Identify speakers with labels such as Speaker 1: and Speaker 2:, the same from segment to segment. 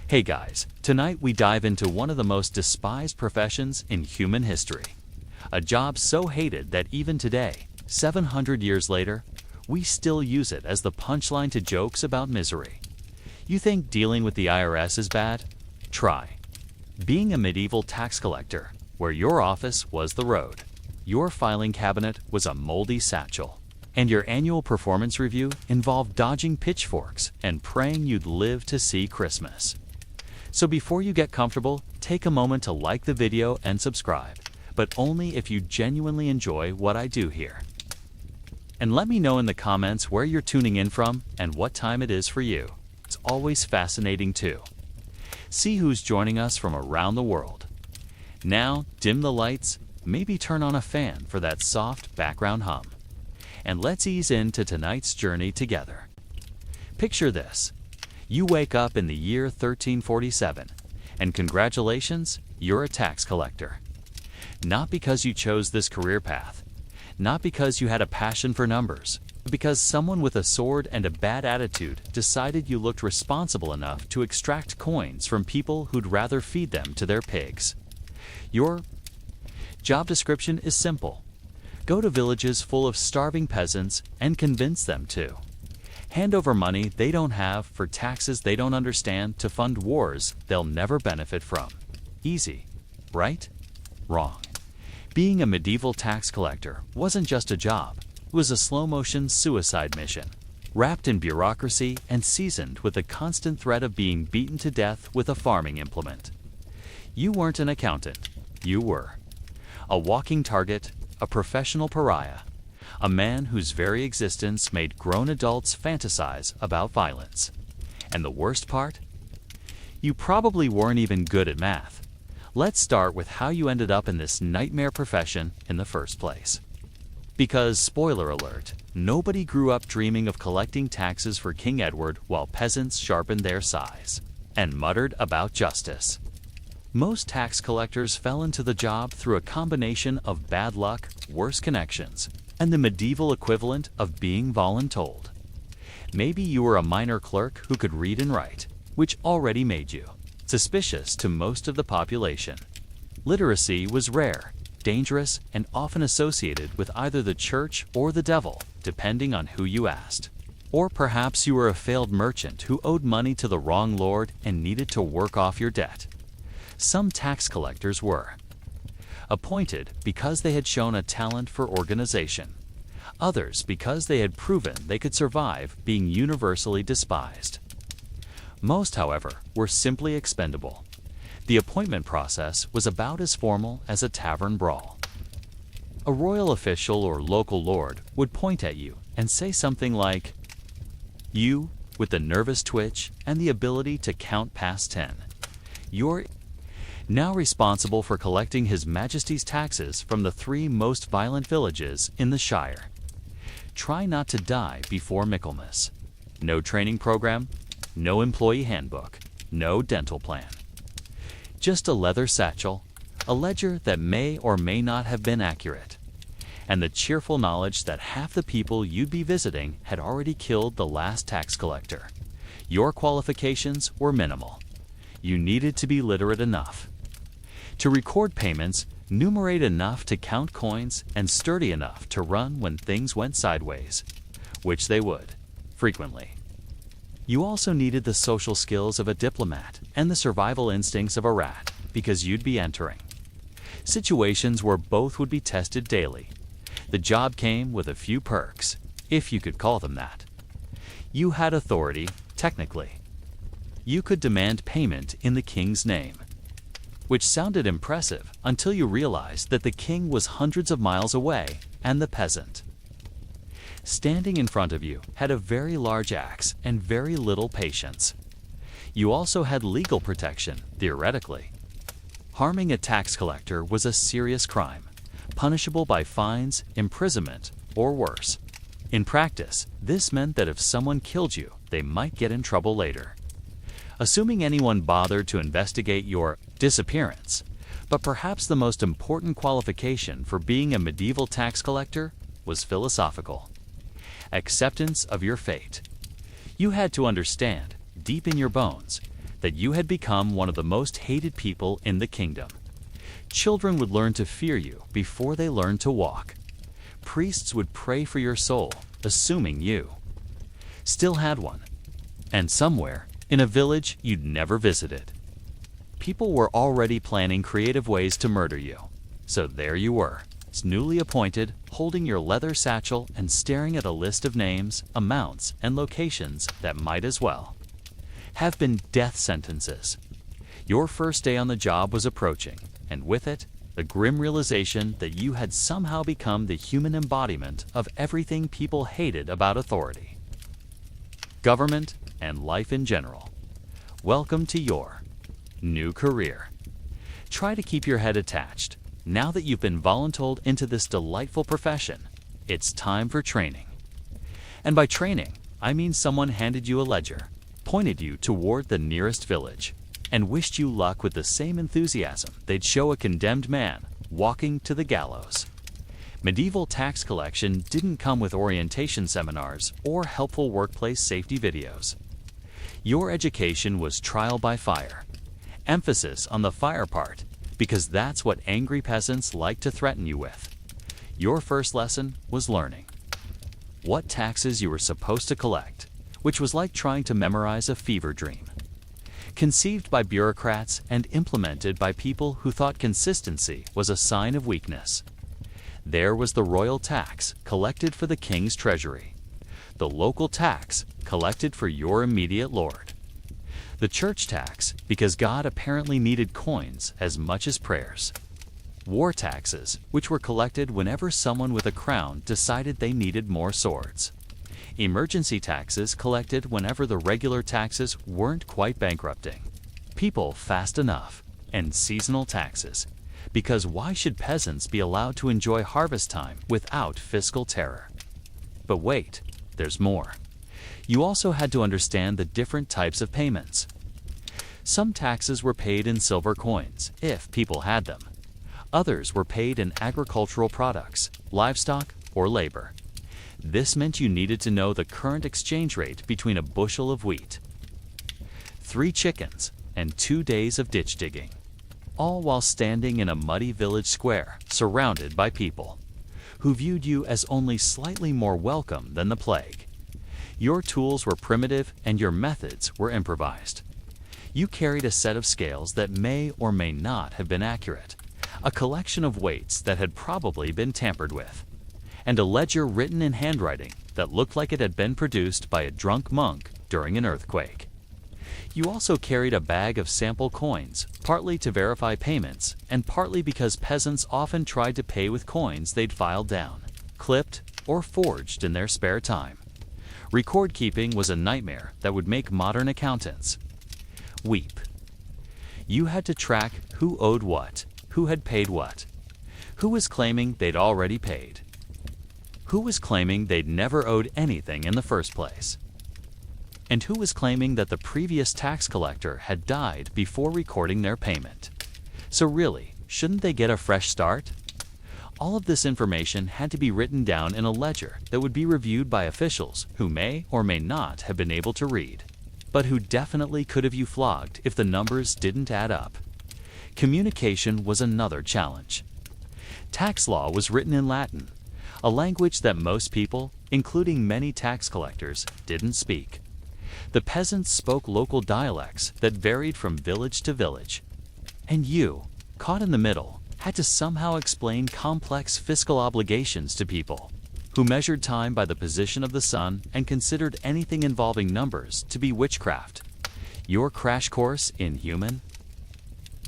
Speaker 1: Hey guys, tonight we dive into one of the most despised professions in human history. A job so hated that even today, 700 years later, we still use it as the punchline to jokes about misery. You think dealing with the IRS is bad? Try being a medieval tax collector, where your office was the road, your filing cabinet was a moldy satchel, and your annual performance review involved dodging pitchforks and praying you'd live to see Christmas. So before you get comfortable, take a moment to like the video and subscribe, but only if you genuinely enjoy what I do here. And let me know in the comments where you're tuning in from and what time it is for you. It's always fascinating too. See who's joining us from around the world. Now, dim the lights, maybe turn on a fan for that soft background hum. And let's ease into tonight's journey together. Picture this. You wake up in the year 1347, and congratulations, you're a tax collector. Not because you chose this career path, not because you had a passion for numbers, but because someone with a sword and a bad attitude decided you looked responsible enough to extract coins from people who'd rather feed them to their pigs. Your job description is simple. Go to villages full of starving peasants and convince them to hand over money they don't have for taxes they don't understand to fund wars they'll never benefit from. Easy, right? Wrong. Being a medieval tax collector wasn't just a job. It was a slow-motion suicide mission, wrapped in bureaucracy and seasoned with the constant threat of being beaten to death with a farming implement. You weren't an accountant. You were a walking target, a professional pariah, a man whose very existence made grown adults fantasize about violence. And the worst part? You probably weren't even good at math. Let's start with how you ended up in this nightmare profession in the first place. Because, spoiler alert, nobody grew up dreaming of collecting taxes for King Edward while peasants sharpened their sighs and muttered about justice. Most tax collectors fell into the job through a combination of bad luck, worse connections, and the medieval equivalent of being voluntold. Maybe you were a minor clerk who could read and write, which already made you suspicious to most of the population. Literacy was rare, dangerous, and often associated with either the church or the devil, depending on who you asked. Or perhaps you were a failed merchant who owed money to the wrong lord and needed to work off your debt. Some tax collectors were appointed because they had shown a talent for organization. Others because they had proven they could survive being universally despised. Most, however, were simply expendable. The appointment process was about as formal as a tavern brawl. A royal official or local lord would point at you and say something like, "You, with the nervous twitch and the ability to count past 10, you're now responsible for collecting His Majesty's taxes from the 3 most violent villages in the Shire. Try not to die before Michaelmas. No training program, no employee handbook, no dental plan. Just a leather satchel, a ledger that may or may not have been accurate, and the cheerful knowledge that half the people you'd be visiting had already killed the last tax collector. Your qualifications were minimal. You needed to be literate enough to record payments, numerate enough to count coins, and sturdy enough to run when things went sideways, which they would, frequently. You also needed the social skills of a diplomat and the survival instincts of a rat, because you'd be entering situations where both would be tested daily. The job came with a few perks, if you could call them that. You had authority, technically. You could demand payment in the king's name, which sounded impressive until you realized that the king was hundreds of miles away and the peasant standing in front of you had a very large axe and very little patience. You also had legal protection, theoretically. Harming a tax collector was a serious crime, punishable by fines, imprisonment, or worse. In practice, this meant that if someone killed you, they might get in trouble later. Assuming anyone bothered to investigate your disappearance, but perhaps the most important qualification for being a medieval tax collector was philosophical. Acceptance of your fate. You had to understand, deep in your bones, that you had become one of the most hated people in the kingdom. Children would learn to fear you before they learned to walk. Priests would pray for your soul, assuming you still had one, and somewhere in a village you'd never visited. People were already planning creative ways to murder you. So there you were, newly appointed, holding your leather satchel and staring at a list of names, amounts, and locations that might as well have been death sentences. Your first day on the job was approaching, and with it, the grim realization that you had somehow become the human embodiment of everything people hated about authority, government, and life in general. Welcome to your new career. Try to keep your head attached. Now that you've been voluntold into this delightful profession, it's time for training. And by training, I mean someone handed you a ledger, pointed you toward the nearest village, and wished you luck with the same enthusiasm they'd show a condemned man walking to the gallows. Medieval tax collection didn't come with orientation seminars or helpful workplace safety videos. Your education was trial by fire. Emphasis on the fire part, because that's what angry peasants like to threaten you with. Your first lesson was learning what taxes you were supposed to collect, which was like trying to memorize a fever dream. Conceived by bureaucrats and implemented by people who thought consistency was a sign of weakness. There was the royal tax collected for the king's treasury, the local tax collected for your immediate lord, the church tax because God apparently needed coins as much as prayers, war taxes which were collected whenever someone with a crown decided they needed more swords, emergency taxes collected whenever the regular taxes weren't quite bankrupting people fast enough, and seasonal taxes, because why should peasants be allowed to enjoy harvest time without fiscal terror? But wait, there's more. You also had to understand the different types of payments. Some taxes were paid in silver coins, if people had them. Others were paid in agricultural products, livestock, or labor. This meant you needed to know the current exchange rate between a bushel of wheat, 3 chickens, and 2 days of ditch digging, all while standing in a muddy village square surrounded by people who viewed you as only slightly more welcome than the plague. Your tools were primitive and your methods were improvised. You carried a set of scales that may or may not have been accurate, a collection of weights that had probably been tampered with, and a ledger written in handwriting that looked like it had been produced by a drunk monk during an earthquake. You also carried a bag of sample coins, partly to verify payments, and partly because peasants often tried to pay with coins they'd filed down, clipped, or forged in their spare time. Record keeping was a nightmare that would make modern accountants weep. You had to track who owed what, who had paid what, who was claiming they'd already paid, who was claiming they'd never owed anything in the first place, and who was claiming that the previous tax collector had died before recording their payment. So really, shouldn't they get a fresh start? All of this information had to be written down in a ledger that would be reviewed by officials who may or may not have been able to read, but who definitely could have you flogged if the numbers didn't add up. Communication was another challenge. Tax law was written in Latin, a language that most people, including many tax collectors, didn't speak. The peasants spoke local dialects that varied from village to village. And you, caught in the middle, had to somehow explain complex fiscal obligations to people who measured time by the position of the sun and considered anything involving numbers to be witchcraft. Your crash course in human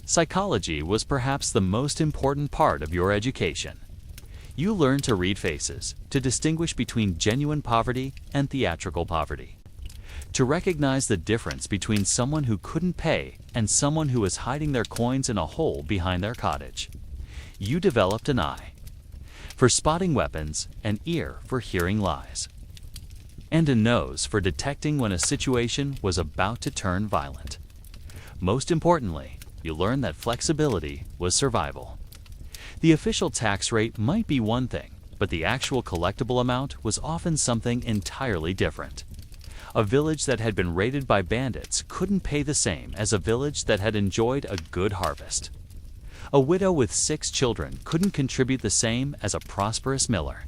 Speaker 1: psychology was perhaps the most important part of your education. You learned to read faces, to distinguish between genuine poverty and theatrical poverty, to recognize the difference between someone who couldn't pay and someone who was hiding their coins in a hole behind their cottage. You developed an eye for spotting weapons, an ear for hearing lies, and a nose for detecting when a situation was about to turn violent. Most importantly, you learned that flexibility was survival. The official tax rate might be one thing, but the actual collectible amount was often something entirely different. A village that had been raided by bandits couldn't pay the same as a village that had enjoyed a good harvest. A widow with 6 children couldn't contribute the same as a prosperous miller.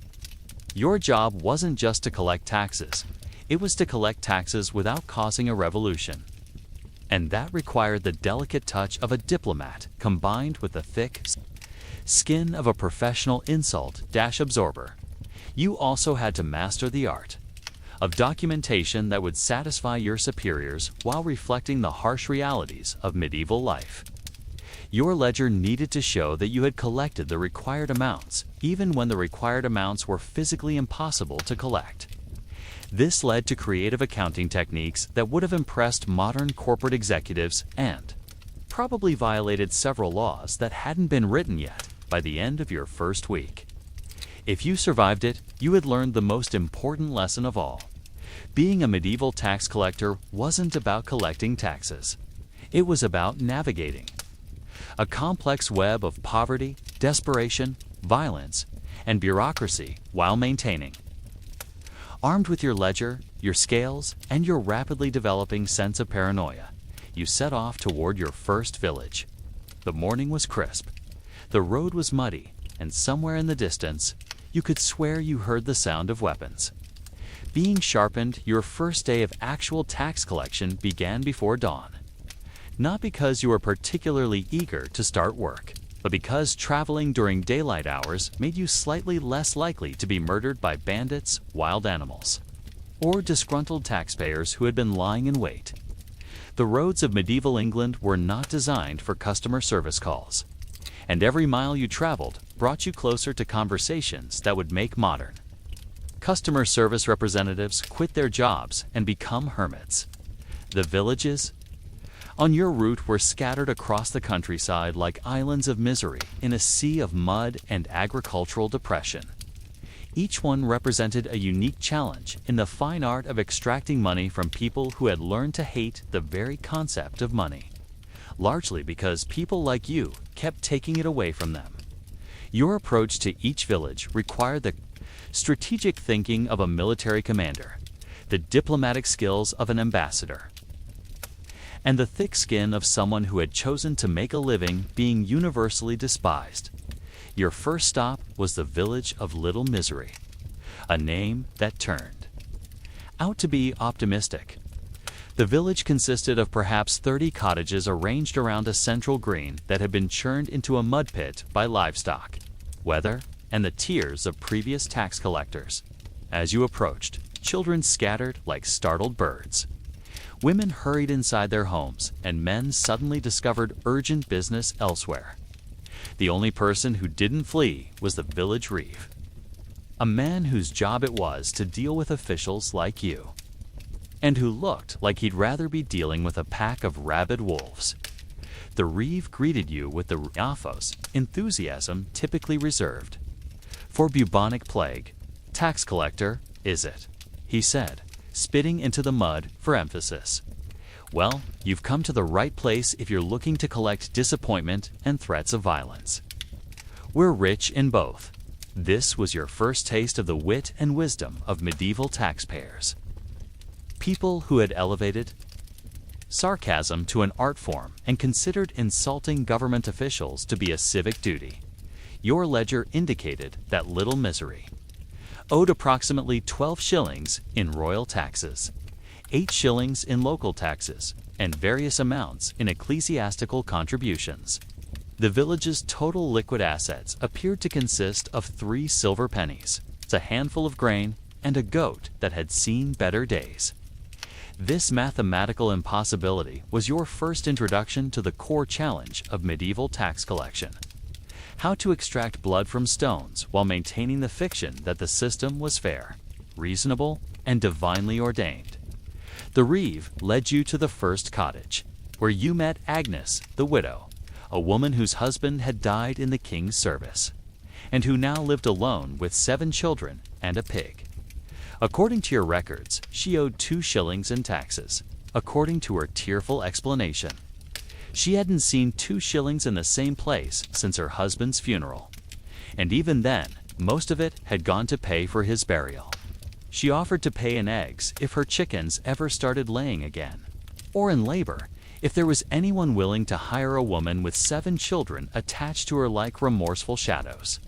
Speaker 1: Your job wasn't just to collect taxes, it was to collect taxes without causing a revolution. And that required the delicate touch of a diplomat combined with the thick skin of a professional insult-absorber. You also had to master the art of documentation that would satisfy your superiors while reflecting the harsh realities of medieval life. Your ledger needed to show that you had collected the required amounts, even when the required amounts were physically impossible to collect. This led to creative accounting techniques that would have impressed modern corporate executives and probably violated several laws that hadn't been written yet by the end of your first week. If you survived it, you had learned the most important lesson of all. Being a medieval tax collector wasn't about collecting taxes. It was about navigating a complex web of poverty, desperation, violence, and bureaucracy while maintaining. Armed with your ledger, your scales, and your rapidly developing sense of paranoia, you set off toward your first village. The morning was crisp, the road was muddy, and somewhere in the distance, you could swear you heard the sound of weapons. Being sharpened, your first day of actual tax collection began before dawn. Not because you were particularly eager to start work, but because traveling during daylight hours made you slightly less likely to be murdered by bandits, wild animals, or disgruntled taxpayers who had been lying in wait. The roads of medieval England were not designed for customer service calls, and every mile you traveled brought you closer to conversations that would make modern customer service representatives quit their jobs and become hermits. The villages on your route were scattered across the countryside like islands of misery in a sea of mud and agricultural depression. Each one represented a unique challenge in the fine art of extracting money from people who had learned to hate the very concept of money, largely because people like you kept taking it away from them. Your approach to each village required the strategic thinking of a military commander, the diplomatic skills of an ambassador, and the thick skin of someone who had chosen to make a living being universally despised. Your first stop was the village of Little Misery, a name that turned out to be optimistic. The village consisted of perhaps 30 cottages arranged around a central green that had been churned into a mud pit by livestock, weather, and the tears of previous tax collectors. As you approached, children scattered like startled birds. Women hurried inside their homes, and men suddenly discovered urgent business elsewhere. The only person who didn't flee was the village reeve, a man whose job it was to deal with officials like you, and who looked like he'd rather be dealing with a pack of rabid wolves. The reeve greeted you with the riafos enthusiasm typically reserved for bubonic plague. "Tax collector, is it?" he said, spitting into the mud for emphasis. "Well, you've come to the right place if you're looking to collect disappointment and threats of violence. We're rich in both." This was your first taste of the wit and wisdom of medieval taxpayers. People who had elevated sarcasm to an art form and considered insulting government officials to be a civic duty. Your ledger indicated that Little Misery owed approximately 12 shillings in royal taxes, 8 shillings in local taxes, and various amounts in ecclesiastical contributions. The village's total liquid assets appeared to consist of 3 silver pennies, a handful of grain, and a goat that had seen better days. This mathematical impossibility was your first introduction to the core challenge of medieval tax collection: how to extract blood from stones while maintaining the fiction that the system was fair, reasonable, and divinely ordained. The reeve led you to the first cottage, where you met Agnes, the widow, a woman whose husband had died in the king's service, and who now lived alone with 7 children and a pig. According to your records, she owed 2 shillings in taxes, according to her tearful explanation. She hadn't seen 2 shillings in the same place since her husband's funeral, and even then, most of it had gone to pay for his burial. she offered to pay in eggs if her chickens ever started laying again. Or in labor, if there was anyone willing to hire a woman with 7 children attached to her like remorseful shadows.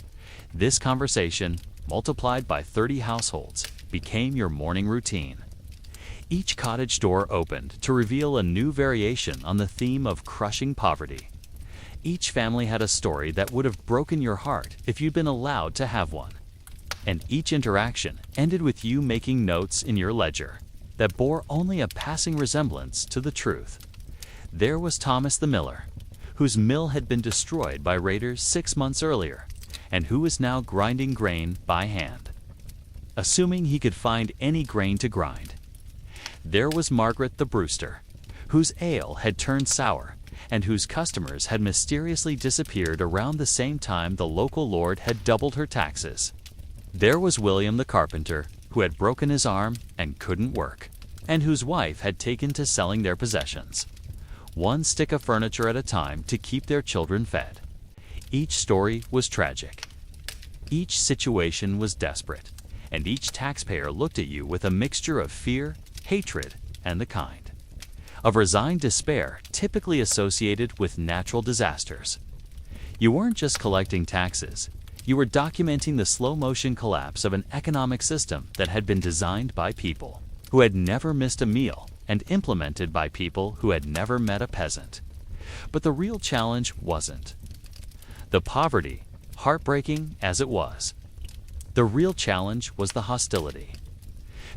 Speaker 1: This conversation, multiplied by 30 households, became your morning routine. Each cottage door opened to reveal a new variation on the theme of crushing poverty. Each family had a story that would have broken your heart if you'd been allowed to have one. And each interaction ended with you making notes in your ledger that bore only a passing resemblance to the truth. There was Thomas the miller, whose mill had been destroyed by raiders 6 months earlier, and who was now grinding grain by hand, assuming he could find any grain to grind. There was Margaret the Brewster, whose ale had turned sour, and whose customers had mysteriously disappeared around the same time the local lord had doubled her taxes. There was William the carpenter, who had broken his arm and couldn't work, and whose wife had taken to selling their possessions, one stick of furniture at a time to keep their children fed. Each story was tragic. Each situation was desperate, and each taxpayer looked at you with a mixture of fear, hatred, and the kind of resigned despair typically associated with natural disasters. You weren't just collecting taxes. You were documenting the slow-motion collapse of an economic system that had been designed by people who had never missed a meal and implemented by people who had never met a peasant. But the real challenge wasn't the poverty, heartbreaking as it was. The real challenge was the hostility.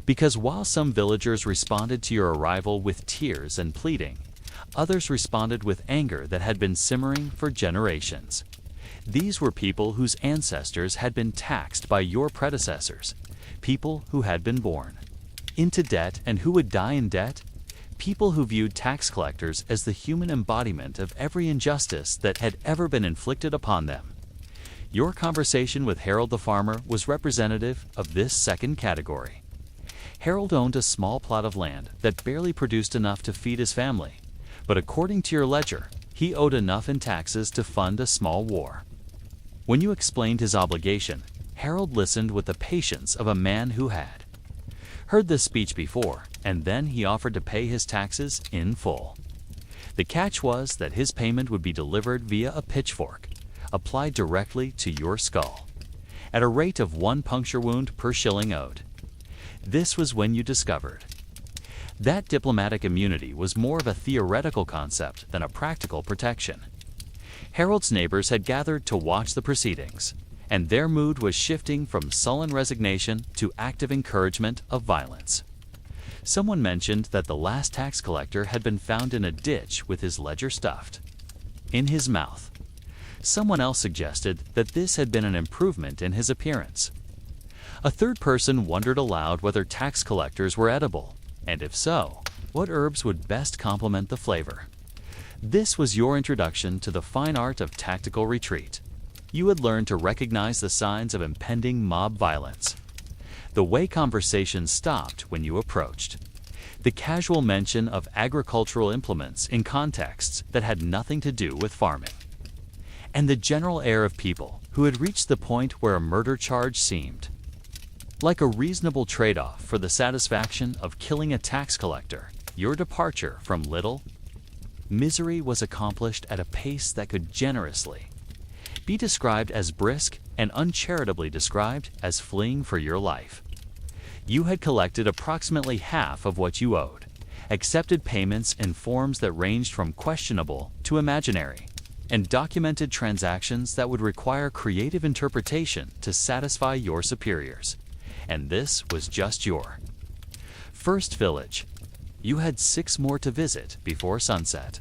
Speaker 1: Because while some villagers responded to your arrival with tears and pleading, others responded with anger that had been simmering for generations. These were people whose ancestors had been taxed by your predecessors, people who had been born into debt and who would die in debt, people who viewed tax collectors as the human embodiment of every injustice that had ever been inflicted upon them. Your conversation with Harold the farmer was representative of this second category. Harold owned a small plot of land that barely produced enough to feed his family, but according to your ledger, he owed enough in taxes to fund a small war. When you explained his obligation, Harold listened with the patience of a man who had heard this speech before, and then he offered to pay his taxes in full. The catch was that his payment would be delivered via a pitchfork, applied directly to your skull, at a rate of 1 puncture wound per shilling owed. This was when you discovered that diplomatic immunity was more of a theoretical concept than a practical protection. Harold's neighbors had gathered to watch the proceedings, and their mood was shifting from sullen resignation to active encouragement of violence. Someone mentioned that the last tax collector had been found in a ditch with his ledger stuffed in his mouth. Someone else suggested that this had been an improvement in his appearance. A third person wondered aloud whether tax collectors were edible, and if so, what herbs would best complement the flavor. This was your introduction to the fine art of tactical retreat. You had learned to recognize the signs of impending mob violence. The way conversations stopped when you approached. The casual mention of agricultural implements in contexts that had nothing to do with farming. And the general air of people who had reached the point where a murder charge seemed like a reasonable trade-off for the satisfaction of killing a tax collector. Your departure from little misery was accomplished at a pace that could generously be described as brisk and uncharitably described as fleeing for your life. You had collected approximately half of what you owed, accepted payments in forms that ranged from questionable to imaginary, and documented transactions that would require creative interpretation to satisfy your superiors. And this was just your first village. You had 6 more to visit before sunset,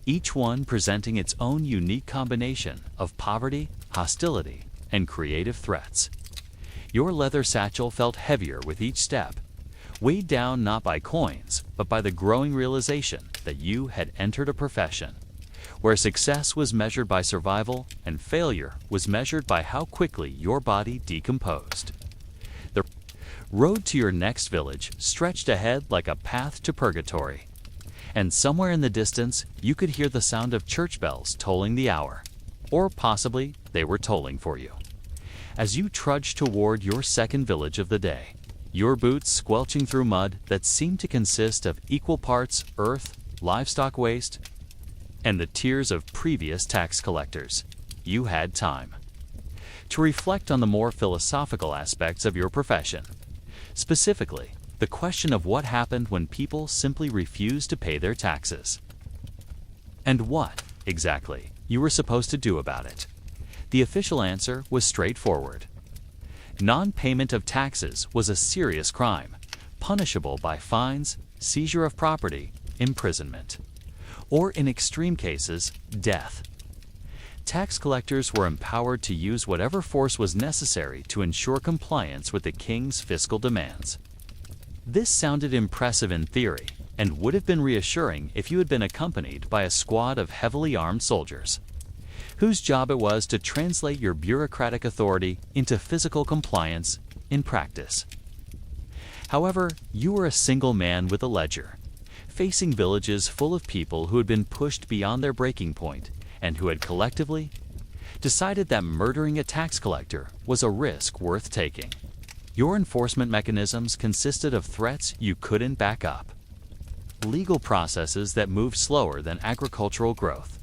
Speaker 1: each one presenting its own unique combination of poverty, hostility, and creative threats. Your leather satchel felt heavier with each step, weighed down not by coins, but by the growing realization that you had entered a profession where success was measured by survival and failure was measured by how quickly your body decomposed. The road to your next village stretched ahead like a path to purgatory, and somewhere in the distance you could hear the sound of church bells tolling the hour, or possibly they were tolling for you. As you trudged toward your second village of the day, your boots squelching through mud that seemed to consist of equal parts earth, livestock waste, and the tears of previous tax collectors. You had time to reflect on the more philosophical aspects of your profession. Specifically, the question of what happened when people simply refused to pay their taxes. And what, exactly, you were supposed to do about it. The official answer was straightforward. Non-payment of taxes was a serious crime, punishable by fines, seizure of property, imprisonment, or in extreme cases, death. Tax collectors were empowered to use whatever force was necessary to ensure compliance with the king's fiscal demands. This sounded impressive in theory, and would have been reassuring if you had been accompanied by a squad of heavily armed soldiers, whose job it was to translate your bureaucratic authority into physical compliance in practice. However, you were a single man with a ledger, facing villages full of people who had been pushed beyond their breaking point and who had collectively decided that murdering a tax collector was a risk worth taking. Your enforcement mechanisms consisted of threats you couldn't back up, legal processes that moved slower than agricultural growth,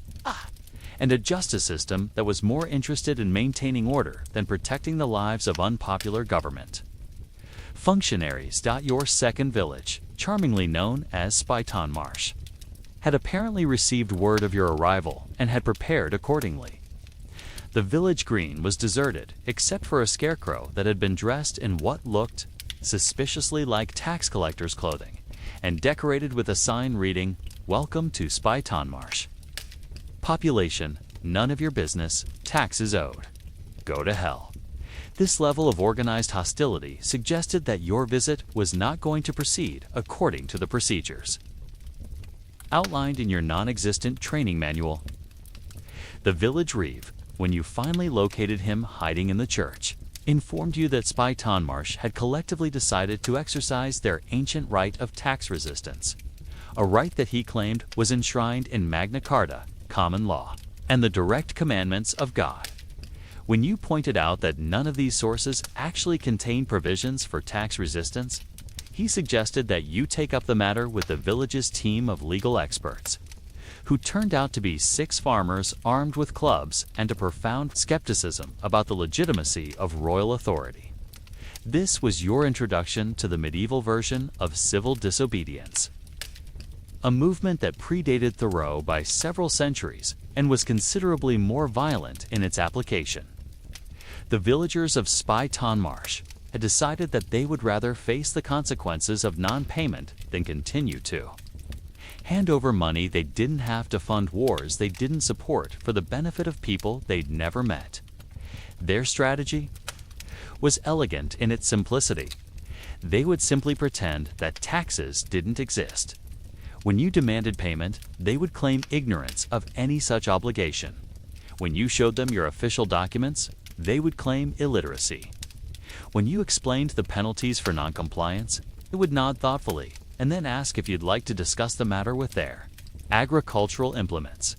Speaker 1: and a justice system that was more interested in maintaining order than protecting the lives of unpopular government. Functionaries. Your second village, charmingly known as Spyton Marsh, had apparently received word of your arrival and had prepared accordingly. The village green was deserted except for a scarecrow that had been dressed in what looked suspiciously like tax collectors' clothing and decorated with a sign reading, "Welcome to Spyton Marsh. Population, none of your business, taxes owed. Go to hell." This level of organized hostility suggested that your visit was not going to proceed according to the procedures outlined in your non-existent training manual. The village reeve, when you finally located him hiding in the church, informed you that Spyton Marsh had collectively decided to exercise their ancient right of tax resistance, a right that he claimed was enshrined in Magna Carta, common law, and the direct commandments of God. When you pointed out that none of these sources actually contain provisions for tax resistance, he suggested that you take up the matter with the village's team of legal experts, who turned out to be 6 farmers armed with clubs and a profound skepticism about the legitimacy of royal authority. This was your introduction to the medieval version of civil disobedience, a movement that predated Thoreau by several centuries and was considerably more violent in its application. The villagers of Spyton Marsh had decided that they would rather face the consequences of non-payment than continue to hand over money they didn't have to fund wars they didn't support for the benefit of people they'd never met. Their strategy was elegant in its simplicity. They would simply pretend that taxes didn't exist. When you demanded payment, they would claim ignorance of any such obligation. When you showed them your official documents, they would claim illiteracy. When you explained the penalties for noncompliance, they would nod thoughtfully and then ask if you'd like to discuss the matter with their agricultural implements.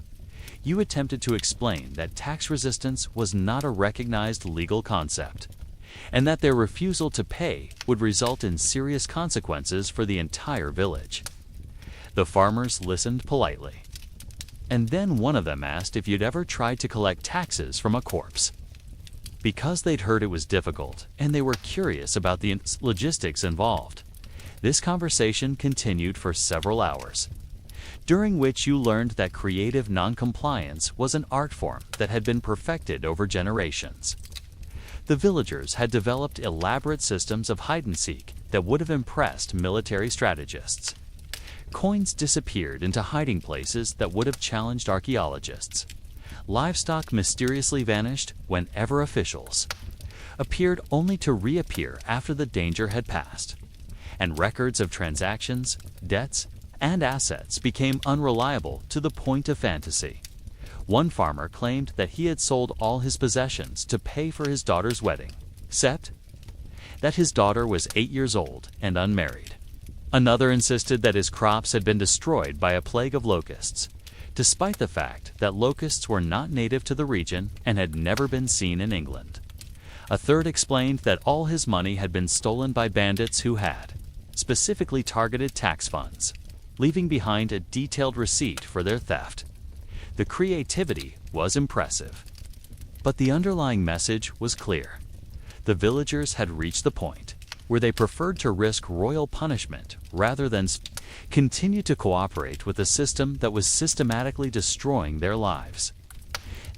Speaker 1: You attempted to explain that tax resistance was not a recognized legal concept, and that their refusal to pay would result in serious consequences for the entire village. The farmers listened politely, and then one of them asked if you'd ever tried to collect taxes from a corpse. Because they'd heard it was difficult, and they were curious about the logistics involved, this conversation continued for several hours, during which you learned that creative noncompliance was an art form that had been perfected over generations. The villagers had developed elaborate systems of hide-and-seek that would have impressed military strategists. Coins disappeared into hiding places that would have challenged archaeologists. Livestock mysteriously vanished whenever officials appeared only to reappear after the danger had passed. And records of transactions, debts, and assets became unreliable to the point of fantasy. One farmer claimed that he had sold all his possessions to pay for his daughter's wedding, except that his daughter was 8 years old and unmarried. Another insisted that his crops had been destroyed by a plague of locusts, despite the fact that locusts were not native to the region and had never been seen in England. A third explained that all his money had been stolen by bandits who had specifically targeted tax funds, leaving behind a detailed receipt for their theft. The creativity was impressive, but the underlying message was clear. The villagers had reached the point where they preferred to risk royal punishment rather than continue to cooperate with a system that was systematically destroying their lives.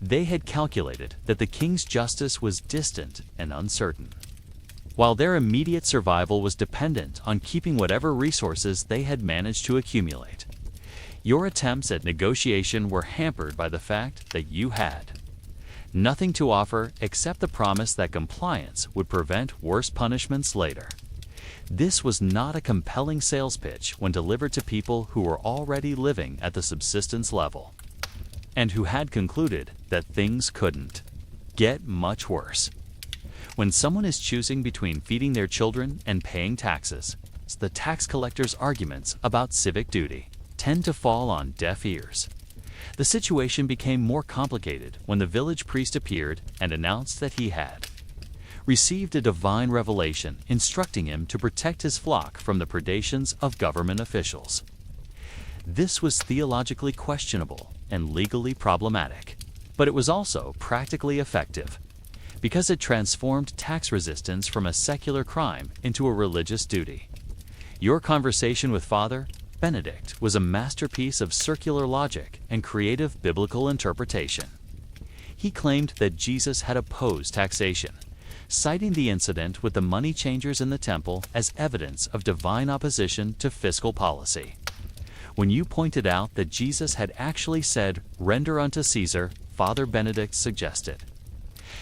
Speaker 1: They had calculated that the king's justice was distant and uncertain, while their immediate survival was dependent on keeping whatever resources they had managed to accumulate. Your attempts at negotiation were hampered by the fact that you had nothing to offer except the promise that compliance would prevent worse punishments later. This was not a compelling sales pitch when delivered to people who were already living at the subsistence level, and who had concluded that things couldn't get much worse. When someone is choosing between feeding their children and paying taxes, the tax collector's arguments about civic duty tend to fall on deaf ears. The situation became more complicated when the village priest appeared and announced that he had received a divine revelation instructing him to protect his flock from the predations of government officials. This was theologically questionable and legally problematic, but it was also practically effective, because it transformed tax resistance from a secular crime into a religious duty. Your conversation with Father Benedict was a masterpiece of circular logic and creative biblical interpretation. He claimed that Jesus had opposed taxation, citing the incident with the money changers in the temple as evidence of divine opposition to fiscal policy. When you pointed out that Jesus had actually said, "Render unto Caesar," Father Benedict suggested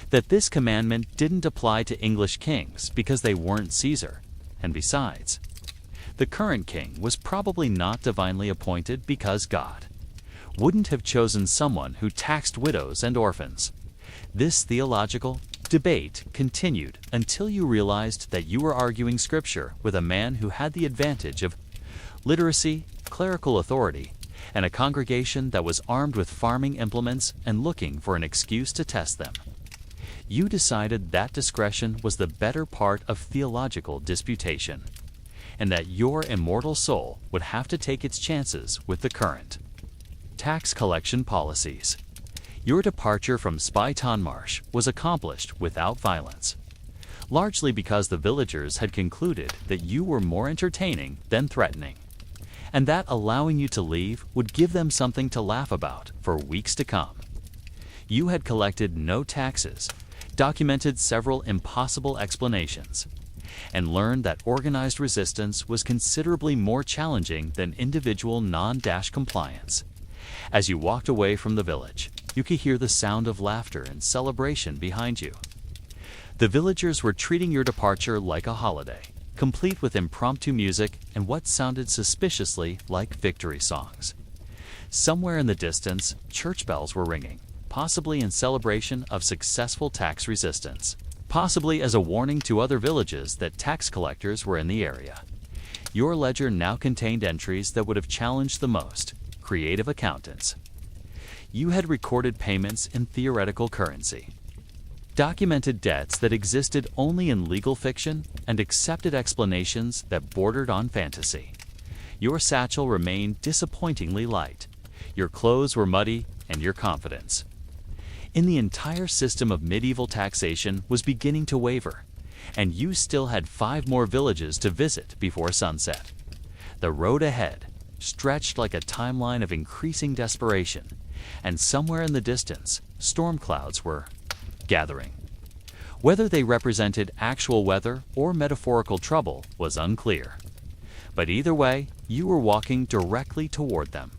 Speaker 1: that this commandment didn't apply to English kings because they weren't Caesar, and besides, the current king was probably not divinely appointed because God wouldn't have chosen someone who taxed widows and orphans. This theological debate continued until you realized that you were arguing scripture with a man who had the advantage of literacy, clerical authority, and a congregation that was armed with farming implements and looking for an excuse to test them. You decided that discretion was the better part of theological disputation, and that your immortal soul would have to take its chances with the current tax collection policies. Your departure from Spytonmarsh was accomplished without violence, largely because the villagers had concluded that you were more entertaining than threatening, and that allowing you to leave would give them something to laugh about for weeks to come. You had collected no taxes, documented several impossible explanations, and learned that organized resistance was considerably more challenging than individual non-dash compliance. As you walked away from the village, you could hear the sound of laughter and celebration behind you. The villagers were treating your departure like a holiday, complete with impromptu music and what sounded suspiciously like victory songs. Somewhere in the distance, church bells were ringing, possibly in celebration of successful tax resistance, possibly as a warning to other villages that tax collectors were in the area. Your ledger now contained entries that would have challenged the most creative accountants. You had recorded payments in theoretical currency, documented debts that existed only in legal fiction, and accepted explanations that bordered on fantasy. Your satchel remained disappointingly light. Your clothes were muddy, and your confidence in the entire system of medieval taxation was beginning to waver, and you still had 5 more villages to visit before sunset. The road ahead stretched like a timeline of increasing desperation, and somewhere in the distance, storm clouds were gathering. Whether they represented actual weather or metaphorical trouble was unclear. But either way, you were walking directly toward them.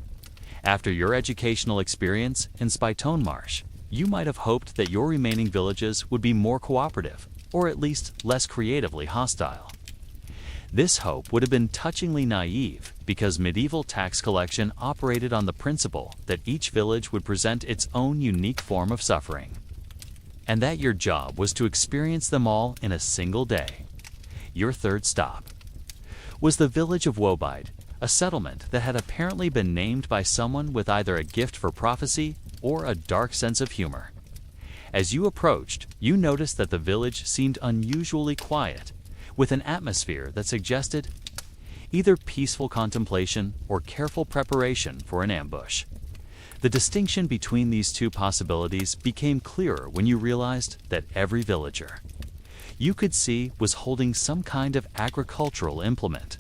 Speaker 1: After your educational experience in Spytonmarsh, you might have hoped that your remaining villages would be more cooperative, or at least less creatively hostile. This hope would have been touchingly naive because medieval tax collection operated on the principle that each village would present its own unique form of suffering, and that your job was to experience them all in a single day. Your third stop was the village of Woebide, a settlement that had apparently been named by someone with either a gift for prophecy or a dark sense of humor. As you approached, you noticed that the village seemed unusually quiet, with an atmosphere that suggested either peaceful contemplation or careful preparation for an ambush. The distinction between these two possibilities became clearer when you realized that every villager you could see was holding some kind of agricultural implement,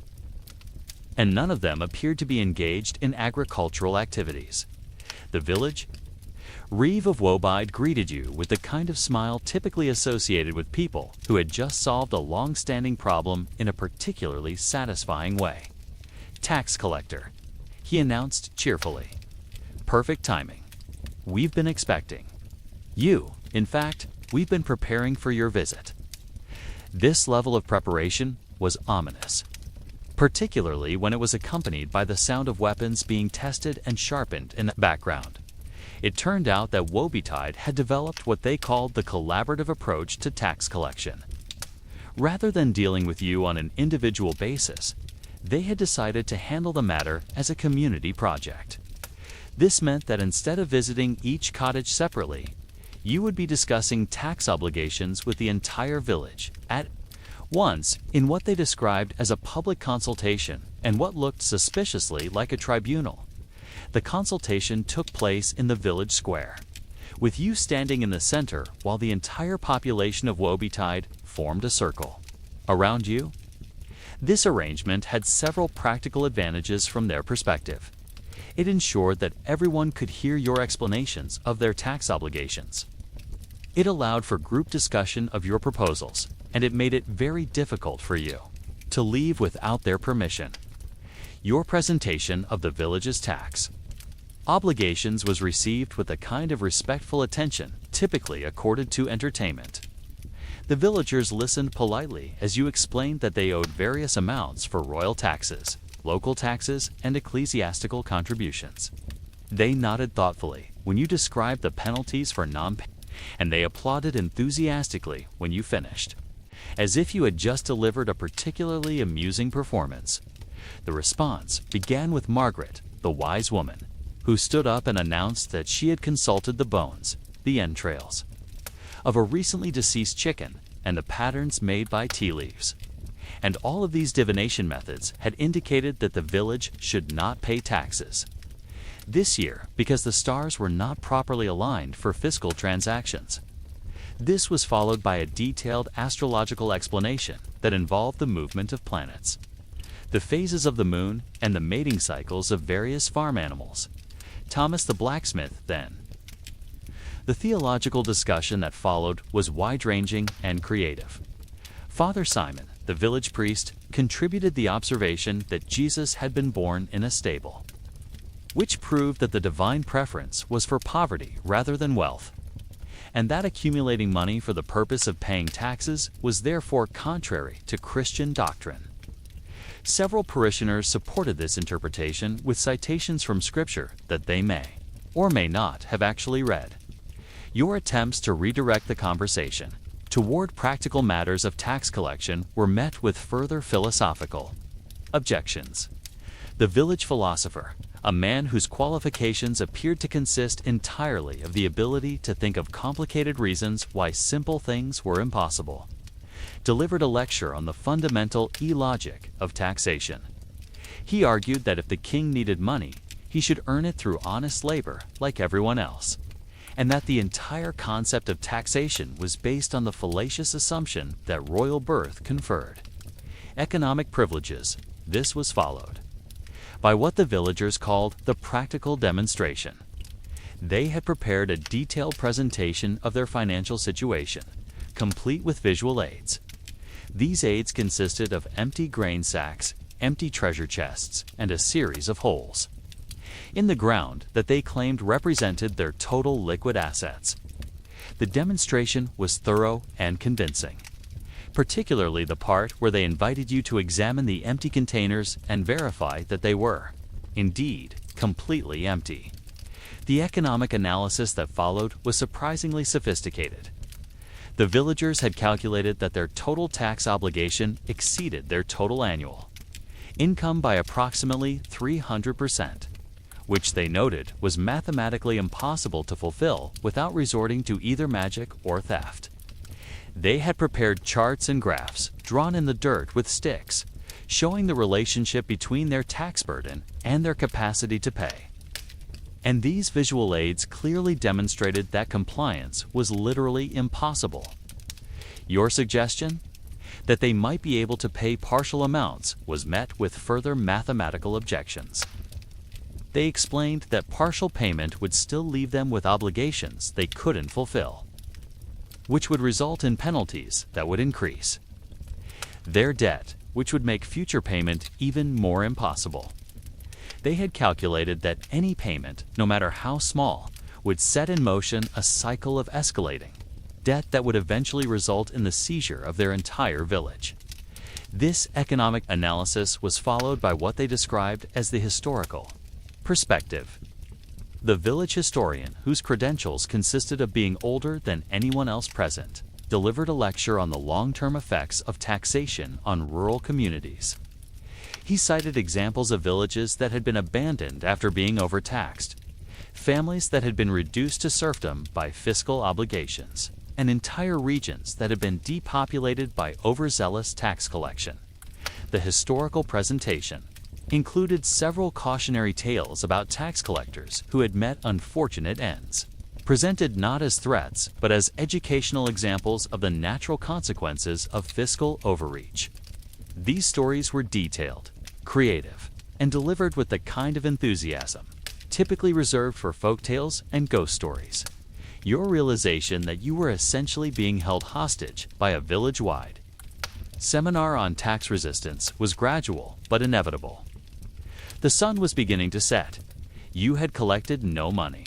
Speaker 1: and none of them appeared to be engaged in agricultural activities. The village Reeve of Wobide greeted you with the kind of smile typically associated with people who had just solved a long-standing problem in a particularly satisfying way. "Tax collector," he announced cheerfully. "Perfect timing. We've been expecting you. In fact, we've been preparing for your visit." This level of preparation was ominous, particularly when it was accompanied by the sound of weapons being tested and sharpened in the background. It turned out that Wobitide had developed what they called the collaborative approach to tax collection. Rather than dealing with you on an individual basis, they had decided to handle the matter as a community project. This meant that instead of visiting each cottage separately, you would be discussing tax obligations with the entire village at once in what they described as a public consultation and what looked suspiciously like a tribunal. The consultation took place in the village square, with you standing in the center while the entire population of Wobitide formed a circle around you. This arrangement had several practical advantages from their perspective. It ensured that everyone could hear your explanations of their tax obligations. It allowed for group discussion of your proposals, and it made it very difficult for you to leave without their permission. Your presentation of the village's tax obligations was received with the kind of respectful attention typically accorded to entertainment. The villagers listened politely as you explained that they owed various amounts for royal taxes, local taxes, and ecclesiastical contributions. They nodded thoughtfully when you described the penalties for non-payment, and they applauded enthusiastically when you finished, as if you had just delivered a particularly amusing performance. The response began with Margaret, the wise woman, who stood up and announced that she had consulted the bones, the entrails, of a recently deceased chicken and the patterns made by tea leaves. And all of these divination methods had indicated that the village should not pay taxes this year because the stars were not properly aligned for fiscal transactions. This was followed by a detailed astrological explanation that involved the movement of planets, the phases of the moon, and the mating cycles of various farm animals. Thomas the blacksmith, then. The theological discussion that followed was wide-ranging and creative. Father Simon, the village priest, contributed the observation that Jesus had been born in a stable, which proved that the divine preference was for poverty rather than wealth, and that accumulating money for the purpose of paying taxes was therefore contrary to Christian doctrine. Several parishioners supported this interpretation with citations from Scripture that they may, or may not, have actually read. Your attempts to redirect the conversation toward practical matters of tax collection were met with further philosophical objections. The village philosopher, a man whose qualifications appeared to consist entirely of the ability to think of complicated reasons why simple things were impossible, delivered a lecture on the fundamental illogic of taxation. He argued that if the king needed money, he should earn it through honest labor like everyone else, and that the entire concept of taxation was based on the fallacious assumption that royal birth conferred economic privileges. This was followed by what the villagers called the practical demonstration. They had prepared a detailed presentation of their financial situation, complete with visual aids. These aids consisted of empty grain sacks, empty treasure chests, and a series of holes in the ground that they claimed represented their total liquid assets. The demonstration was thorough and convincing, particularly the part where they invited you to examine the empty containers and verify that they were, indeed, completely empty. The economic analysis that followed was surprisingly sophisticated. The villagers had calculated that their total tax obligation exceeded their total annual income by approximately 300%, which they noted was mathematically impossible to fulfill without resorting to either magic or theft. They had prepared charts and graphs drawn in the dirt with sticks, showing the relationship between their tax burden and their capacity to pay. And these visual aids clearly demonstrated that compliance was literally impossible. Your suggestion? That they might be able to pay partial amounts was met with further mathematical objections. They explained that partial payment would still leave them with obligations they couldn't fulfill, which would result in penalties that would increase their debt, which would make future payment even more impossible. They had calculated that any payment, no matter how small, would set in motion a cycle of escalating debt that would eventually result in the seizure of their entire village. This economic analysis was followed by what they described as the historical perspective. The village historian, whose credentials consisted of being older than anyone else present, delivered a lecture on the long-term effects of taxation on rural communities. He cited examples of villages that had been abandoned after being overtaxed, families that had been reduced to serfdom by fiscal obligations, and entire regions that had been depopulated by overzealous tax collection. The historical presentation included several cautionary tales about tax collectors who had met unfortunate ends, presented not as threats but as educational examples of the natural consequences of fiscal overreach. These stories were detailed, creative, and delivered with the kind of enthusiasm typically reserved for folktales and ghost stories. Your realization that you were essentially being held hostage by a village-wide seminar on tax resistance was gradual but inevitable. The sun was beginning to set. You had collected no money,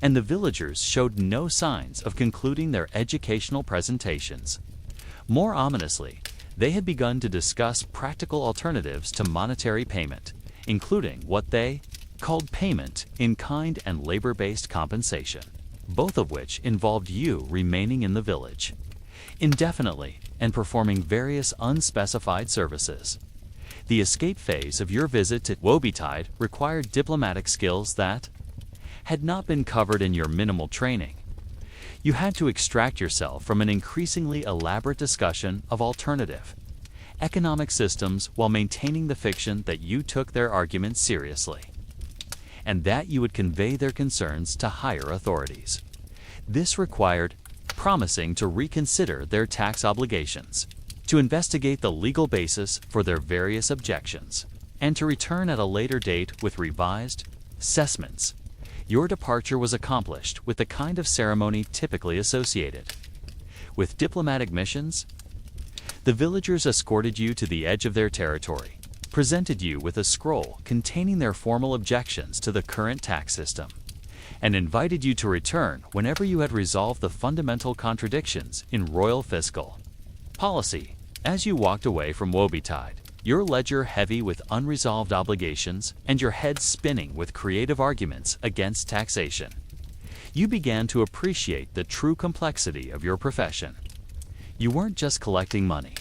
Speaker 1: and the villagers showed no signs of concluding their educational presentations. More ominously, they had begun to discuss practical alternatives to monetary payment, including what they called payment in kind and labor-based compensation, both of which involved you remaining in the village indefinitely and performing various unspecified services. The escape phase of your visit to Wobytide required diplomatic skills that had not been covered in your minimal training. You had to extract yourself from an increasingly elaborate discussion of alternative economic systems while maintaining the fiction that you took their arguments seriously, and that you would convey their concerns to higher authorities. This required promising to reconsider their tax obligations, to investigate the legal basis for their various objections, and to return at a later date with revised assessments. Your departure was accomplished with the kind of ceremony typically associated with diplomatic missions. The villagers escorted you to the edge of their territory, presented you with a scroll containing their formal objections to the current tax system, and invited you to return whenever you had resolved the fundamental contradictions in royal fiscal policy. As you walked away from Wobytide, your ledger heavy with unresolved obligations and your head spinning with creative arguments against taxation, you began to appreciate the true complexity of your profession. You weren't just collecting money.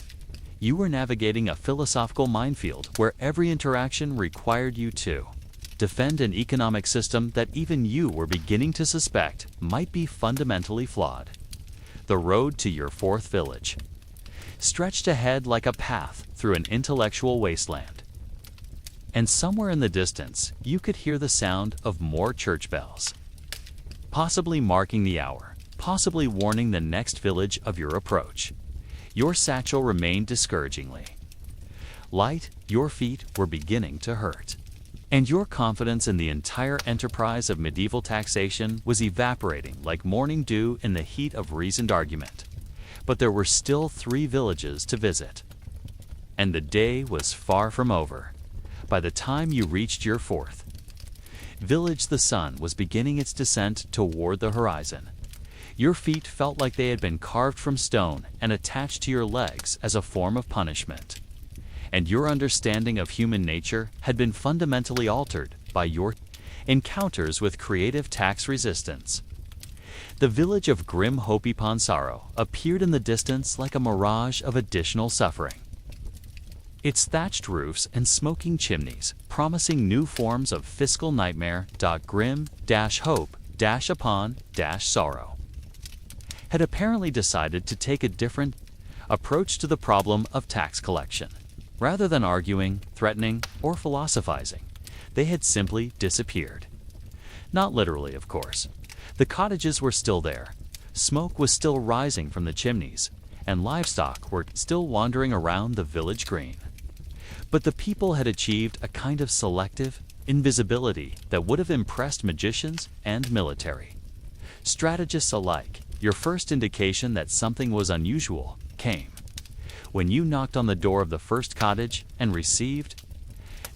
Speaker 1: You were navigating a philosophical minefield where every interaction required you to defend an economic system that even you were beginning to suspect might be fundamentally flawed. The road to your fourth village stretched ahead like a path through an intellectual wasteland. And somewhere in the distance, you could hear the sound of more church bells, possibly marking the hour, possibly warning the next village of your approach. Your satchel remained discouragingly light, your feet were beginning to hurt, and your confidence in the entire enterprise of medieval taxation was evaporating like morning dew in the heat of reasoned argument. But there were still 3 villages to visit, and the day was far from over. By the time you reached your fourth village, the sun was beginning its descent toward the horizon. Your feet felt like they had been carved from stone and attached to your legs as a form of punishment, and your understanding of human nature had been fundamentally altered by your encounters with creative tax resistance. The village of Grim Hopi Ponsaro appeared in the distance like a mirage of additional suffering. its thatched roofs and smoking chimneys, promising new forms of fiscal nightmare. Grim-hope-upon-sorrow, had apparently decided to take a different approach to the problem of tax collection. Rather than arguing, threatening, or philosophizing, they had simply disappeared. Not literally, of course. The cottages were still there, smoke was still rising from the chimneys, and livestock were still wandering around the village green. But the people had achieved a kind of selective invisibility that would have impressed magicians and military strategists alike. Your first indication that something was unusual came when you knocked on the door of the first cottage and received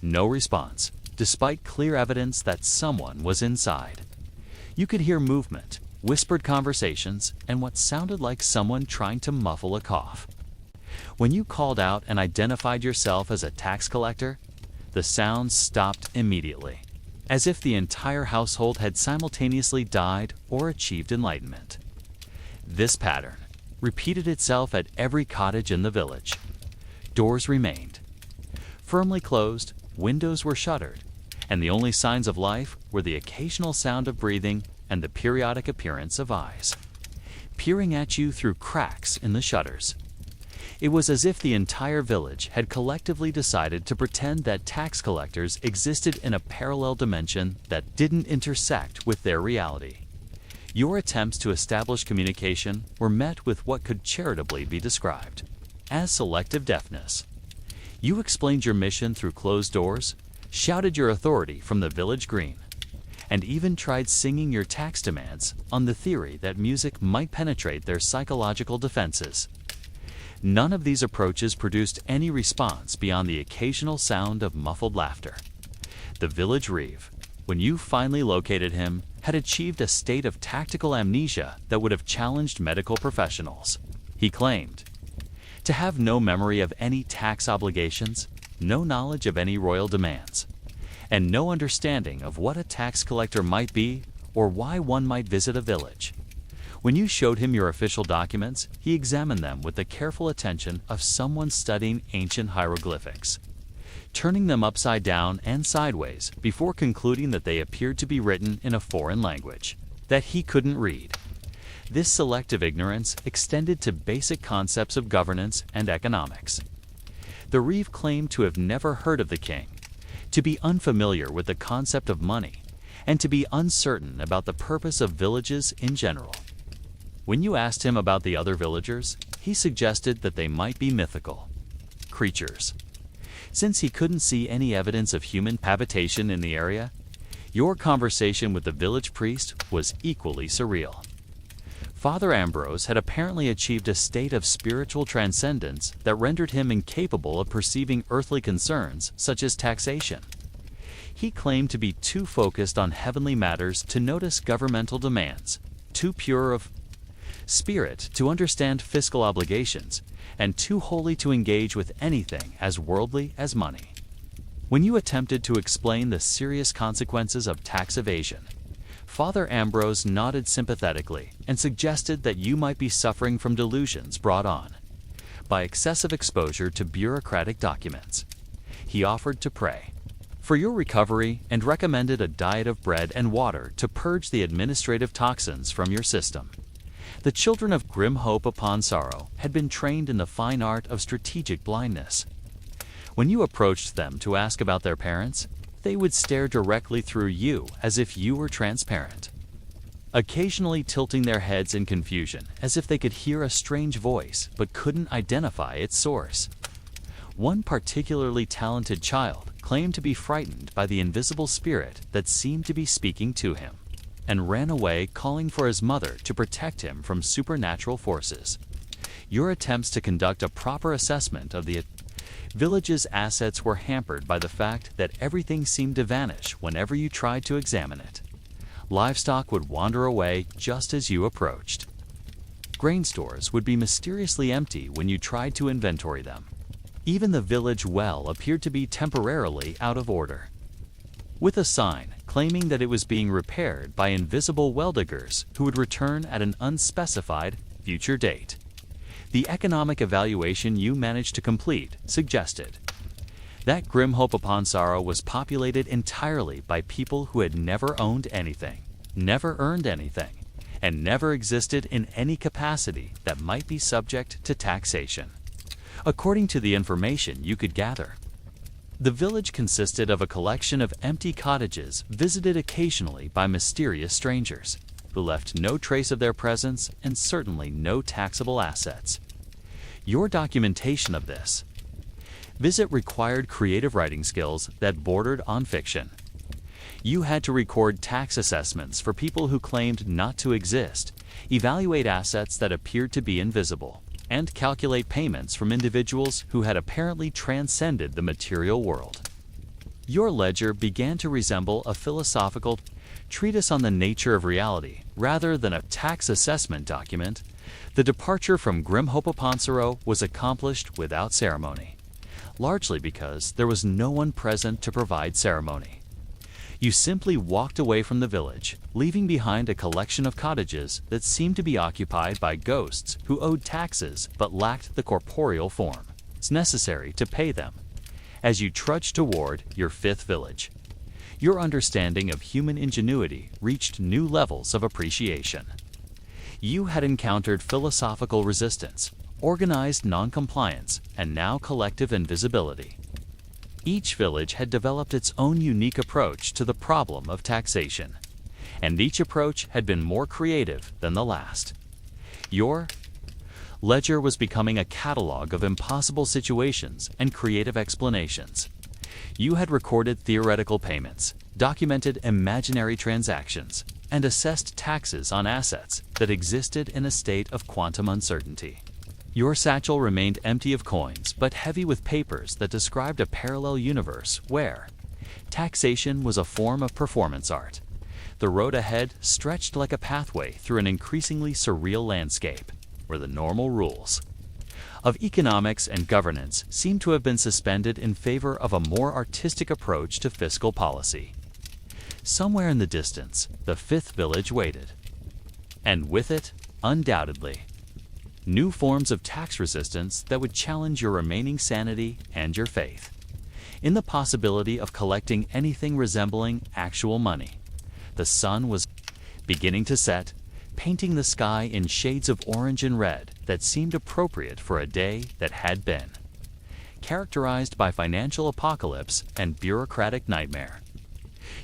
Speaker 1: no response, despite clear evidence that someone was inside. You could hear movement, whispered conversations, and what sounded like someone trying to muffle a cough. When you called out and identified yourself as a tax collector, the sounds stopped immediately, as if the entire household had simultaneously died or achieved enlightenment. This pattern repeated itself at every cottage in the village. Doors remained firmly closed, windows were shuttered, and the only signs of life were the occasional sound of breathing and the periodic appearance of eyes peering at you through cracks in the shutters. It was as if the entire village had collectively decided to pretend that tax collectors existed in a parallel dimension that didn't intersect with their reality. Your attempts to establish communication were met with what could charitably be described as selective deafness. You explained your mission through closed doors, shouted your authority from the village green, and even tried singing your tax demands on the theory that music might penetrate their psychological defenses. None of these approaches produced any response beyond the occasional sound of muffled laughter. The village reeve, when you finally located him, had achieved a state of tactical amnesia that would have challenged medical professionals. He claimed to have no memory of any tax obligations, no knowledge of any royal demands, and no understanding of what a tax collector might be or why one might visit a village. When you showed him your official documents, he examined them with the careful attention of someone studying ancient hieroglyphics, turning them upside down and sideways before concluding that they appeared to be written in a foreign language that he couldn't read. This selective ignorance extended to basic concepts of governance and economics. The reeve claimed to have never heard of the king, to be unfamiliar with the concept of money, and to be uncertain about the purpose of villages in general. When you asked him about the other villagers, he suggested that they might be mythical creatures. Since he couldn't see any evidence of human habitation in the area, your conversation with the village priest was equally surreal. Father Ambrose had apparently achieved a state of spiritual transcendence that rendered him incapable of perceiving earthly concerns such as taxation. He claimed to be too focused on heavenly matters to notice governmental demands, too pure of spirit to understand fiscal obligations, and too holy to engage with anything as worldly as money. When you attempted to explain the serious consequences of tax evasion, Father Ambrose nodded sympathetically and suggested that you might be suffering from delusions brought on by excessive exposure to bureaucratic documents. He offered to pray for your recovery and recommended a diet of bread and water to purge the administrative toxins from your system. The children of Grim Hope Upon Sorrow had been trained in the fine art of strategic blindness. When you approached them to ask about their parents, they would stare directly through you as if you were transparent, occasionally tilting their heads in confusion as if they could hear a strange voice but couldn't identify its source. One particularly talented child claimed to be frightened by the invisible spirit that seemed to be speaking to him, and ran away calling for his mother to protect him from supernatural forces. Your attempts to conduct a proper assessment of the village's assets were hampered by the fact that everything seemed to vanish whenever you tried to examine it. Livestock would wander away just as you approached. Grain stores would be mysteriously empty when you tried to inventory them. Even the village well appeared to be temporarily out of order, with a sign claiming that it was being repaired by invisible well diggers who would return at an unspecified future date. The economic evaluation you managed to complete suggested That grim hope upon sorrow was populated entirely by people who had never owned anything, never earned anything, and never existed in any capacity that might be subject to taxation. According to the information you could gather, the village consisted of a collection of empty cottages visited occasionally by mysterious strangers, who left no trace of their presence and certainly no taxable assets. Your documentation of this visit required creative writing skills that bordered on fiction. You had to record tax assessments for people who claimed not to exist, evaluate assets that appeared to be invisible, and calculate payments from individuals who had apparently transcended the material world. Your ledger began to resemble a philosophical treatise on the nature of reality rather than a tax assessment document. The departure from grim hope upon sorrow was accomplished without ceremony, largely because there was no one present to provide ceremony. You simply walked away from the village, leaving behind a collection of cottages that seemed to be occupied by ghosts who owed taxes but lacked the corporeal form necessary to pay them. As you trudged toward your fifth village, your understanding of human ingenuity reached new levels of appreciation. You had encountered philosophical resistance, organized noncompliance, and now collective invisibility. Each village had developed its own unique approach to the problem of taxation, and each approach had been more creative than the last. Your ledger was becoming a catalog of impossible situations and creative explanations. You had recorded theoretical payments, documented imaginary transactions, and assessed taxes on assets that existed in a state of quantum uncertainty. Your satchel remained empty of coins, but heavy with papers that described a parallel universe where taxation was a form of performance art. The road ahead stretched like a pathway through an increasingly surreal landscape, where the normal rules of economics and governance seemed to have been suspended in favor of a more artistic approach to fiscal policy. Somewhere in the distance, the fifth village waited. And with it, undoubtedly, new forms of tax resistance that would challenge your remaining sanity and your faith in the possibility of collecting anything resembling actual money. The sun was beginning to set, painting the sky in shades of orange and red that seemed appropriate for a day that had been characterized by financial apocalypse and bureaucratic nightmare.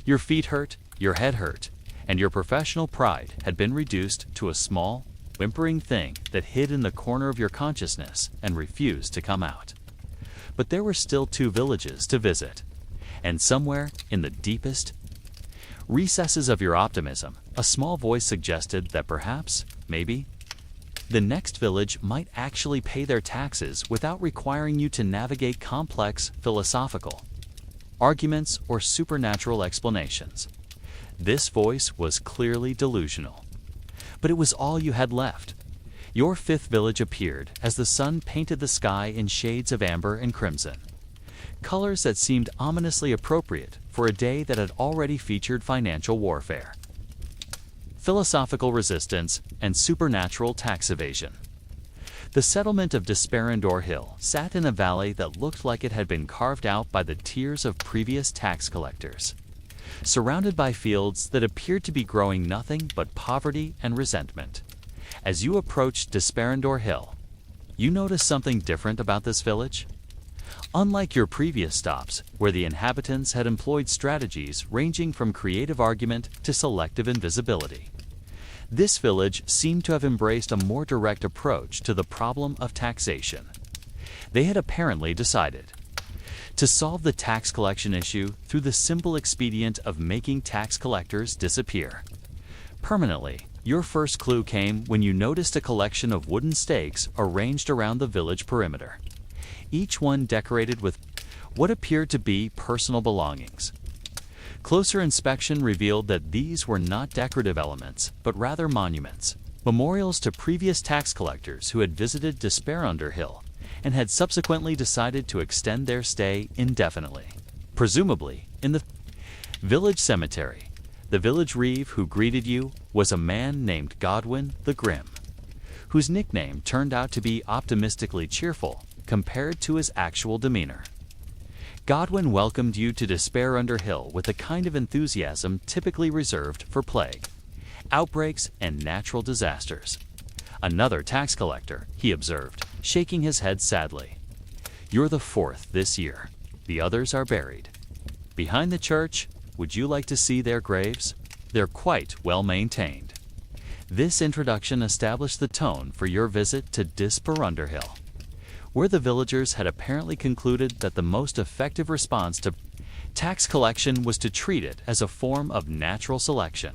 Speaker 1: Your feet hurt, your head hurt, and your professional pride had been reduced to a small, whimpering thing that hid in the corner of your consciousness and refused to come out. But there were still 2 villages to visit, and somewhere in the deepest recesses of your optimism, a small voice suggested that perhaps, maybe, the next village might actually pay their taxes without requiring you to navigate complex philosophical arguments or supernatural explanations. This voice was clearly delusional. But it was all you had left. Your fifth village appeared as the sun painted the sky in shades of amber and crimson, colors that seemed ominously appropriate for a day that had already featured financial warfare, philosophical resistance, and supernatural tax evasion. The settlement of Desperandor Hill sat in a valley that looked like it had been carved out by the tears of previous tax collectors, surrounded by fields that appeared to be growing nothing but poverty and resentment. As you approached Desperandor Hill, you noticed something different about this village. Unlike your previous stops, where the inhabitants had employed strategies ranging from creative argument to selective invisibility, this village seemed to have embraced a more direct approach to the problem of taxation. They had apparently decided to solve the tax collection issue through the simple expedient of making tax collectors disappear permanently. Your first clue came when you noticed a collection of wooden stakes arranged around the village perimeter, each one decorated with what appeared to be personal belongings. Closer inspection revealed that these were not decorative elements, but rather monuments, memorials to previous tax collectors who had visited Desperandor Hill and had subsequently decided to extend their stay indefinitely. Presumably, in the village cemetery, the village reeve who greeted you was a man named Godwin the Grim, whose nickname turned out to be optimistically cheerful compared to his actual demeanor. Godwin welcomed you to Despair Under Hill with the kind of enthusiasm typically reserved for plague, outbreaks, and natural disasters. Another tax collector, he observed, shaking his head sadly. You're the fourth this year. The others are buried. Behind the church, would you like to see their graves? They're quite well maintained. This introduction established the tone for your visit to Despair Under Hill, where the villagers had apparently concluded that the most effective response to tax collection was to treat it as a form of natural selection.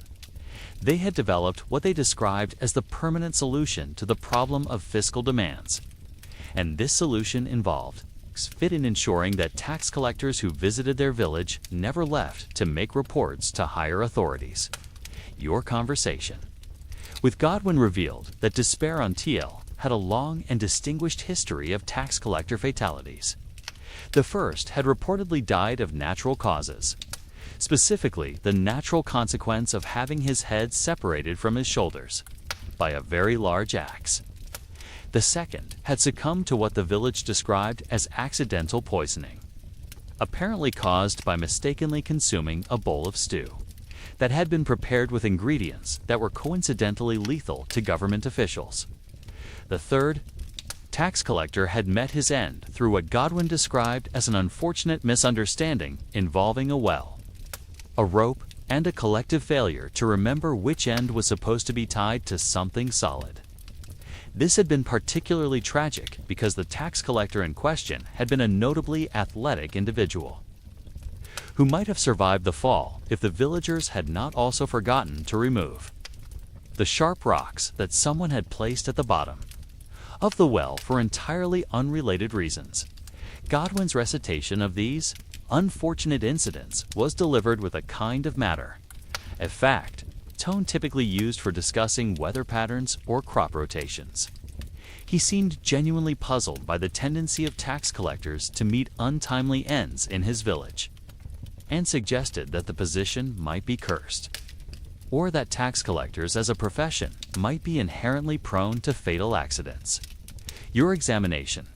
Speaker 1: They had developed what they described as the permanent solution to the problem of fiscal demands. And this solution involved fit in ensuring that tax collectors who visited their village never left to make reports to higher authorities. Your conversation with Godwin revealed that Despair Under Hill had a long and distinguished history of tax collector fatalities. The first had reportedly died of natural causes, specifically the natural consequence of having his head separated from his shoulders by a very large axe. The second had succumbed to what the village described as accidental poisoning, apparently caused by mistakenly consuming a bowl of stew that had been prepared with ingredients that were coincidentally lethal to government officials. The third tax collector had met his end through what Godwin described as an unfortunate misunderstanding involving a well, a rope, and a collective failure to remember which end was supposed to be tied to something solid. This had been particularly tragic because the tax collector in question had been a notably athletic individual who might have survived the fall if the villagers had not also forgotten to remove the sharp rocks that someone had placed at the bottom of the well for entirely unrelated reasons. Godwin's recitation of these unfortunate incidents was delivered with a kind of matter of fact tone typically used for discussing weather patterns or crop rotations. He seemed genuinely puzzled by the tendency of tax collectors to meet untimely ends in his village, and suggested that the position might be cursed, or that tax collectors as a profession might be inherently prone to fatal accidents. Your examination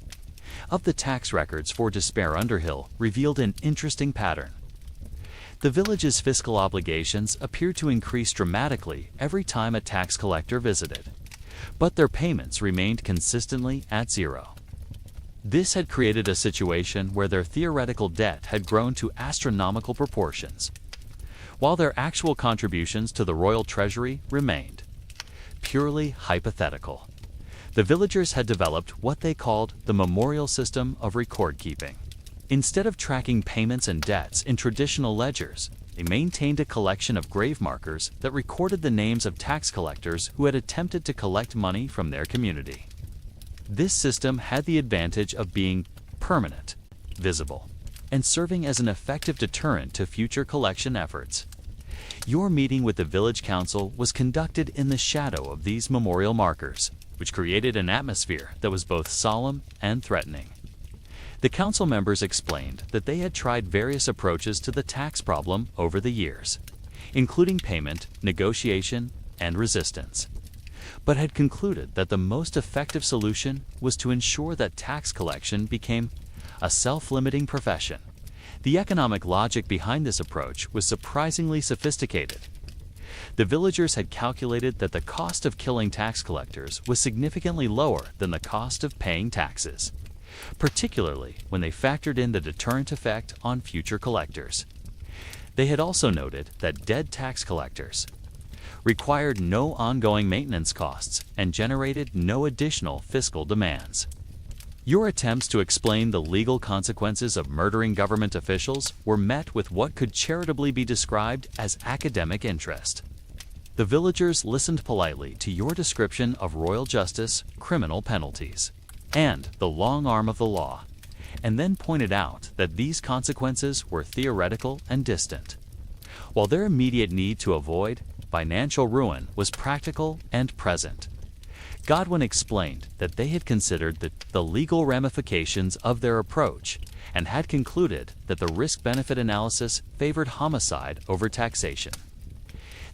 Speaker 1: of the tax records for Despair Under Hill revealed an interesting pattern. The village's fiscal obligations appeared to increase dramatically every time a tax collector visited, but their payments remained consistently at zero. This had created a situation where their theoretical debt had grown to astronomical proportions, while their actual contributions to the royal treasury remained purely hypothetical. The villagers had developed what they called the memorial system of record keeping. Instead of tracking payments and debts in traditional ledgers, they maintained a collection of grave markers that recorded the names of tax collectors who had attempted to collect money from their community. This system had the advantage of being permanent, visible, and serving as an effective deterrent to future collection efforts. Your meeting with the village council was conducted in the shadow of these memorial markers, which created an atmosphere that was both solemn and threatening. The council members explained that they had tried various approaches to the tax problem over the years, including payment, negotiation, and resistance, but had concluded that the most effective solution was to ensure that tax collection became a self-limiting profession. The economic logic behind this approach was surprisingly sophisticated. The villagers had calculated that the cost of killing tax collectors was significantly lower than the cost of paying taxes, particularly when they factored in the deterrent effect on future collectors. They had also noted that dead tax collectors required no ongoing maintenance costs and generated no additional fiscal demands. Your attempts to explain the legal consequences of murdering government officials were met with what could charitably be described as academic interest. The villagers listened politely to your description of royal justice, criminal penalties, and the long arm of the law, and then pointed out that these consequences were theoretical and distant, while their immediate need to avoid financial ruin was practical and present. Godwin explained that they had considered the legal ramifications of their approach and had concluded that the risk-benefit analysis favored homicide over taxation.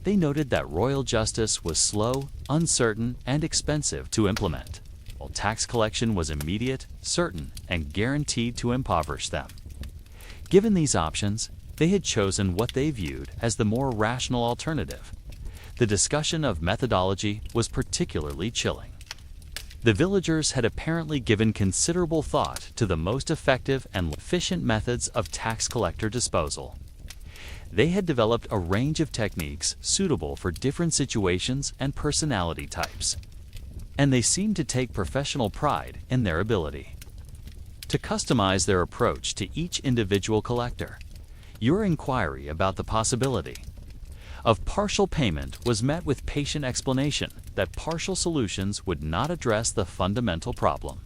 Speaker 1: They noted that royal justice was slow, uncertain, and expensive to implement, while tax collection was immediate, certain, and guaranteed to impoverish them. Given these options, they had chosen what they viewed as the more rational alternative. The discussion of methodology was particularly chilling. The villagers had apparently given considerable thought to the most effective and efficient methods of tax collector disposal. They had developed a range of techniques suitable for different situations and personality types, and they seemed to take professional pride in their ability to customize their approach to each individual collector. Your inquiry about the possibility of partial payment was met with patient explanation that partial solutions would not address the fundamental problem.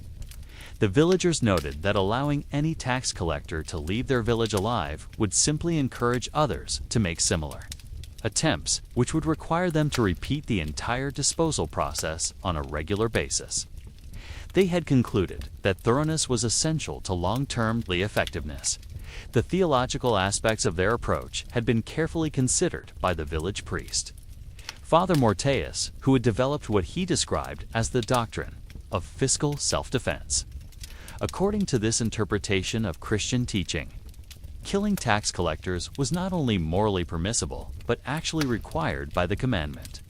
Speaker 1: The villagers noted that allowing any tax collector to leave their village alive would simply encourage others to make similar attempts, which would require them to repeat the entire disposal process on a regular basis. They had concluded that thoroughness was essential to long-term effectiveness. The theological aspects of their approach had been carefully considered by the village priest, Father Morteus, who had developed what he described as the doctrine of fiscal self-defense. According to this interpretation of Christian teaching, killing tax collectors was not only morally permissible, but actually required by the commandment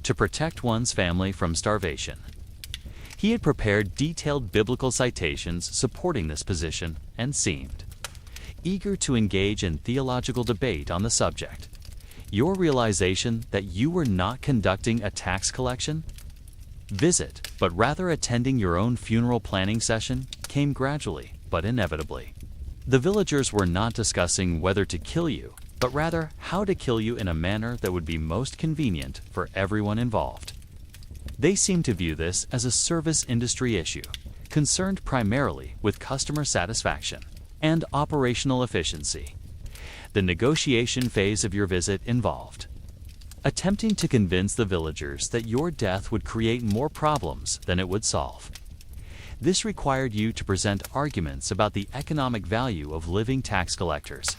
Speaker 1: to protect one's family from starvation. He had prepared detailed biblical citations supporting this position and seemed eager to engage in theological debate on the subject. Your realization that you were not conducting a tax collection visit, but rather attending your own funeral planning session, came gradually, but inevitably. The villagers were not discussing whether to kill you, but rather how to kill you in a manner that would be most convenient for everyone involved. They seemed to view this as a service industry issue, concerned primarily with customer satisfaction and operational efficiency. The negotiation phase of your visit involved attempting to convince the villagers that your death would create more problems than it would solve. This required you to present arguments about the economic value of living tax collectors,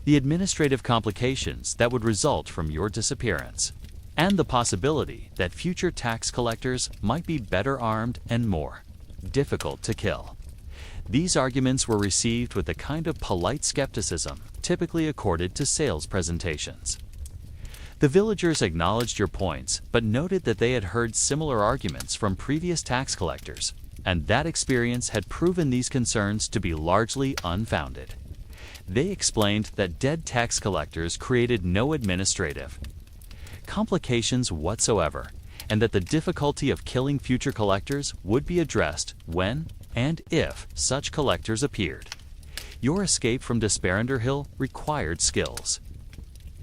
Speaker 1: the administrative complications that would result from your disappearance, and the possibility that future tax collectors might be better armed and more difficult to kill. These arguments were received with the kind of polite skepticism typically accorded to sales presentations. The villagers acknowledged your points, but noted that they had heard similar arguments from previous tax collectors, and that experience had proven these concerns to be largely unfounded. They explained that dead tax collectors created no administrative complications whatsoever, and that the difficulty of killing future collectors would be addressed when and if such collectors appeared. Your escape from Desperander Hill required skills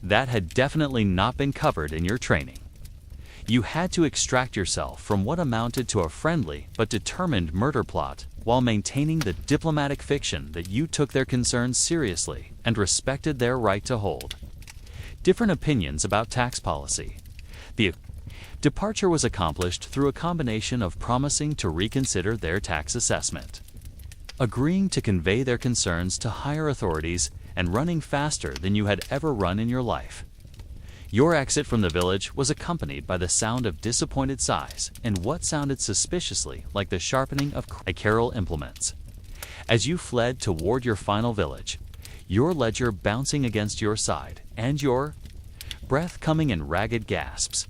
Speaker 1: that had definitely not been covered in your training. You had to extract yourself from what amounted to a friendly but determined murder plot while maintaining the diplomatic fiction that you took their concerns seriously and respected their right to hold different opinions about tax policy. The departure was accomplished through a combination of promising to reconsider their tax assessment, agreeing to convey their concerns to higher authorities, and running faster than you had ever run in your life. Your exit from the village was accompanied by the sound of disappointed sighs and what sounded suspiciously like the sharpening of crackle implements. As you fled toward your final village, your ledger bouncing against your side and your breath coming in ragged gasps,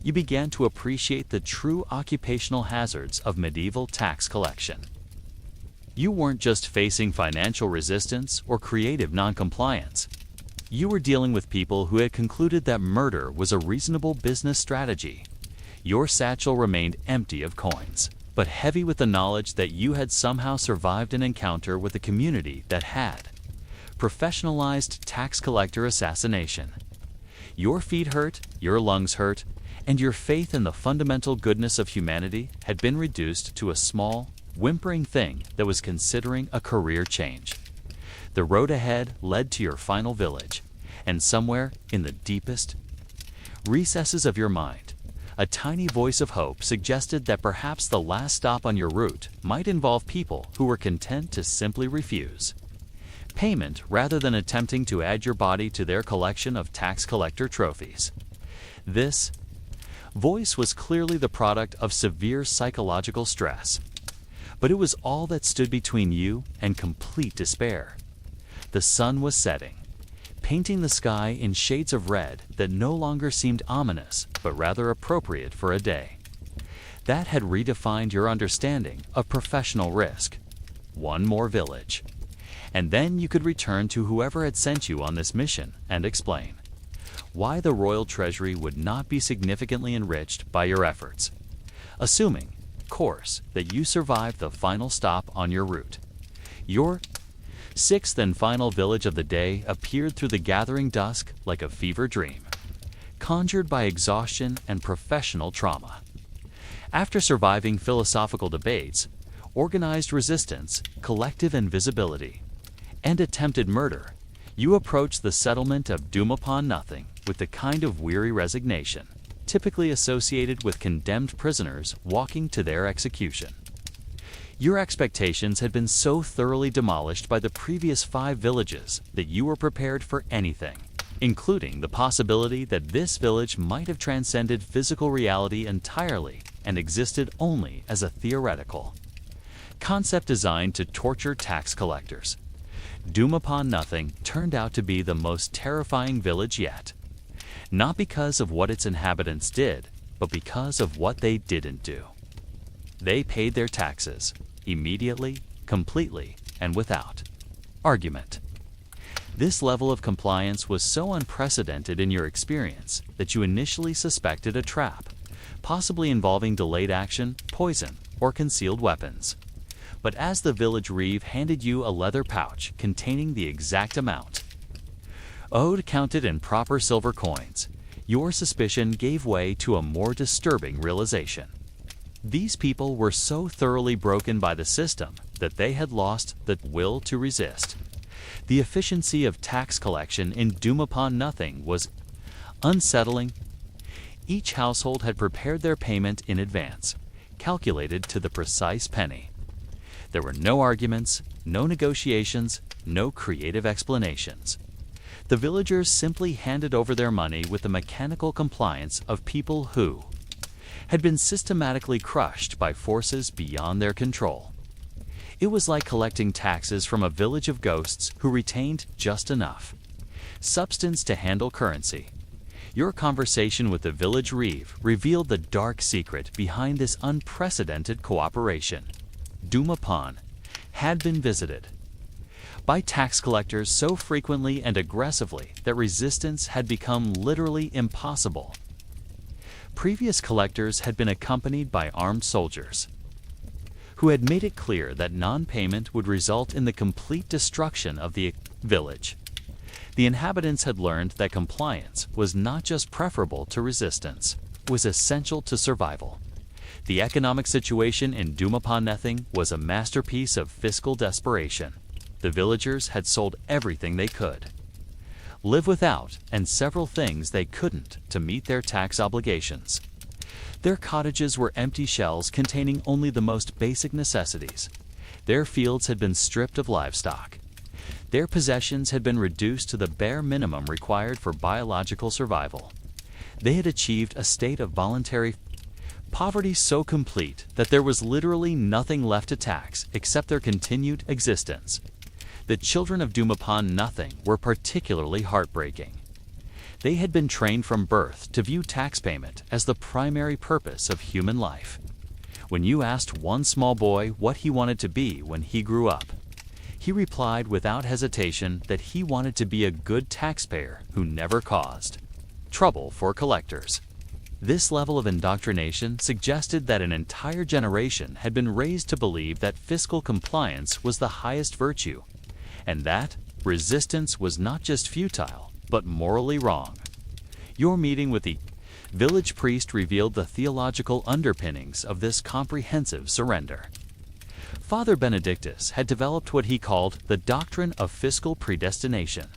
Speaker 1: you began to appreciate the true occupational hazards of medieval tax collection. You weren't just facing financial resistance or creative noncompliance. You were dealing with people who had concluded that murder was a reasonable business strategy. Your satchel remained empty of coins, but heavy with the knowledge that you had somehow survived an encounter with a community that had professionalized tax collector assassination. Your feet hurt, your lungs hurt, and your faith in the fundamental goodness of humanity had been reduced to a small, whimpering thing that was considering a career change. The road ahead led to your final village, and somewhere in the deepest recesses of your mind, a tiny voice of hope suggested that perhaps the last stop on your route might involve people who were content to simply refuse payment rather than attempting to add your body to their collection of tax collector trophies. This voice was clearly the product of severe psychological stress, but it was all that stood between you and complete despair. The sun was setting, painting the sky in shades of red that no longer seemed ominous, but rather appropriate for a day. That had redefined your understanding of professional risk. One more village. And then you could return to whoever had sent you on this mission and explain why the royal treasury would not be significantly enriched by your efforts. Assuming, of course, that you survived the final stop on your route. Your sixth and final village of the day appeared through the gathering dusk like a fever dream, conjured by exhaustion and professional trauma. After surviving philosophical debates, organized resistance, collective invisibility, and attempted murder, you approach the settlement of doom upon nothing with the kind of weary resignation typically associated with condemned prisoners walking to their execution. Your expectations had been so thoroughly demolished by the previous 5 villages that you were prepared for anything, including the possibility that this village might have transcended physical reality entirely and existed only as a theoretical concept designed to torture tax collectors. Doom upon nothing turned out to be the most terrifying village yet. Not because of what its inhabitants did, but because of what they didn't do. They paid their taxes, immediately, completely, and without argument. This level of compliance was so unprecedented in your experience that you initially suspected a trap, possibly involving delayed action, poison, or concealed weapons. But as the village reeve handed you a leather pouch containing the exact amount owed counted in proper silver coins, your suspicion gave way to a more disturbing realization. These people were so thoroughly broken by the system that they had lost the will to resist. The efficiency of tax collection in doom upon nothing was unsettling. Each household had prepared their payment in advance, calculated to the precise penny. There were no arguments, no negotiations, no creative explanations. The villagers simply handed over their money with the mechanical compliance of people who had been systematically crushed by forces beyond their control. It was like collecting taxes from a village of ghosts who retained just enough substance to handle currency. Your conversation with the village reeve revealed the dark secret behind this unprecedented cooperation. Doom upon had been visited by tax collectors so frequently and aggressively that resistance had become literally impossible. Previous collectors had been accompanied by armed soldiers who had made it clear that non-payment would result in the complete destruction of the village. The inhabitants had learned that compliance was not just preferable to resistance, it was essential to survival. The economic situation in Doom Upon Nothing was a masterpiece of fiscal desperation. The villagers had sold everything they could live without and several things they couldn't to meet their tax obligations. Their cottages were empty shells containing only the most basic necessities. Their fields had been stripped of livestock. Their possessions had been reduced to the bare minimum required for biological survival. They had achieved a state of voluntary poverty so complete that there was literally nothing left to tax except their continued existence. The children of Doom Upon Nothing were particularly heartbreaking. They had been trained from birth to view tax payment as the primary purpose of human life. When you asked one small boy what he wanted to be when he grew up, he replied without hesitation that he wanted to be a good taxpayer who never caused trouble for collectors. This level of indoctrination suggested that an entire generation had been raised to believe that fiscal compliance was the highest virtue, and that resistance was not just futile, but morally wrong. Your meeting with the village priest revealed the theological underpinnings of this comprehensive surrender. Father Benedictus had developed what he called the doctrine of fiscal predestination,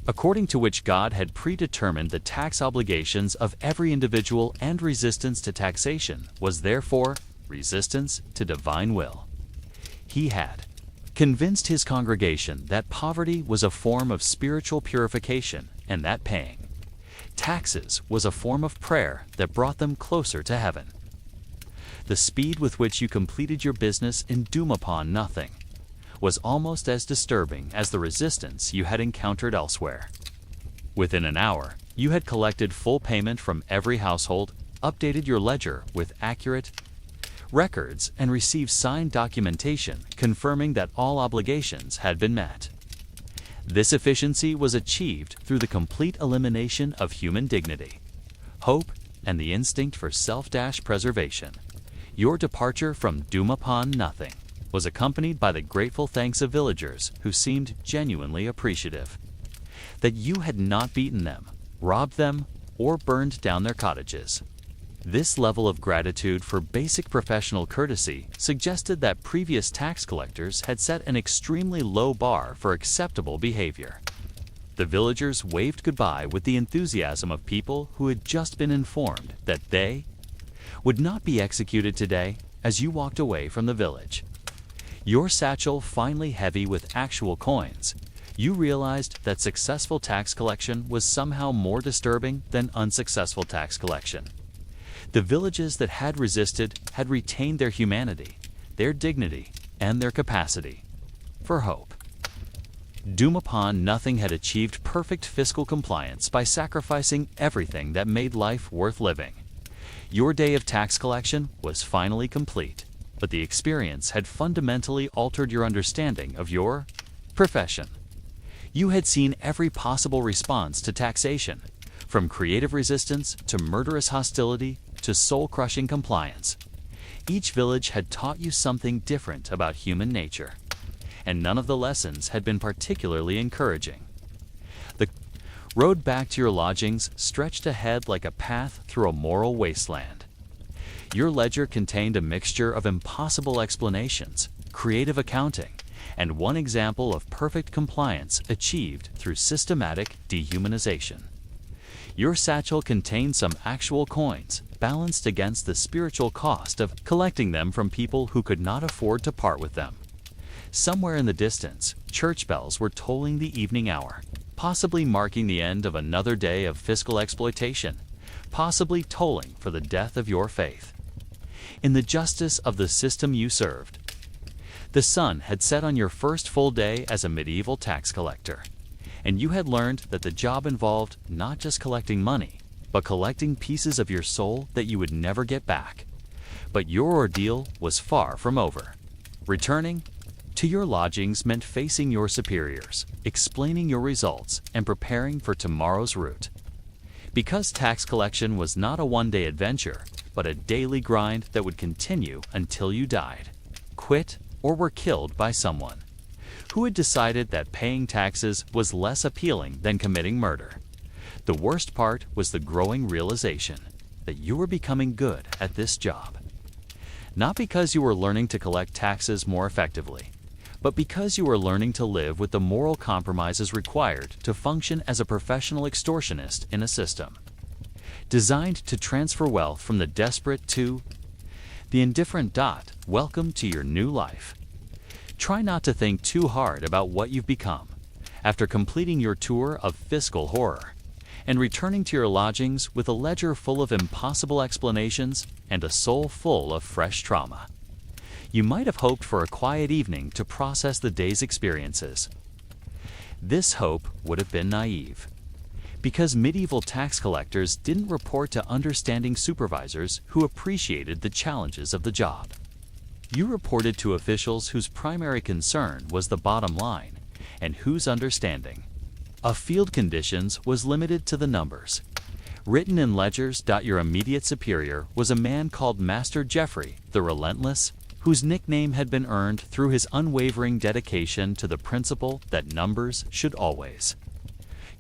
Speaker 1: according to which God had predetermined the tax obligations of every individual, and resistance to taxation was therefore resistance to divine will. He had convinced his congregation that poverty was a form of spiritual purification and that paying taxes was a form of prayer that brought them closer to heaven. The speed with which you completed your business in Doom Upon Nothing was almost as disturbing as the resistance you had encountered elsewhere. Within an hour, you had collected full payment from every household, updated your ledger with accurate records, and received signed documentation confirming that all obligations had been met. This efficiency was achieved through the complete elimination of human dignity, hope, and the instinct for self-preservation. Your departure from doom upon nothing was accompanied by the grateful thanks of villagers who seemed genuinely appreciative that you had not beaten them, robbed them, or burned down their cottages. This level of gratitude for basic professional courtesy suggested that previous tax collectors had set an extremely low bar for acceptable behavior. The villagers waved goodbye with the enthusiasm of people who had just been informed that they would not be executed today as you walked away from the village. Your satchel finally heavy with actual coins, you realized that successful tax collection was somehow more disturbing than unsuccessful tax collection. The villages that had resisted had retained their humanity, their dignity, and their capacity for hope. Doom upon nothing had achieved perfect fiscal compliance by sacrificing everything that made life worth living. Your day of tax collection was finally complete, but the experience had fundamentally altered your understanding of your profession. You had seen every possible response to taxation, from creative resistance to murderous hostility to soul-crushing compliance. Each village had taught you something different about human nature, and none of the lessons had been particularly encouraging. The road back to your lodgings stretched ahead like a path through a moral wasteland. Your ledger contained a mixture of impossible explanations, creative accounting, and one example of perfect compliance achieved through systematic dehumanization. Your satchel contained some actual coins, balanced against the spiritual cost of collecting them from people who could not afford to part with them. Somewhere in the distance, church bells were tolling the evening hour, possibly marking the end of another day of fiscal exploitation, possibly tolling for the death of your faith in the justice of the system you served. The sun had set on your first full day as a medieval tax collector, and you had learned that the job involved not just collecting money, but collecting pieces of your soul that you would never get back. But your ordeal was far from over. Returning to your lodgings meant facing your superiors, explaining your results, and preparing for tomorrow's route. Because tax collection was not a one-day adventure, but a daily grind that would continue until you died, quit, or were killed by someone who had decided that paying taxes was less appealing than committing murder. The worst part was the growing realization that you were becoming good at this job. Not because you were learning to collect taxes more effectively, but because you were learning to live with the moral compromises required to function as a professional extortionist in a system designed to transfer wealth from the desperate to the indifferent. Welcome to your new life. Try not to think too hard about what you've become after completing your tour of fiscal horror and returning to your lodgings with a ledger full of impossible explanations and a soul full of fresh trauma. You might have hoped for a quiet evening to process the day's experiences. This hope would have been naive, because medieval tax collectors didn't report to understanding supervisors who appreciated the challenges of the job. You reported to officials whose primary concern was the bottom line and whose understanding of field conditions was limited to the numbers. Written in ledgers. Your immediate superior was a man called Master Geoffrey the Relentless, whose nickname had been earned through his unwavering dedication to the principle that numbers should always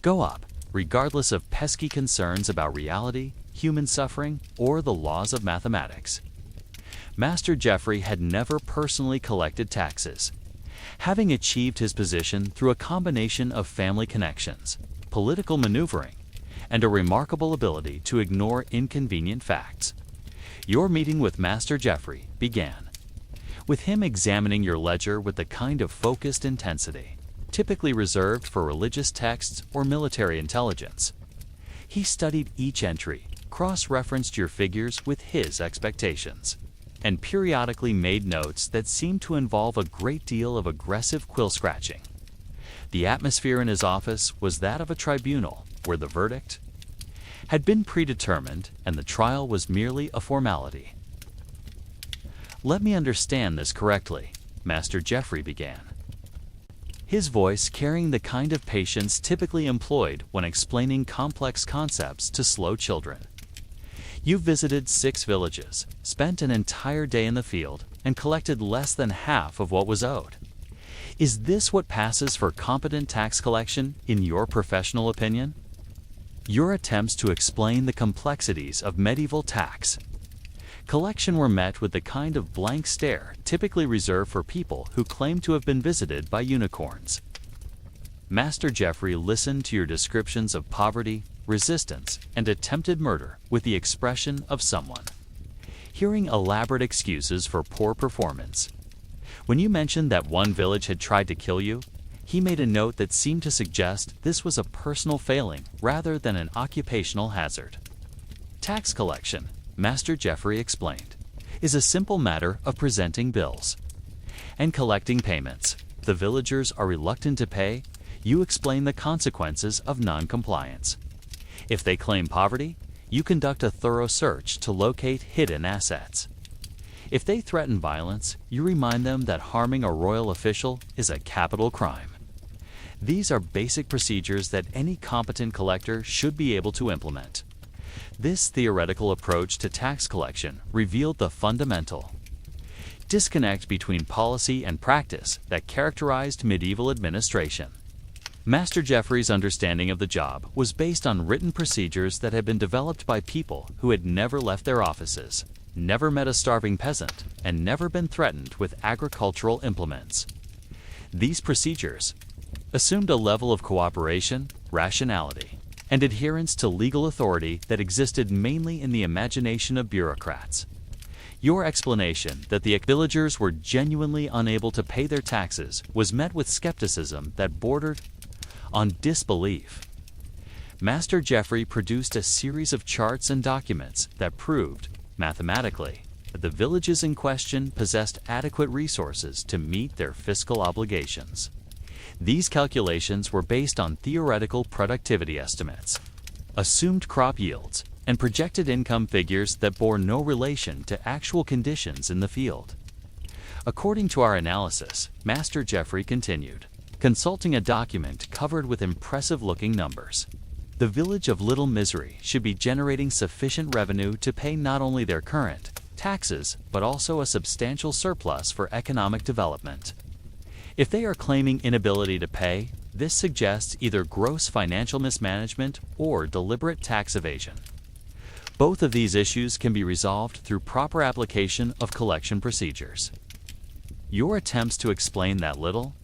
Speaker 1: go up, regardless of pesky concerns about reality, human suffering, or the laws of mathematics. Master Geoffrey had never personally collected taxes, having achieved his position through a combination of family connections, political maneuvering, and a remarkable ability to ignore inconvenient facts. Your meeting with Master Geoffrey began with him examining your ledger with the kind of focused intensity typically reserved for religious texts or military intelligence. He studied each entry, cross-referenced your figures with his expectations, and periodically made notes that seemed to involve a great deal of aggressive quill scratching. The atmosphere in his office was that of a tribunal, where the verdict had been predetermined and the trial was merely a formality. "Let me understand this correctly," Master Jeffrey began, his voice carrying the kind of patience typically employed when explaining complex concepts to slow children. "You've visited 6 villages, spent an entire day in the field, and collected less than half of what was owed. Is this what passes for competent tax collection, in your professional opinion?" Your attempts to explain the complexities of medieval tax collection were met with the kind of blank stare typically reserved for people who claim to have been visited by unicorns. Master Jeffrey listened to your descriptions of poverty, resistance, and attempted murder with the expression of someone hearing elaborate excuses for poor performance. When you mentioned that one village had tried to kill you, he made a note that seemed to suggest this was a personal failing rather than an occupational hazard. Tax collection, Master Jeffrey explained, is a simple matter of presenting bills and collecting payments. If the villagers are reluctant to pay, you explain the consequences of non-compliance. If they claim poverty, you conduct a thorough search to locate hidden assets. If they threaten violence, you remind them that harming a royal official is a capital crime. These are basic procedures that any competent collector should be able to implement. This theoretical approach to tax collection revealed the fundamental disconnect between policy and practice that characterized medieval administration. Master Jeffrey's understanding of the job was based on written procedures that had been developed by people who had never left their offices, never met a starving peasant, and never been threatened with agricultural implements. These procedures assumed a level of cooperation, rationality, and adherence to legal authority that existed mainly in the imagination of bureaucrats. Your explanation that the villagers were genuinely unable to pay their taxes was met with skepticism that bordered on disbelief. Master Jeffrey produced a series of charts and documents that proved, mathematically, that the villages in question possessed adequate resources to meet their fiscal obligations. These calculations were based on theoretical productivity estimates, assumed crop yields, and projected income figures that bore no relation to actual conditions in the field. According to our analysis, Master Jeffrey continued, consulting a document covered with impressive-looking numbers. The village of Little Misery should be generating sufficient revenue to pay not only their current taxes, but also a substantial surplus for economic development. If they are claiming inability to pay, this suggests either gross financial mismanagement or deliberate tax evasion. Both of these issues can be resolved through proper application of collection procedures. Your attempts to explain that Little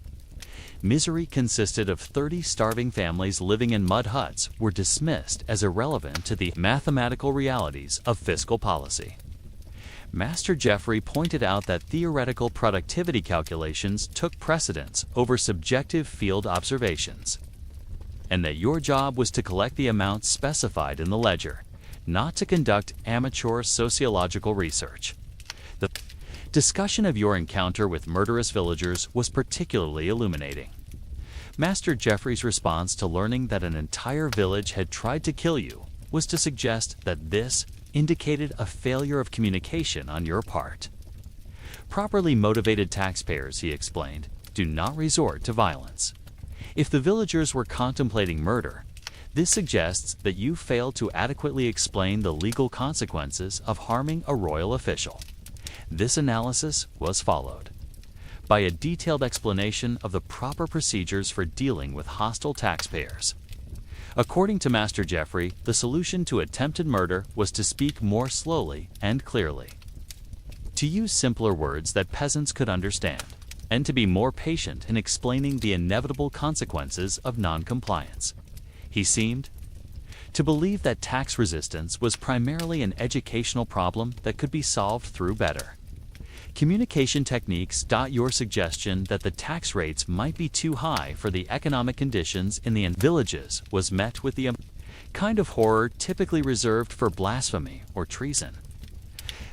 Speaker 1: Misery consisted of 30 starving families living in mud huts were dismissed as irrelevant to the mathematical realities of fiscal policy. Master Jeffrey pointed out that theoretical productivity calculations took precedence over subjective field observations, and that your job was to collect the amounts specified in the ledger, not to conduct amateur sociological research. The discussion of your encounter with murderous villagers was particularly illuminating. Master Jeffrey's response to learning that an entire village had tried to kill you was to suggest that this indicated a failure of communication on your part. Properly motivated taxpayers, he explained, do not resort to violence. If the villagers were contemplating murder, this suggests that you failed to adequately explain the legal consequences of harming a royal official. This analysis was followed by a detailed explanation of the proper procedures for dealing with hostile taxpayers. According to Master Jeffrey, the solution to attempted murder was to speak more slowly and clearly, to use simpler words that peasants could understand, and to be more patient in explaining the inevitable consequences of non-compliance. He seemed to believe that tax resistance was primarily an educational problem that could be solved through better communication techniques. Your suggestion that the tax rates might be too high for the economic conditions in the villages was met with the kind of horror typically reserved for blasphemy or treason.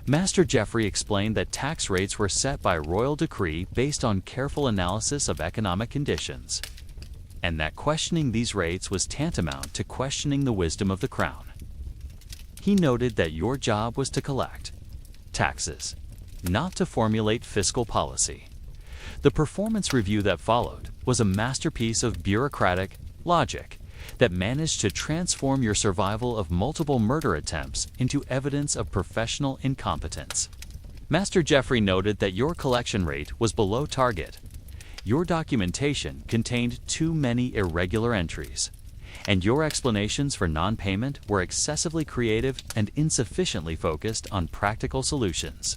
Speaker 1: Master Jeffrey explained that tax rates were set by royal decree based on careful analysis of economic conditions, and that questioning these rates was tantamount to questioning the wisdom of the crown. He noted that your job was to collect taxes, not to formulate fiscal policy. The performance review that followed was a masterpiece of bureaucratic logic that managed to transform your survival of multiple murder attempts into evidence of professional incompetence. Master Jeffrey noted that your collection rate was below target. Your documentation contained too many irregular entries, and your explanations for non-payment were excessively creative and insufficiently focused on practical solutions.